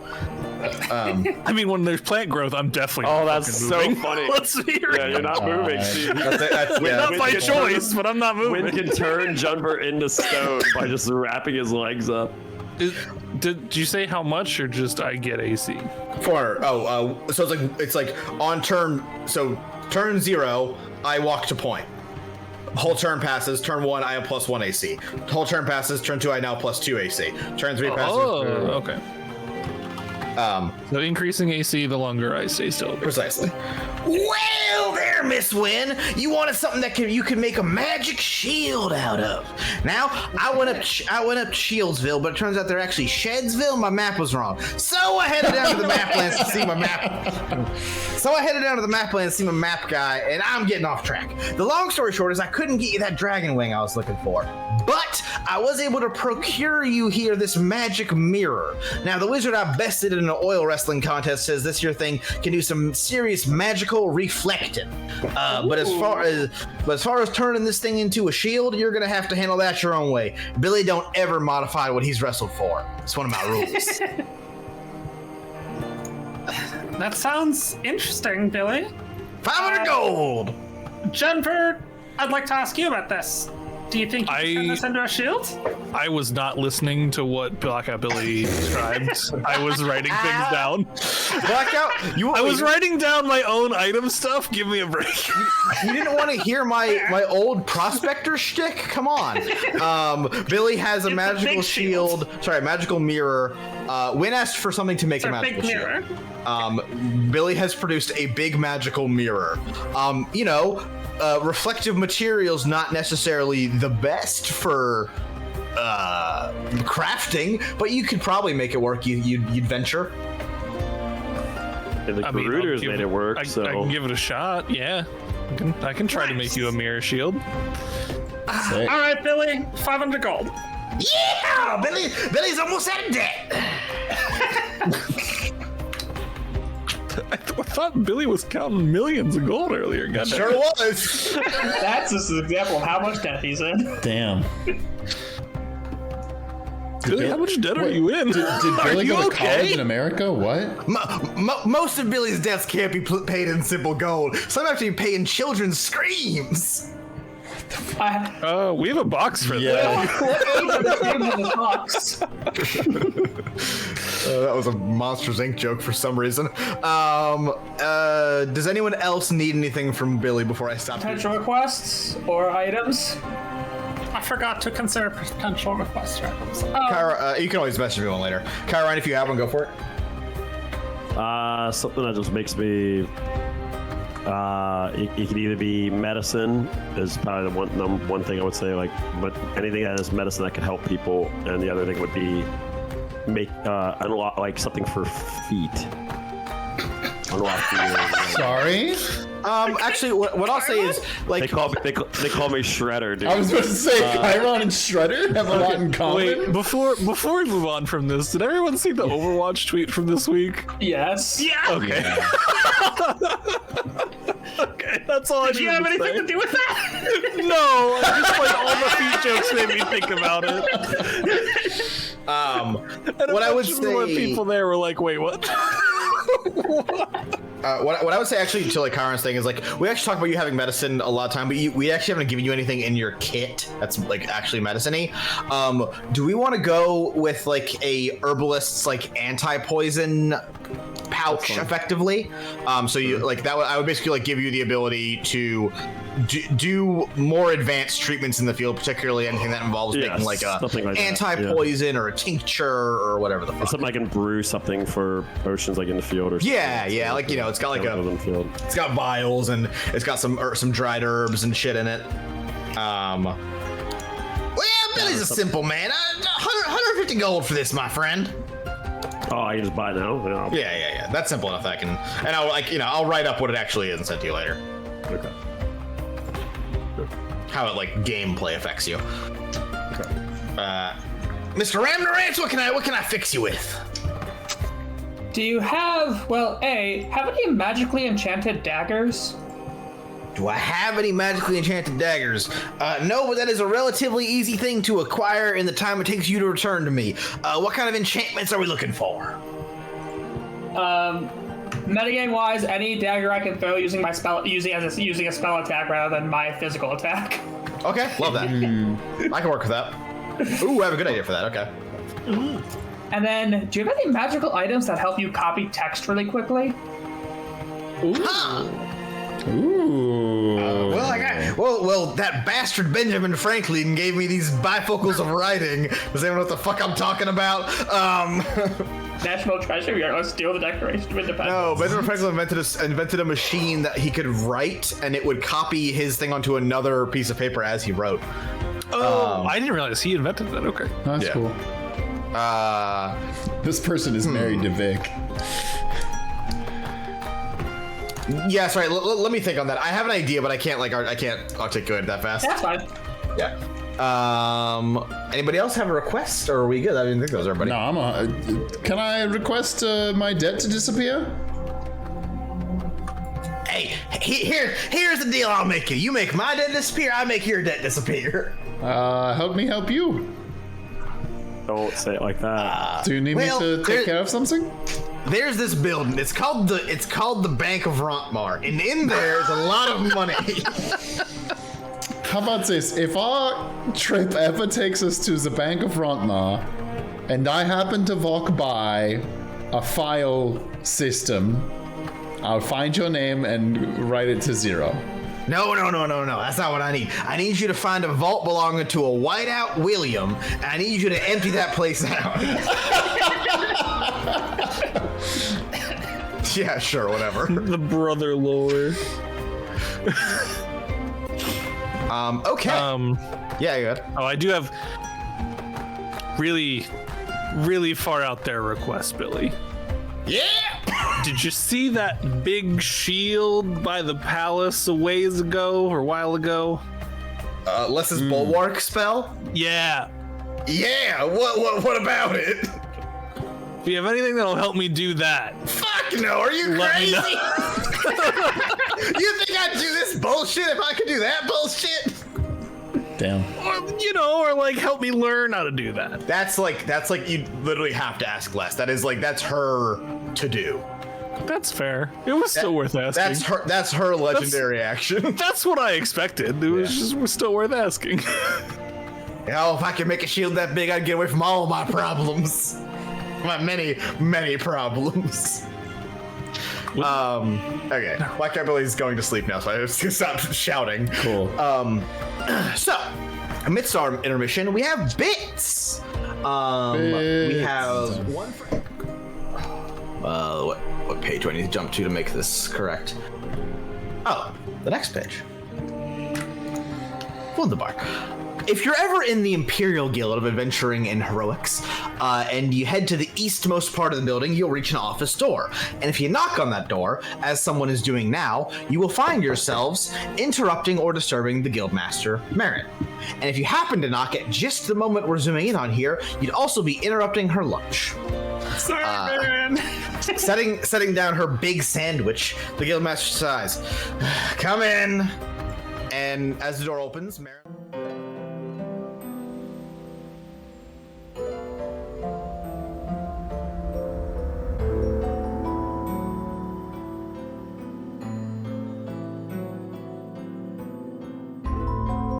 D: I mean, when there's plant growth, I'm definitely
K: Oh,
D: not
K: that's
D: fucking
K: so
D: moving.
K: funny.
D: Let's be real.
K: Yeah, you're not moving. See,
D: Not by choice, but I'm not moving.
K: Wind can turn Junver into stone by just wrapping his legs up.
D: Did you say how much, or just I get AC?
B: 400. So it's like on turn. So turn 0, I walk to point. Whole turn passes. Turn 1, I have +1 AC. Whole turn passes. Turn 2, I now +2 AC. Turn 3 passes.
D: Okay. So increasing AC the longer I stay still.
B: Precisely. Well, there, Miss Wynn. You wanted something that you could make a magic shield out of. Now, I went up to Shieldsville, but it turns out they're actually Shedsville. My map was wrong. So I headed down to the Maplands to see my map. Map guy, and I'm getting off track. The long story short is I couldn't get you that dragon wing I was looking for. But I was able to procure you here this magic mirror. Now, the wizard I bested in an oil wrestling contest says this here thing can do some serious magical reflecting. But as far as turning this thing into a shield, you're gonna have to handle that your own way. Billy don't ever modify what he's wrestled for. It's one of my rules.
F: That sounds interesting, Billy.
B: 500 gold.
F: Jennifer, I'd like to ask you about this. Do you think you can turn this into a shield?
D: I was not listening to what Blackout Billy described. I was writing things down.
B: Blackout,
D: I was writing down my own item stuff. Give me a break.
B: You didn't want to hear my old prospector shtick? Come on. Billy has a magical shield. Sorry, magical mirror. Wynn asked for something to make a magical
F: big
B: shield.
F: mirror.
B: Billy has produced a big magical mirror. Reflective material's not necessarily the best for crafting, but you could probably make it work. You'd venture.
K: And the Garuders made it work,
D: I
K: so
D: can give it a shot. Yeah, I can try to make you a mirror shield.
F: All right, Billy, 500 gold.
B: Yeah, Billy's almost out of debt.
D: I thought Billy was counting millions of gold earlier. Goddamn.
B: Sure was.
G: That's just an example of how much debt he's in.
J: Damn.
D: Billy, how much debt are you in?
J: Did Billy go to college in America? What?
B: Most of Billy's debts can't be paid in simple gold. Some have to be paid in children's screams.
D: We have a box for
J: Yeah.
B: That was a Monsters Inc. joke for some reason. Does anyone else need anything from Billy before I stop?
G: Potential requests or items?
F: I forgot to consider potential request items.
B: Kyra, you can always message me one later. Kyra, if you have one, go for it.
K: something that just makes me. It could either be medicine is probably the one thing I would say, like, but anything that is medicine that can help people, and the other thing would be make unlock like something for feet. Unlock feet.
J: Sorry?
B: Actually, what I'll say is, like,
K: They call me Shredder, dude.
J: I was about to say, Chiron and Shredder have a lot in common.
D: Wait, before we move on from this, did everyone see the Overwatch tweet from this week?
G: Yes.
F: Yeah.
D: Okay. Okay, that's all I
F: Did you have anything to do with that?
D: No, just like all the feet jokes made me think about it. And
B: what I would
D: when
B: say,
D: people there were like, "Wait, what?"
B: what I would say actually to like Chiron's thing is, like, we actually talk about you having medicine a lot of time, but we actually haven't given you anything in your kit that's like actually medicine-y. Do we want to go with like a herbalist's like anti-poison pouch effectively? So you like that I would basically like give you the ability to do more advanced treatments in the field, particularly anything that involves making like a
K: like
B: anti-poison or a tincture or whatever the fuck.
K: Something I can brew something for potions like in the field or something.
B: Yeah, like, you know, it's got like it's got vials and it's got some dried herbs and shit in it. Well, Billy's a simple man. 150 gold for this, my friend.
K: Oh, I can just buy it now?
B: Yeah. That's simple enough. And I'll like, you know, I'll write up what it actually is and send to you later.
K: Okay.
B: How it like gameplay affects you.
K: Okay.
B: Mr. Ramnorance, what can I fix you with?
G: Do you have, have any magically enchanted daggers?
B: Do I have any magically enchanted daggers? No, but that is a relatively easy thing to acquire in the time it takes you to return to me. What kind of enchantments are we looking for?
G: Metagame wise, any dagger I can throw using a spell attack rather than my physical attack.
B: Okay, love that. I can work with that. Ooh, I have a good idea for that. Okay.
G: And then, do you have any magical items that help you copy text really quickly?
J: Ooh.
B: Well, that bastard Benjamin Franklin gave me these bifocals of writing. Does anyone know what the fuck I'm talking about?
G: National treasure. Let's steal the Declaration of Independence.
B: No, Benjamin Franklin invented a machine that he could write, and it would copy his thing onto another piece of paper as he wrote.
D: Oh, I didn't realize he invented that. Okay,
J: that's cool. This person is married to Vic.
B: Yeah, sorry. Let me think on that. I have an idea, but I can't articulate that fast.
G: That's fine.
B: Yeah. Anybody else have a request, or are we good? I didn't think that was everybody.
J: No, can I request my debt to disappear?
B: Hey, here's the deal I'll make you. You make my debt disappear, I make your debt disappear.
J: Help me help you.
K: Don't say it like that.
J: Do you need me to take care of something?
B: There's this building. It's called the Bank of Rontmar, and in there's a lot of money.
J: How about this? If our trip ever takes us to the Bank of Rontmar, and I happen to walk by a file system, I'll find your name and write it to 0.
B: No. That's not what I need. I need you to find a vault belonging to a whiteout William, and I need you to empty that place out. Yeah, sure, whatever.
D: The brother lore.
B: Okay. Yeah, good.
D: Oh, I do have really, really far out there request, Billy.
B: Yeah.
D: Did you see that big shield by the palace a while ago?
B: Les's bulwark spell?
D: Yeah.
B: Yeah. What about it?
D: If you have anything that'll help me do that.
B: Fuck no, are you crazy? You think I'd do this bullshit if I could do that bullshit?
J: Damn.
D: Or like help me learn how to do that.
B: That's like you literally have to ask Les. That's her to do.
D: That's fair. It was still worth asking.
B: That's her legendary action.
D: That's what I expected. It was still worth asking.
B: If I could make a shield that big, I'd get away from all my problems. My many problems. Okay. Black Cat Billy's going to sleep now, so I just stop shouting.
J: Cool.
B: So, amidst our intermission, we have bits. We have one. What page do I need to jump to make this correct? Oh, the next page. Wunderbar. If you're ever in the Imperial Guild of Adventuring and Heroics, and you head to the eastmost part of the building, you'll reach an office door. And if you knock on that door, as someone is doing now, you will find yourselves interrupting or disturbing the Guildmaster, Marin. And if you happen to knock at just the moment we're zooming in on here, you'd also be interrupting her lunch.
F: Sorry, Marin.
B: setting down her big sandwich, the Guildmaster sighs, "Come in." And as the door opens, Marin...